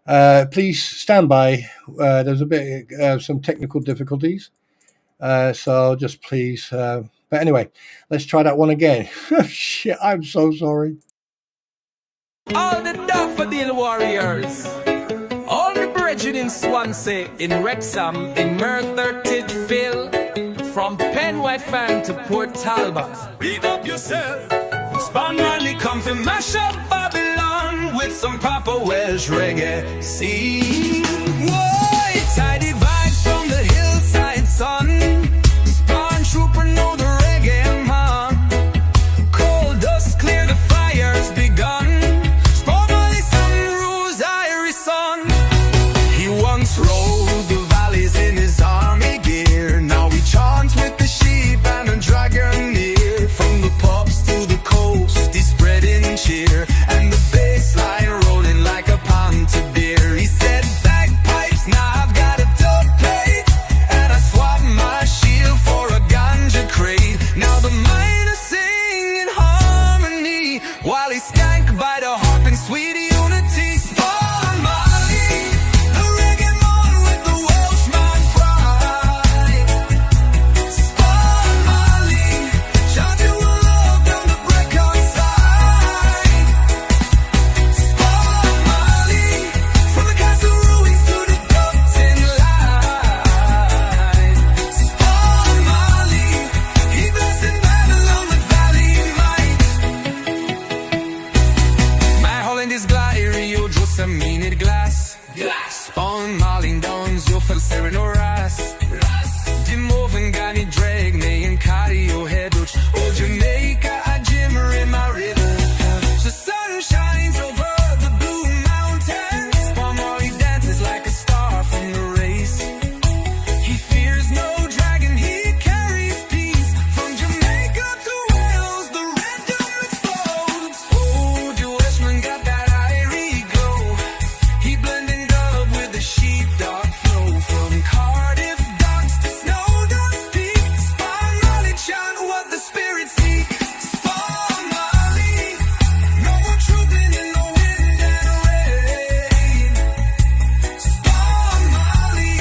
Please stand by. There's a bit some technical difficulties, so just please. But anyway, let's try that one again. Shit! I'm so sorry. All the daffodil warriors, all the brethren in Swansea, in Wrexham, in Merthyr Tydfil, from Penwhite Fan to Port Talbot. Beat up yourself. Spawn Rally come to mash up Babylon with some proper Welsh reggae. See, whoa, tidy vibes from the hillside, son. Spawn Trooper know the reggae man. Coal dust clear, the fire's begun. Spawn Rally some rules, Irish son. He once rode the valleys in his army gear. Now he chants with the sheep and a dragon near. From the pubs to the coast, he's spreading cheer, and the bass line rolling like a pond to beer. He said, bagpipes, now I've got a dub plate, and I swap my shield for a ganja crate. Now the miners sing in harmony, while he stank by the harp in sweet unity. Spawn Molly, the reggae man with the Welshman pride. Spawn Molly, shout you a love down the Brecon side. Spawn Molly, from the Castle Ruins to the Dumpton line. Spawn Molly, he blessing Babylon with valley might. My Holland is glad you just a minute glass. Spawn Molly downs you fell staring or ras. The moving gani drag me and carry your head, which old Jamaica, a jimmer in my river. The sun shines over the blue mountains. Spawn Molly dances like a star from the race. He fears no dragon, he carries peace. From Jamaica to Wales, the rhythm explodes. Oh, the Welshman got that irie glow. He blending dub with the sheepdog flow. From Cardiff docks to Snowdon speak. Spawn Molly chant what the spirits seek. Spawn Molly, no more trooping in the wind and rain. Spawn Molly,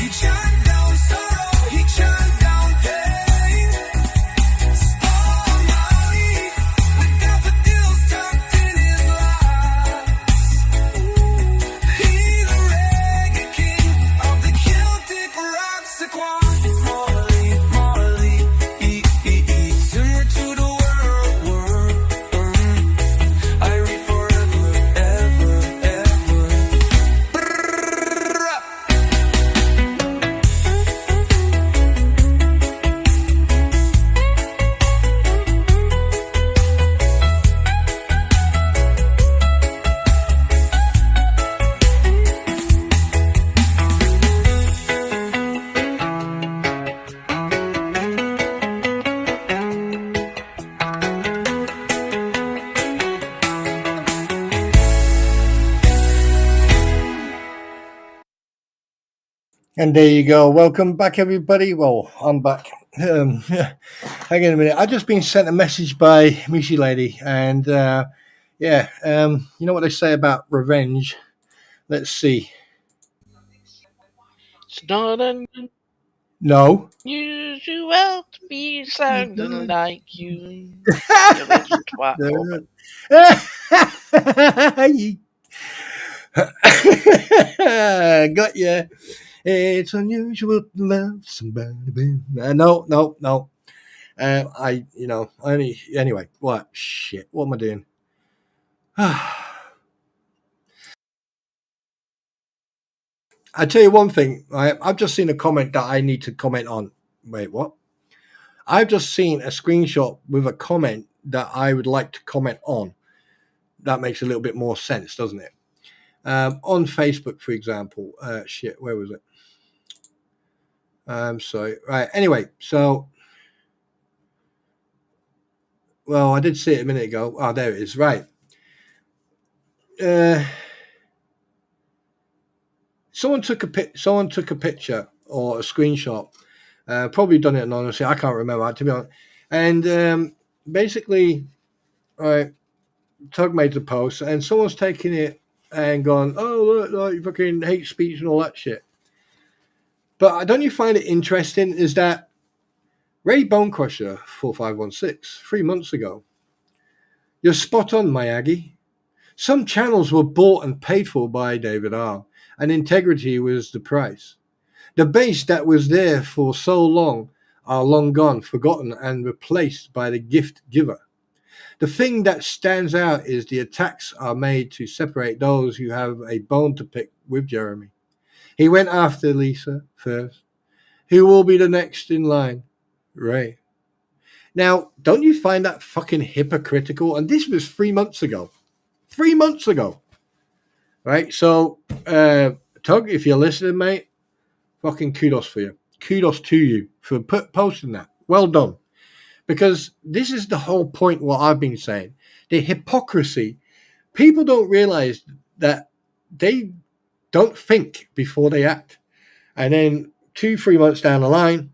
he chant down sorrow, he chant down pain. Spawn Molly, with daffodils tucked in his locks. He the reggae king of the Celtic rocks. Molly, Molly, similar to the world. I read forever, ever, ever. Brrrr. And there you go. Welcome back, everybody. Well, I'm back. Hang on a minute. I've just been sent a message by Mishi Lady, and you know what they say about revenge. Let's see. It's not No. unusual to be sounding like you. You little twat. You- Got ya. It's unusual to love somebody. No. Anyway, what? Shit. What am I doing? I tell you one thing, right? I've just seen a comment that I need to comment on. Wait, what? I've just seen a screenshot with a comment that I would like to comment on. That makes a little bit more sense, doesn't it? On Facebook, for example. Where was it? I'm sorry. Right. Anyway, so, well, I did see it a minute ago. Oh, there it is. Right. Someone took a picture or a screenshot. Probably done it anonymously. I can't remember, to be honest. And basically, right, Tug made the post, and someone's taking it and gone, "Oh, look, you fucking hate speech and all that shit." But don't you find it interesting? Is that Ray Bonecrusher 4516 3 months ago? You're spot on, my Aggie. Some channels were bought and paid for by David R., and integrity was the price. The base that was there for so long are long gone, forgotten, and replaced by the gift giver. The thing that stands out is the attacks are made to separate those who have a bone to pick with Jeremy. He went after Lisa first. Who will be the next in line? Ray. Now, don't you find that fucking hypocritical? And this was 3 months ago. 3 months ago. Right? So, Tug, if you're listening, mate, fucking kudos for you. Kudos to you for posting that. Well done. Because this is the whole point what I've been saying. The hypocrisy. People don't realize that they don't think before they act. And then 2-3 months down the line,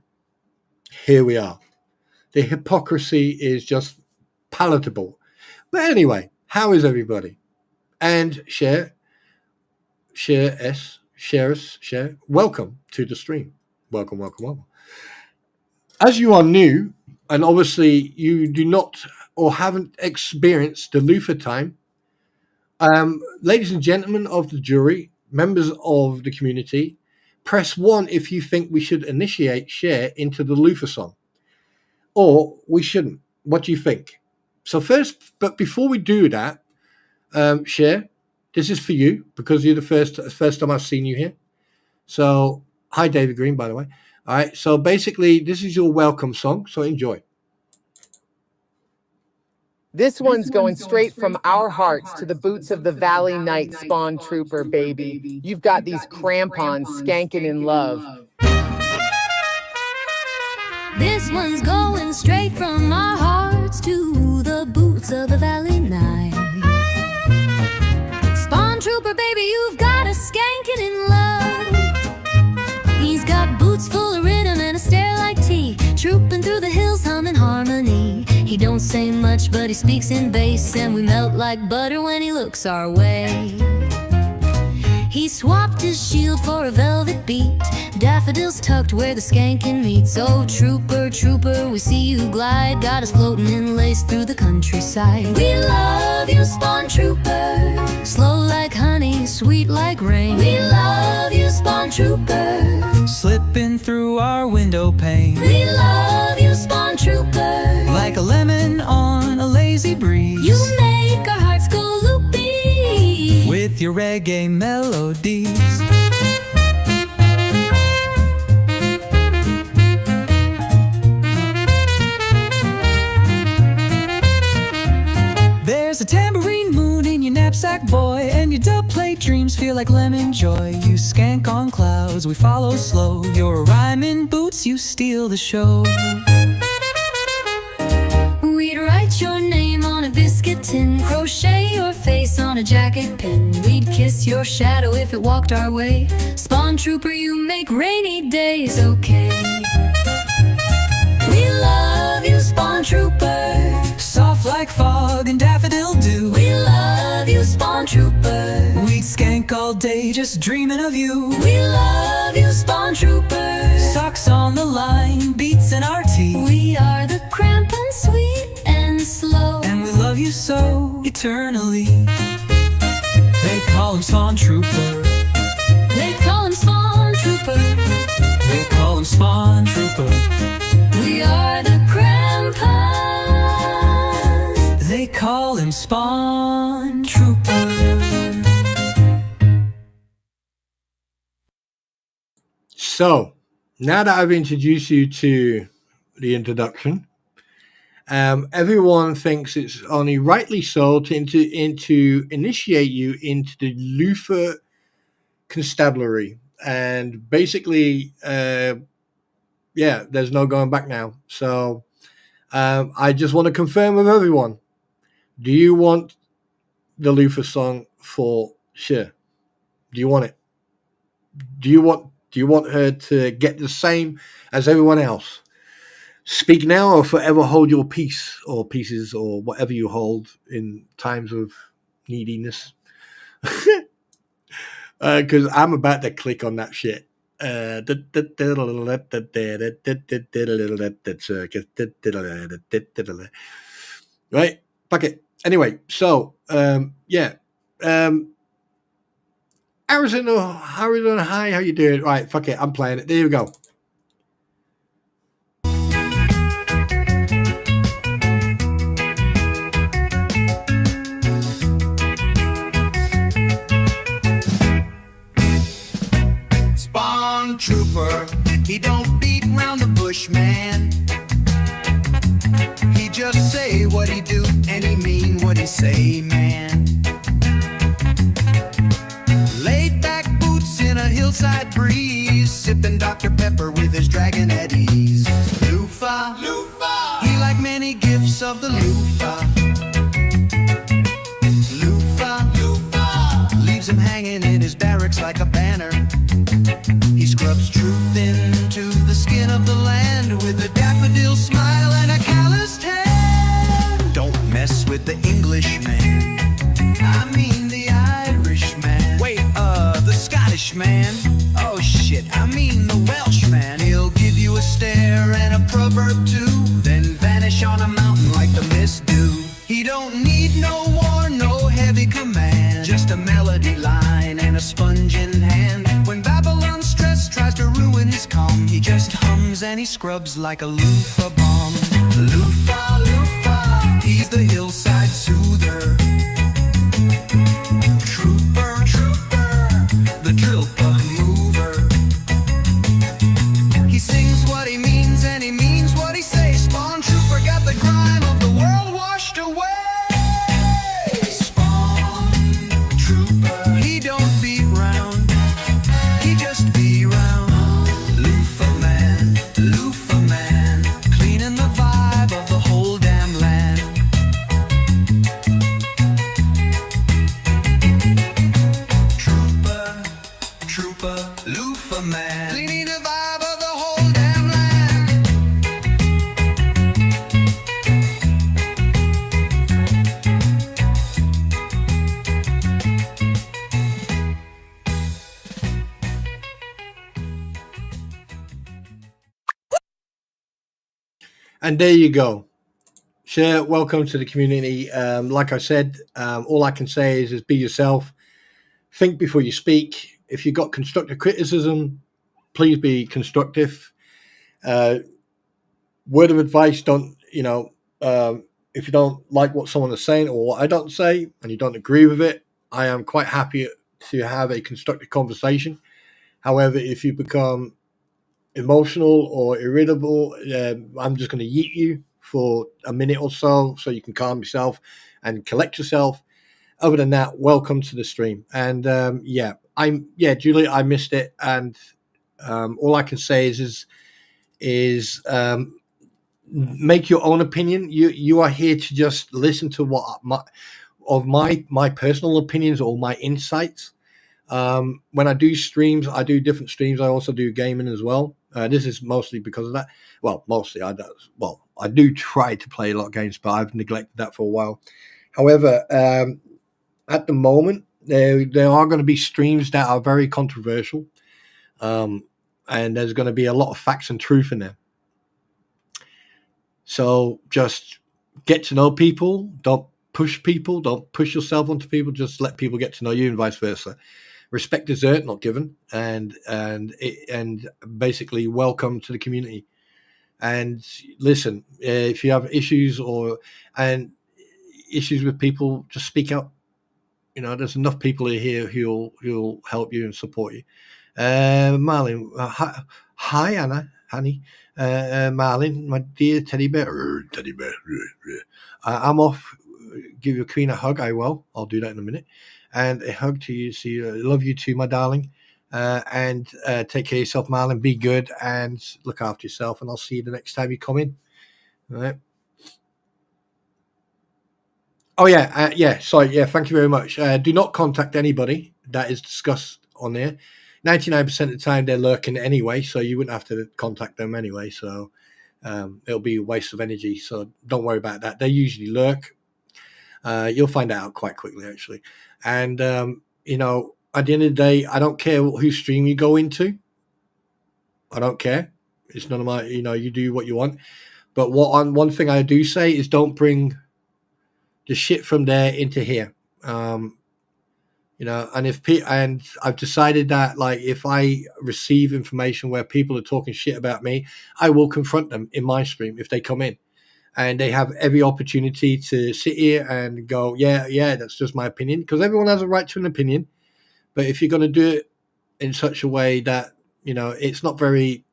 here we are. The hypocrisy is just palatable. But anyway, how is everybody? And share. Welcome to the stream. Welcome. As you are new, and obviously you do not or haven't experienced the Luther time, ladies and gentlemen of the jury, members of the community, press 1 if you think we should initiate Share into the Luther song. Or we shouldn't. What do you think? So first, but before we do that, Share, this is for you because you're the first time I've seen you here. So, hi, David Green, by the way. All right. So basically, this is your welcome song. So enjoy. This one's going straight from our hearts to the boots of the Valley Knight Spawn Trooper, baby. You've got these Krampons skanking in love. This one's going straight from our hearts to the boots of the Valley Knight. Spawn Trooper, baby, you've got us skanking in love. He's got boots full of rhythm and a stare like tea, trooping through the hills humming harmony. He don't say much, but he speaks in bass, and we melt like butter when he looks our way. He swapped his shield for a velvet beat, daffodils tucked where the skanking meets. Oh, trooper, trooper, we see you glide, got us floating in lace through the countryside. We love you, Spawn Trooper, slow like honey, sweet like rain. We love you, Spawn Trooper, Slipping through our window pane. we love you, Spawn Trooper, Like a lemon on a lazy breeze. you make our hearts go loopy With your reggae melodies. There's a tambourine moon in your knapsack, boy, and your dubplate dreams feel like lemon joy. You skank on clouds, we follow slow. Your rhyming boots, you steal the show. We'd write your name on a biscuit tin, crochet your face on a jacket pin. We'd kiss kiss your shadow if it walked our way. Spawn Trooper, you make rainy days okay. We love you, Spawn Trooper. Soft like fog and daffodil dew. We love you, Spawn Trooper. We'd skank all day just dreaming of you. We love you, Spawn Trooper. Socks on the line, beats in our teeth. We are the Krampons, sweet and slow. And we love you so eternally. They call him Spawn Trooper. They call him Spawn Trooper. They call him Spawn Trooper. We are the Krampons. They call him Spawn Trooper. So, now that I've introduced you to the introduction, everyone thinks it's only rightly so to initiate you into the Luther constabulary. And basically, there's no going back now. So I just want to confirm with everyone, do you want the Luther song for Cher? Do you want it? Do you want her to get the same as everyone else? Speak now or forever hold your peace, or pieces, or whatever you hold in times of neediness. Because I'm about to click on that shit. Right? Fuck it. Anyway, so Arizona, hi, how you doing? Right, fuck it, I'm playing it. There you go. Spawn Trooper, he don't beat round the bush, man. He just say what he do and he mean what he say, man. Laid back boots in a hillside breeze, sipping Dr. Pepper with his dragon at ease. Lufa, he like many gifts of the Lufa. Lufa, leaves him hanging in his barracks like a banner. He scrubs truth into the skin of the land with a daffodil smile and a calloused hand. Don't mess with the Englishman, I mean the Irishman. Wait, the Scottish man. Oh shit, I mean the Welshman. He'll give you a stare and a proverb too, then vanish on a mountain like the mist do. He don't need no war, no heavy command, just a melody line and a sponge in hand. When Babylon's stress tries to ruin his calm, he just hums and he scrubs like a loofah bomb. Loofah, loofah, he's the hillside soother. Trooper, trooper, the trooper mover. He sings what he means and he means what he says. Spawn Trooper got the crime of the world washed away. Spawn Trooper, he don't beat round, he just be round. Loofah man, cleaning the vibe of the whole damn land. Trooper, trooper, loofah man, cleaning the vibe of the whole damn land. And there you go. Cher, welcome to the community. Like I said, all I can say is be yourself. Think before you speak. If you've got constructive criticism, please be constructive. Word of advice, don't, if you don't like what someone is saying or what I don't say and you don't agree with it, I am quite happy to have a constructive conversation. However, if you become emotional or irritable, I'm just going to yeet you for a minute or so you can calm yourself and collect yourself. Other than that, welcome to the stream. And Julie, I missed it, and all I can say is make your own opinion. You are here to just listen to what my personal opinions or my insights. When I do streams, I do different streams. I also do gaming as well. This is mostly because of that. Well, mostly I do. Well, I do try to play a lot of games, but I've neglected that for a while. However, at the moment, there are going to be streams that are very controversial, and there's going to be a lot of facts and truth in there. So just get to know people. Don't push people. Don't push yourself onto people. Just let people get to know you, and vice versa. Respect is earned, not given, and basically welcome to the community. And listen, if you have issues issues with people, just speak out. You know, there's enough people here who'll help you and support you. Marlin, hi Anna, honey. Marlin, my dear teddy bear. I'm off. Give your queen a hug. I will. I'll do that in a minute. And a hug to you. See, I love you too, my darling. And take care of yourself, Marlin. Be good and look after yourself. And I'll see you the next time you come in. All right. Oh yeah, yeah. Sorry, yeah. Thank you very much. Do not contact anybody that is discussed on there. 99% of the time they're lurking anyway, so you wouldn't have to contact them anyway. So it'll be a waste of energy. So don't worry about that. They usually lurk. You'll find out quite quickly, actually. And you know, at the end of the day, I don't care whose stream you go into. I don't care. It's none of my. You know, you do what you want. But one thing I do say is don't bring the shit from there into here. You know, and I've decided that, like, if I receive information where people are talking shit about me, I will confront them in my stream if they come in, and they have every opportunity to sit here and go, yeah, that's just my opinion, because everyone has a right to an opinion. But if you're going to do it in such a way that, you know, it's not very,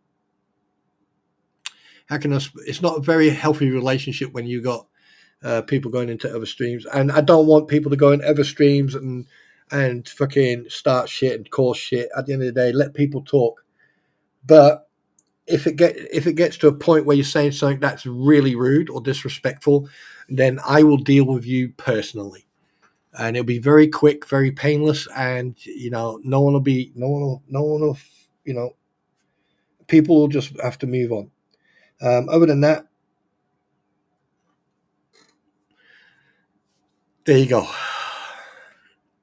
it's not a very healthy relationship when you got people going into other streams, and I don't want people to go in other streams and fucking start shit and cause shit. At the end of the day, let people talk. But if it gets to a point where you're saying something that's really rude or disrespectful, then I will deal with you personally, and it'll be very quick, very painless, and you know, no one will, you know, people will just have to move on. Other than that, there you go.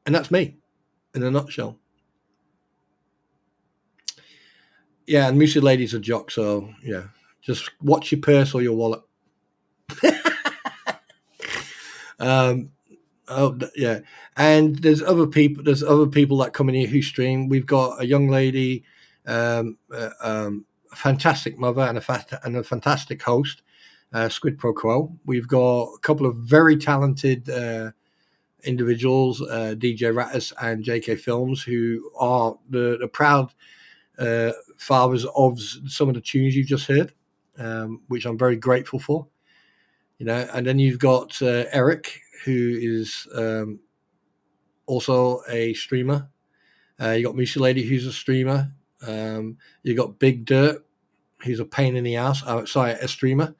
And that's me in a nutshell. Yeah, and Moosey Lady's a jock, so yeah, just watch your purse or your wallet. Yeah, and there's other people that come in here who stream. We've got a young lady, a fantastic mother, and a fantastic host, Squid Pro Quo. We've got a couple of very talented individuals, DJ Rattus and JK Films, who are the proud fathers of some of the tunes you just heard, which I'm very grateful for. You know, and then you've got Eric, who is also a streamer. You got Moosey Lady, who's a streamer. You got Big Dirt, who's a pain in the ass. A streamer.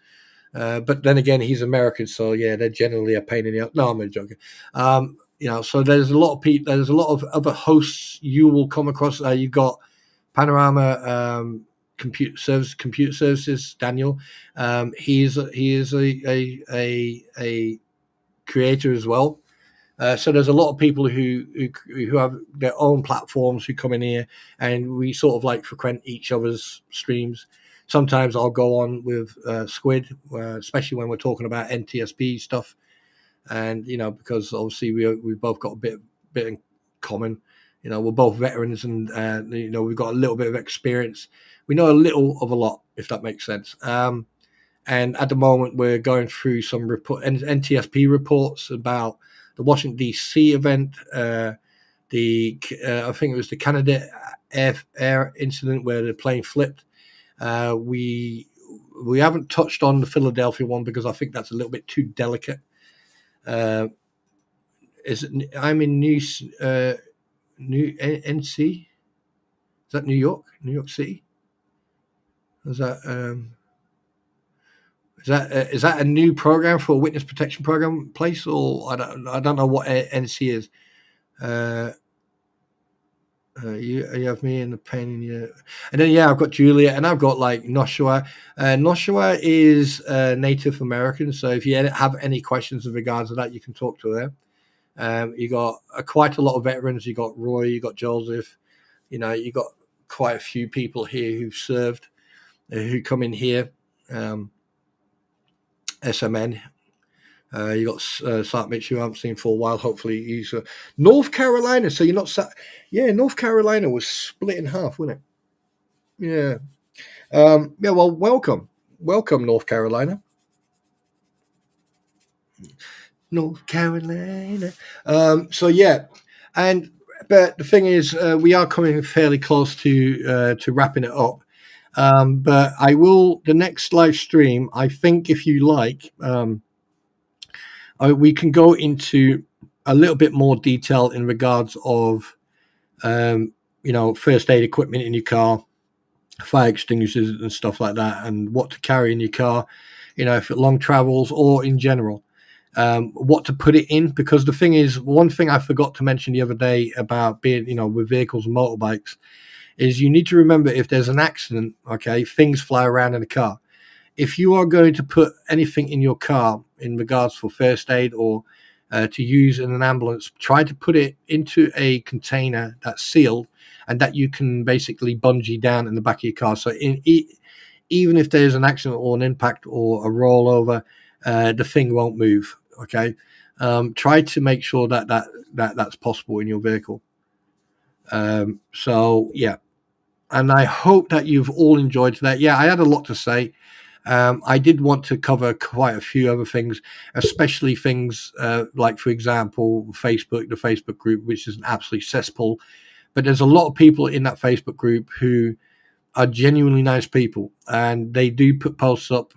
But then again, he's American, so yeah, they're generally a pain in the ass. No, I'm joking. You know, so there's a lot of people. There's a lot of other hosts you will come across. You've got Panorama Computer Services, Daniel. He is a creator as well. So there's a lot of people who have their own platforms who come in here, and we sort of like frequent each other's streams. Sometimes I'll go on with Squid, especially when we're talking about NTSP stuff, and you know, because obviously we've both got a bit in common. You know, we're both veterans, and you know, we've got a little bit of experience. We know a little of a lot, if that makes sense. And at the moment, we're going through some NTSP reports about the Washington D.C. event, I think it was the Canada Air incident where the plane flipped. We haven't touched on the Philadelphia one because I think that's a little bit too delicate. I'm in New NC. Is that New York City? Is that a new program for a witness protection program place, or I don't know what NC is. You have me in the pain in your, and then I've got Julia, and I've got like Noshua. Noshua is Native American, so if you have any questions in regards to that, you can talk to her. You got quite a lot of veterans. You got Roy, you got Joseph. You got quite a few people here who've served, who come in here. SMN. You got Sark Mitch, who I haven't seen for a while. Hopefully he's North Carolina. So you're not North Carolina was split in half, wasn't it? Yeah. Well, welcome, North Carolina. North Carolina. But the thing is, we are coming fairly close to wrapping it up. But I will, the next live stream, I think, if you like, we can go into a little bit more detail in regards of, first aid equipment in your car, fire extinguishers and stuff like that, and what to carry in your car, if it long travels or in general, what to put it in. Because the thing is, one thing I forgot to mention the other day about being, with vehicles and motorbikes, is you need to remember, if there's an accident, okay, things fly around in the car. If you are going to put anything in your car in regards for first aid or to use in an ambulance, try to put it into a container that's sealed and that you can basically bungee down in the back of your car. So even if there's an accident or an impact or a rollover, the thing won't move. Okay. Try to make sure that's possible in your vehicle. And I hope that you've all enjoyed that. I had a lot to say. I did want to cover quite a few other things, especially things like, for example, the Facebook group, which is an absolute cesspool. But there's a lot of people in that Facebook group who are genuinely nice people, and they do put posts up,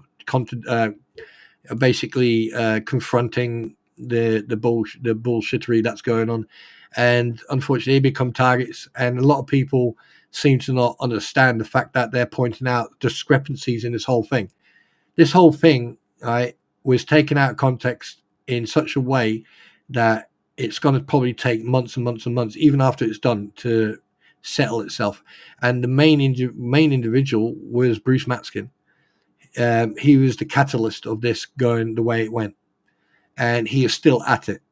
basically confronting the bullshittery that's going on. And unfortunately, they become targets, and a lot of people seem to not understand the fact that they're pointing out discrepancies in this whole thing. This whole thing, right, was taken out of context in such a way that it's going to probably take months and months and months, even after it's done, to settle itself. And the main individual was Bruce Matskin. He was the catalyst of this going the way it went, and he is still at it,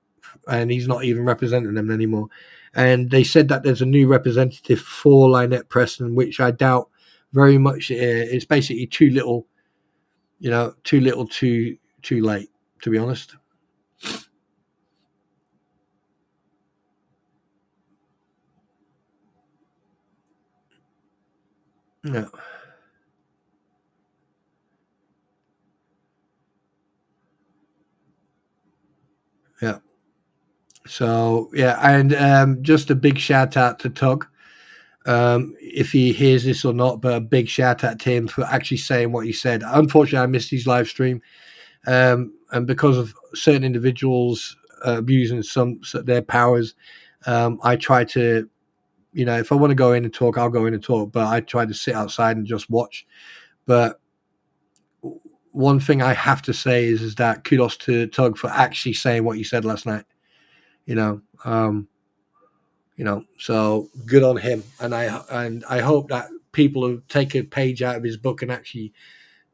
and he's not even representing them anymore. And they said that there's a new representative for Lynette Preston, which I doubt very much. It's basically too little, too late, to be honest. Yeah. Yeah. So, and just a big shout out to Tug. If he hears this or not, but a big shout out to him for actually saying what he said. Unfortunately, I missed his live stream, and because of certain individuals abusing their powers, I try to, if I want to go in and talk, I'll go in and talk, but I try to sit outside and just watch. But one thing I have to say is that kudos to Tug for actually saying what he said last night. So good on him, and I hope that people will take a page out of his book and actually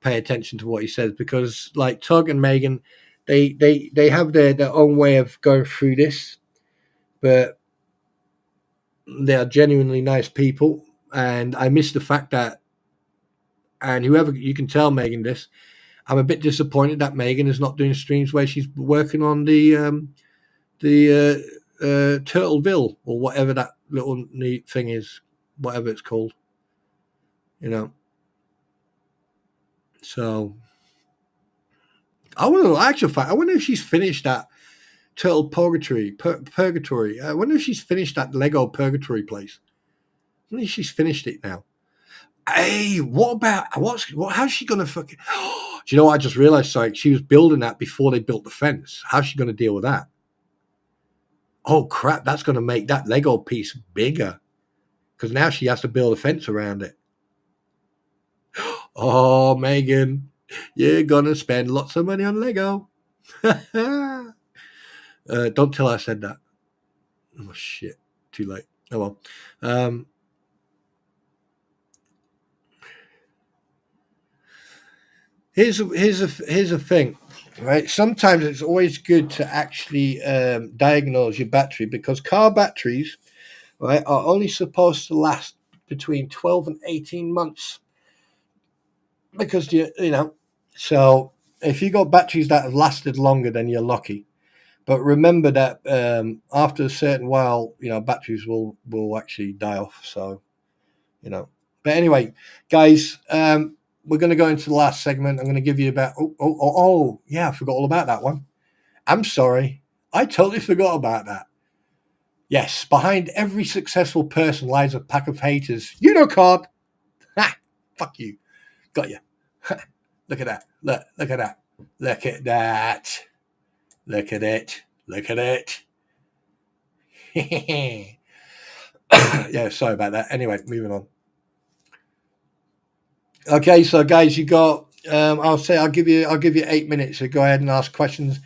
pay attention to what he says, because like Tug and Megan, they have their own way of going through this, but they are genuinely nice people. And I miss the fact that, and whoever, you can tell Megan this, I'm a bit disappointed that Megan is not doing streams where she's working on the Turtleville or whatever that little neat thing is, whatever it's called, So I wonder if she's finished that Turtle Purgatory. I wonder if she's finished that Lego Purgatory place. I wonder if she's finished it now. Hey, how's she gonna fucking? Do you know what I just realized? Sorry, she was building that before they built the fence. How's she gonna deal with that? Oh crap, that's going to make that Lego piece bigger, because now she has to build a fence around it. Oh, Megan, you're going to spend lots of money on Lego. Don't tell her I said that. Oh, shit. Too late. Oh well. Here's a thing, right? Sometimes it's always good to actually diagnose your battery, because car batteries, right, are only supposed to last between 12 and 18 months. Because you know, so if you got batteries that have lasted longer, then you're lucky. But remember that after a certain while, you know, batteries will actually die off. So, you know. But anyway, guys, we're going to go into the last segment. I'm going to give you about. Oh, yeah, I forgot all about that one. I'm sorry, I totally forgot about that. Yes, behind every successful person lies a pack of haters. You know, card. Ha! Fuck you. Got you. Look at that. Look at that. Look at that. Look at it. Look at it. Yeah, sorry about that. Anyway, moving on. Okay, so guys, you got. I'll give you 8 minutes to go ahead and ask questions.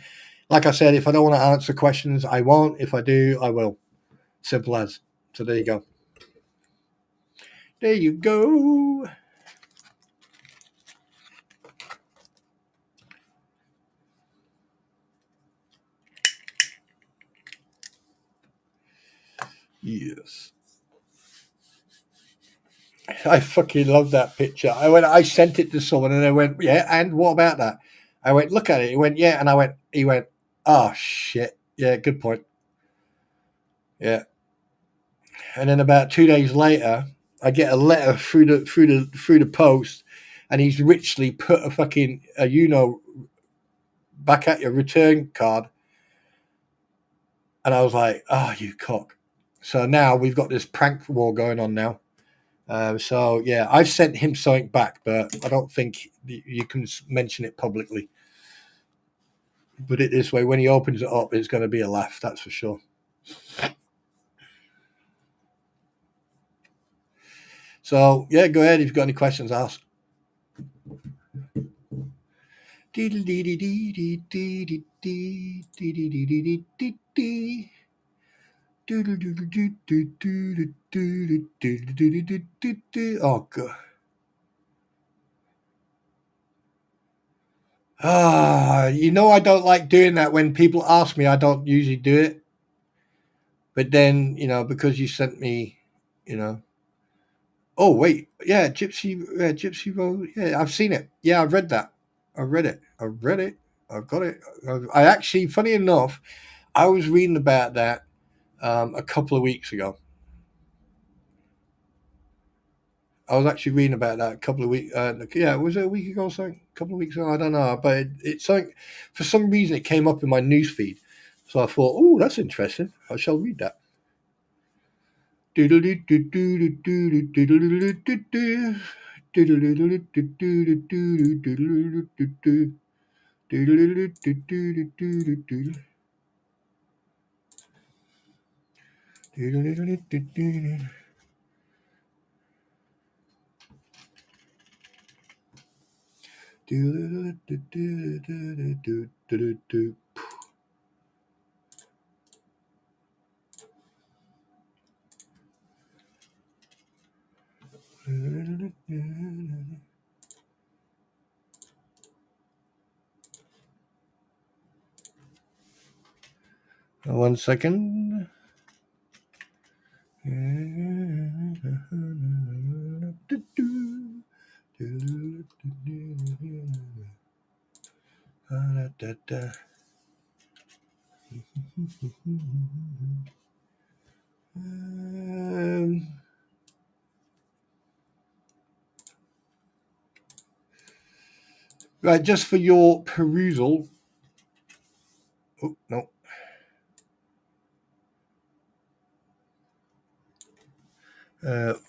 Like I said, if I don't want to answer questions, I won't. If I do, I will. Simple as. So there you go. There you go. Yes. I fucking love that picture. I sent it to someone and they went, yeah, and what about that? I went, look at it. He went, yeah. And he went, oh shit. Yeah, good point. Yeah. And then about 2 days later, I get a letter through the post, and he's richly put a fucking back at your return card. And I was like, oh, you cock. So now we've got this prank war going on now. So yeah, I've sent him something back, but I don't think you can mention it publicly. Put it this way: when he opens it up, it's going to be a laugh. That's for sure. So yeah, go ahead if you've got any questions. Ask. Oh god. You know I don't like doing that. When people ask me, I don't usually do it. But then, you know, because you sent me, you know. Oh wait, yeah, Gypsy Road. Yeah, I've seen it. Yeah, I've read that. I read it. I've got it. I actually, funny enough, I was reading about that a couple of weeks ago. I was actually reading about that a couple of weeks. Yeah, was it a week ago or something? A couple of weeks ago? I don't know. But it's something, for some reason, it came up in my newsfeed. So I thought, oh, that's interesting. I shall read that. One second. Right, just for your perusal. Oh, no.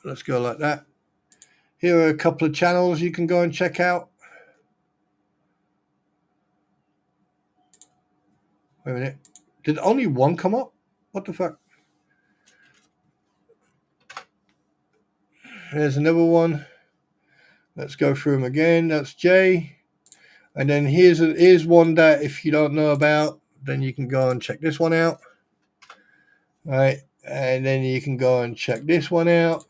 Let's go like that. Here are a couple of channels you can go and check out. Wait a minute. Did only one come up? What the fuck? There's another one. Let's go through them again. That's Jay. And then here's one that if you don't know about, then you can go and check this one out. All right. And then you can go and check this one out.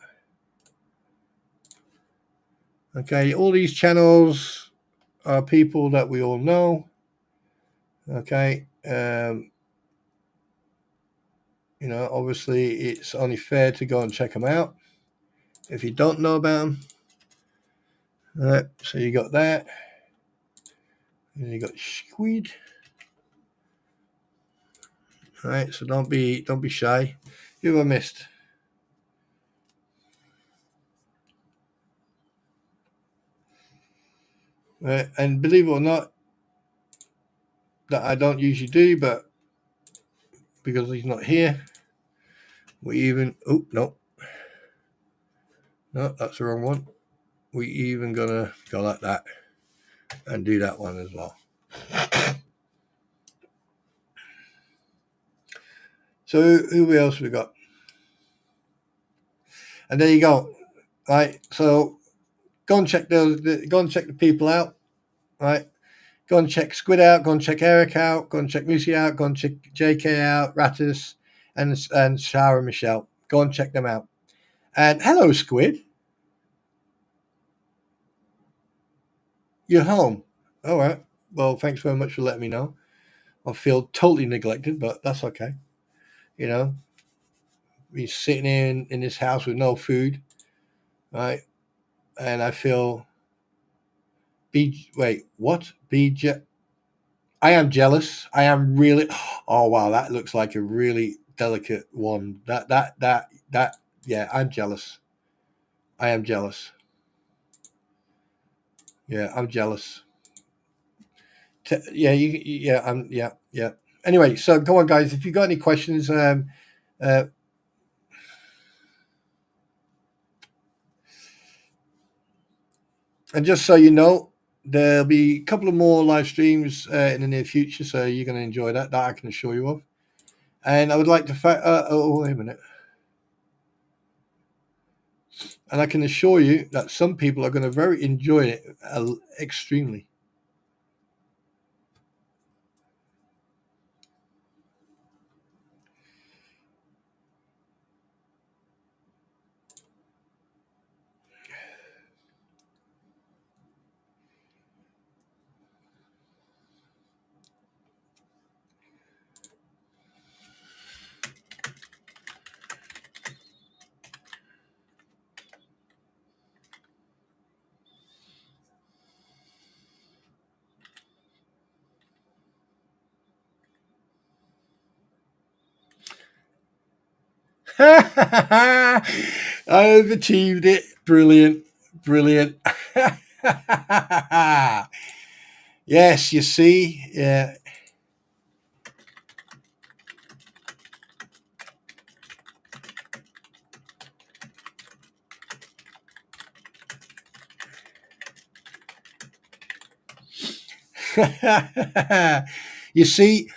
Okay, all these channels are people that we all know. Okay, you know, obviously it's only fair to go and check them out if you don't know about them. All right, so you got that. And you got squid. All right, so don't be shy. Who have I missed? Right, and believe it or not, that I don't usually do, but because he's not here, we even no, that's the wrong one. We even gonna go like that and do that one as well. So who else we got? And there you go. Right, so go and check the people out. Right, go and check Squid out. Go and check Eric out. Go and check Lucy out. Go and check JK out. Rattus and Shara and Michelle. Go and check them out. And hello, Squid. You're home. All right. Well, thanks very much for letting me know. I feel totally neglected, but that's okay. You know, he's sitting in this house with no food, right? And I feel I am jealous. I am really. Oh wow, that looks like a really delicate one. That. Yeah, I'm jealous. I am jealous. Yeah, I'm jealous. Yeah. Anyway, so go on, guys. If you got any questions, and just so you know, there'll be a couple of more live streams in the near future, so you're going to enjoy that. That I can assure you of. And I would like to. Wait a minute. And I can assure you that some people are going to very enjoy it extremely. I've achieved it. Brilliant. Yes, you see. Yeah. You see,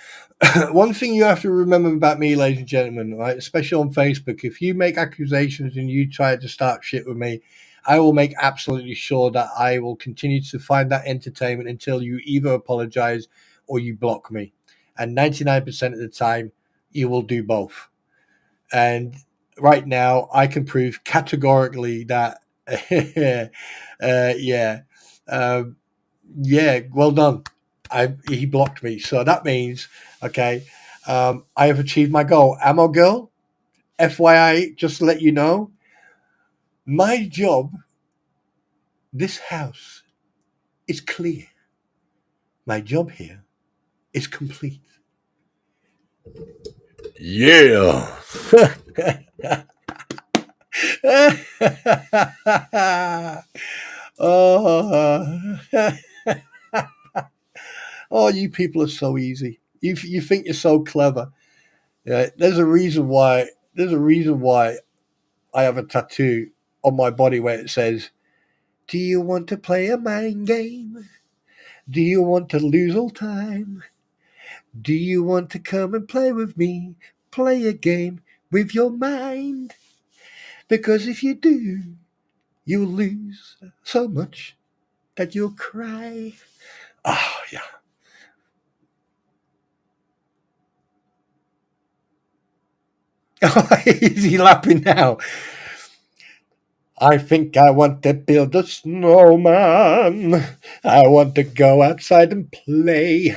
one thing you have to remember about me, ladies and gentlemen, right, especially on Facebook, if you make accusations and you try to start shit with me, I will make absolutely sure that I will continue to find that entertainment until you either apologize or you block me. And 99% of the time, you will do both. And right now, I can prove categorically that, well done. He blocked me. So that means, okay, I have achieved my goal. Ammo girl, FYI, just to let you know, my job, this house, is clear. My job here is complete. Yeah. Oh. Oh, you people are so easy. You think you're so clever. Yeah, there's a reason why I have a tattoo on my body where it says, "Do you want to play a mind game? Do you want to lose all time? Do you want to come and play with me? Play a game with your mind. Because if you do, you'll lose so much that you'll cry." Oh, yeah. Is he laughing now? I think I want to build a snowman. I want to go outside and play.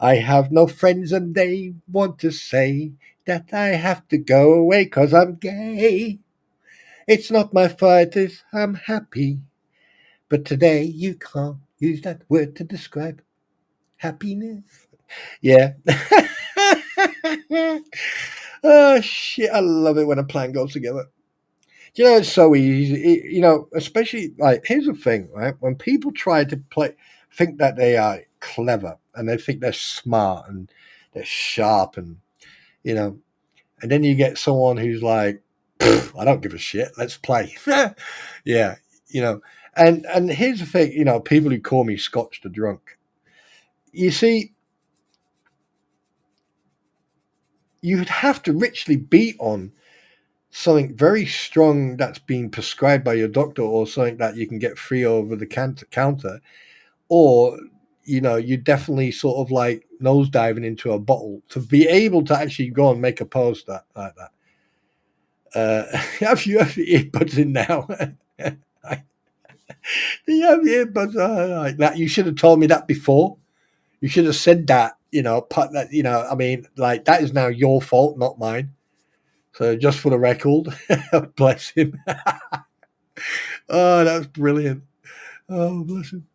I have no friends and they want to say that I have to go away 'cause I'm gay. It's not my fault if I'm happy. But today you can't use that word to describe happiness. Yeah. Oh, shit. I love it when a plan goes together. You know, it's so easy. You know, especially like, here's the thing, right? When people try to think that they are clever and they think they're smart and they're sharp and, you know, and then you get someone who's like, I don't give a shit. Let's play. Yeah. You know, and here's the thing, you know, people who call me Scotch the drunk. You see, you'd have to richly be on something very strong that's being prescribed by your doctor or something that you can get free over the counter, or, you know, you definitely sort of like nosediving into a bottle to be able to actually go and make a post that like that. Have you earbuds in now? Do you have earbuds like that? You should have told me that before. You should have said that, you know, put that, you know, I mean, like, that is now your fault, not mine. So just for the record, bless him. Oh, that was brilliant. Oh, bless him.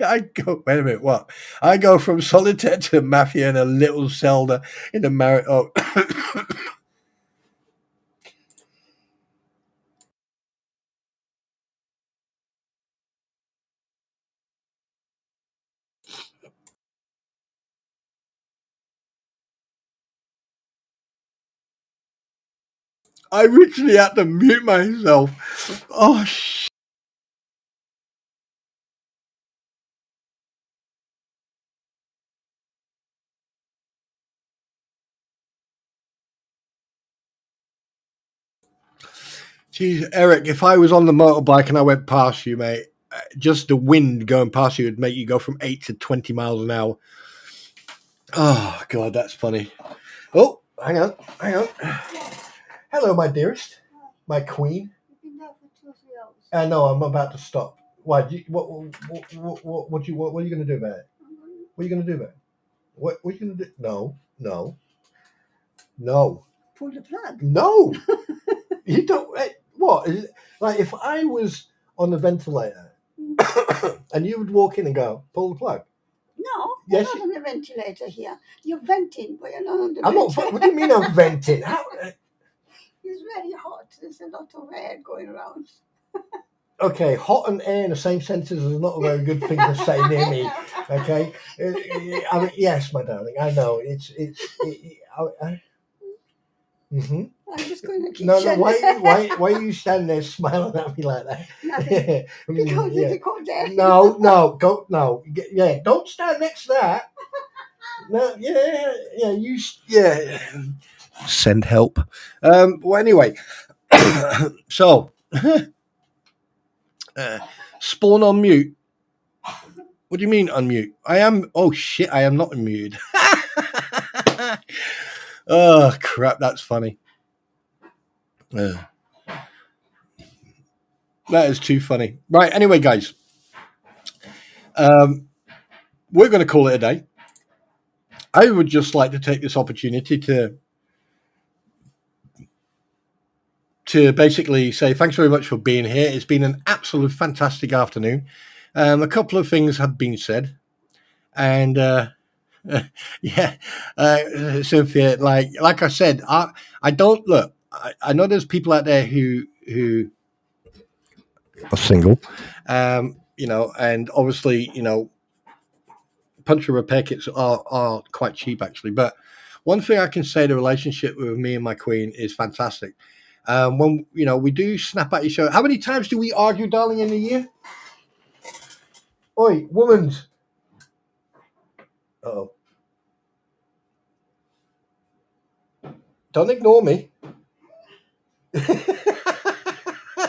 I go. Wait a minute. What? I go from solitaire to mafia and a little Zelda in the marriage. Oh. I literally had to mute myself. Oh, Jeez, Eric, if I was on the motorbike and I went past you, mate, just the wind going past you would make you go from 8 to 20 miles an hour. Oh, God, that's funny. Oh, hang on. Hello, my dearest, my queen. You've been there for 2 or 3 hours. No, I'm about to stop. Why? What are you going to do about it? What are you going to do about it? What are you going to do? No. Pull the plug. No. You don't. What? Is it, like, if I was on the ventilator and you would walk in and go, pull the plug. No, Yes, you're not on the ventilator here. You're venting, but you're not on the I'm not. ventilator. What do you mean I'm venting? How? It's very hot. There's a lot of air going around. Okay, hot and air in the same sentence is not a very good thing to say near me. Okay, I mean, yes, my darling, I know mm-hmm. I'm just going to keep No, shutting. why are you standing there smiling at me like that? Nothing. Because Yeah. it's a cold day. No, yeah, don't stand next to that. No, yeah. Send help. Well, anyway, so spawn on mute. What do you mean unmute? I am. Oh shit! I am not unmuted. Oh crap! That's funny. That is too funny. Right. Anyway, guys, we're going to call it a day. I would just like to take this opportunity to basically say thanks very much for being here. It's been an absolute fantastic afternoon. A couple of things have been said, and Cynthia, like I said, I don't look. I know there's people out there who are single, you know, and obviously, you know, puncture repair kits are quite cheap actually. But one thing I can say, the relationship with me and my queen is fantastic. When, you know, we do snap at each other. How many times do we argue, darling, in a year? Oi, woman's. Uh-oh. Don't ignore me.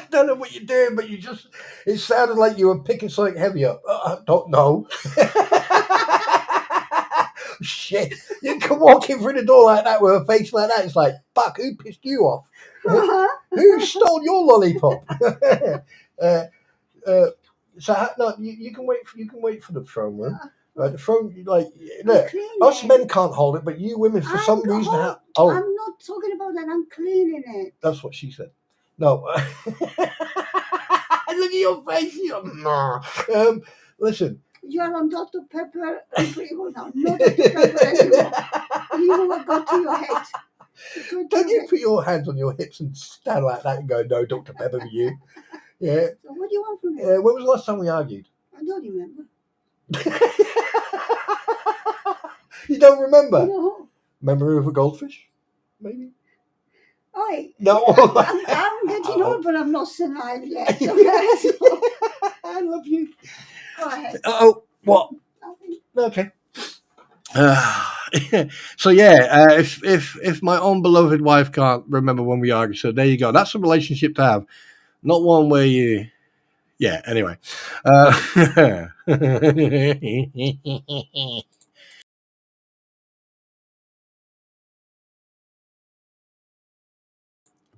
don't know what you're doing, but it sounded like you were picking something heavy up. I don't know. Shit. You come walking through the door like that with a face like that. It's like, fuck, who pissed you off? Who stole your lollipop? So no, you can wait for the throne room. Right, the throne, like, look, us men can't hold it, but you women, for some reason, I'm not talking about that. I'm cleaning it. That's what she said. No. Look at your face. Listen. You are on Dr. Pepper people now. No Dr. Pepper anymore. You have got to your head. Don't you put your hands on your hips and stand like that and go, no, Dr. Pepper for you. Yeah. So what do you want from me? When was the last time we argued? I don't remember. You don't remember? No. Memory of a goldfish? Maybe? Oi. No. I'm getting old, but I'm not senile yet. Okay? I love you. Go ahead. Oh, what? Nothing. Okay. So yeah, if my own beloved wife can't remember when we argue, so there you go. That's a relationship to have, not one where you. Yeah. Anyway.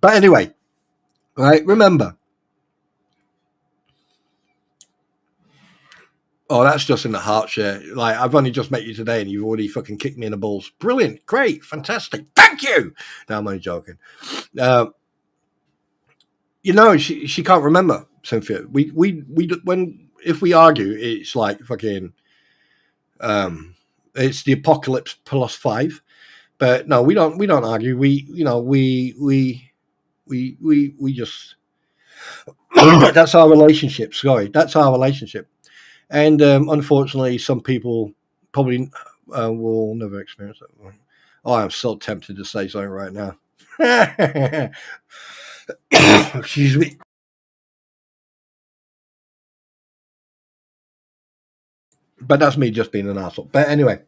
But anyway, right? Remember. Oh, that's just in the heart share. Like, I've only just met you today and you've already fucking kicked me in the balls. Brilliant. Great. Fantastic. Thank you. No, I'm only joking. You know, she can't remember, Cynthia. If we argue, it's like fucking, it's the apocalypse plus 5. But no, we don't argue. We just, that's our relationship. Sorry. That's our relationship. And unfortunately, some people probably will never experience that one. Oh, I'm so tempted to say something right now. Excuse me. But that's me just being an asshole. But anyway,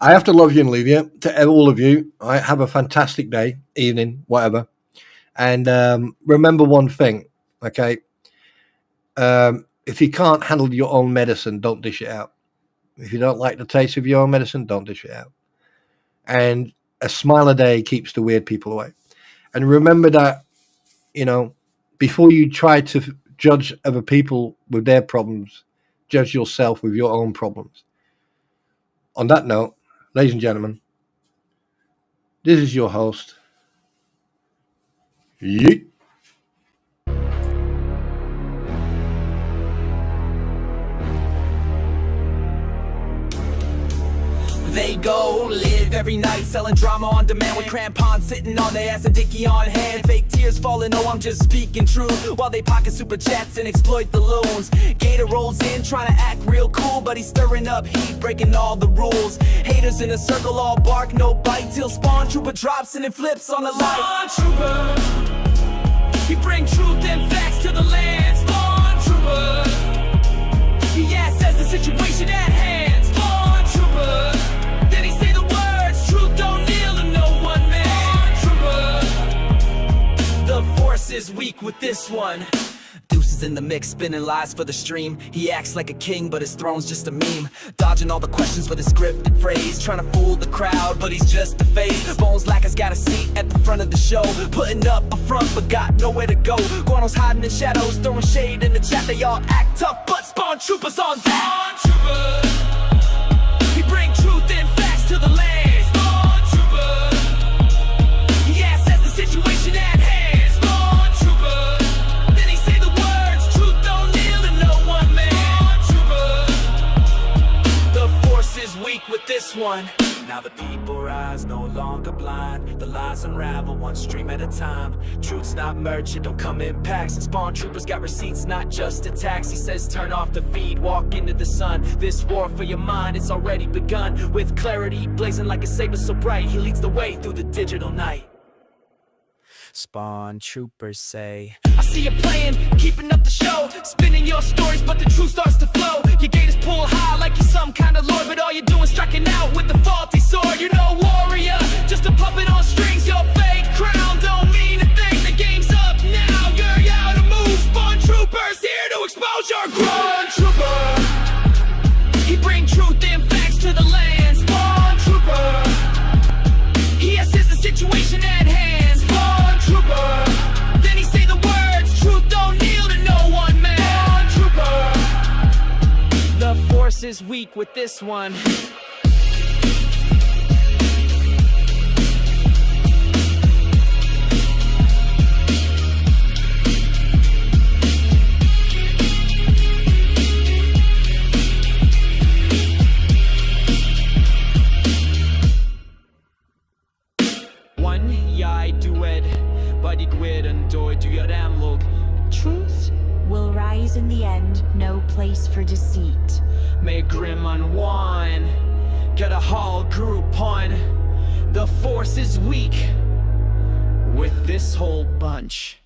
I have to love you and leave you. To all of you, I have a fantastic day, evening, whatever. And remember one thing, okay? If you can't handle your own medicine, don't dish it out. If you don't like the taste of your own medicine, don't dish it out. And a smile a day keeps the weird people away. And remember that, you know, before you try to judge other people with their problems, judge yourself with your own problems. On that note, ladies and gentlemen, this is your host. Yeet. They go live every night selling drama on demand with Krampons sitting on their ass and dicky on hand. Fake tears falling, oh I'm just speaking truth, while they pocket super chats and exploit the loons. Gator rolls in trying to act real cool, but he's stirring up heat, breaking all the rules. Haters in a circle, all bark, no bite, till Spawn Trooper drops and it flips on the light. Spawn Trooper, he bring truth and facts to the land. Spawn Trooper, yeah, says the situation at hand. Spawn Trooper, is weak with this one. Deuces in the mix, spinning lies for the stream. He acts like a king, but his throne's just a meme. Dodging all the questions with a scripted phrase, trying to fool the crowd, but he's just a face. Bones Lacker's got a seat at the front of the show, putting up a front, but got nowhere to go. Guano's hiding in shadows, throwing shade in the chat. They all act tough, but Spawn Trooper's on that. Spawn Trooper, he bring truth and facts to the land. Spawn Trooper, yeah, says the situation at hand. With this one, now the people rise, no longer blind. The lies unravel one stream at a time. Truth's not merch, it don't come in packs. And Spawn Troopers got receipts, not just attacks. He says turn off the feed, walk into the sun. This war for your mind, it's already begun. With clarity, blazing like a saber so bright, he leads the way through the digital night. Spawn Troopers say, I see you playing, keeping up the show, spinning your stories, but the truth starts to flow. Your gators pull high like you're some kind of lord, but all you're doing striking out with the faulty sword. You're no warrior, just a puppet on strings. Your fake crown don't mean a thing. The game's up now. You're is weak with this one. Truth will rise in the end, no place for deceit. May grim unwind, get a whole group on. The force is weak with this whole bunch.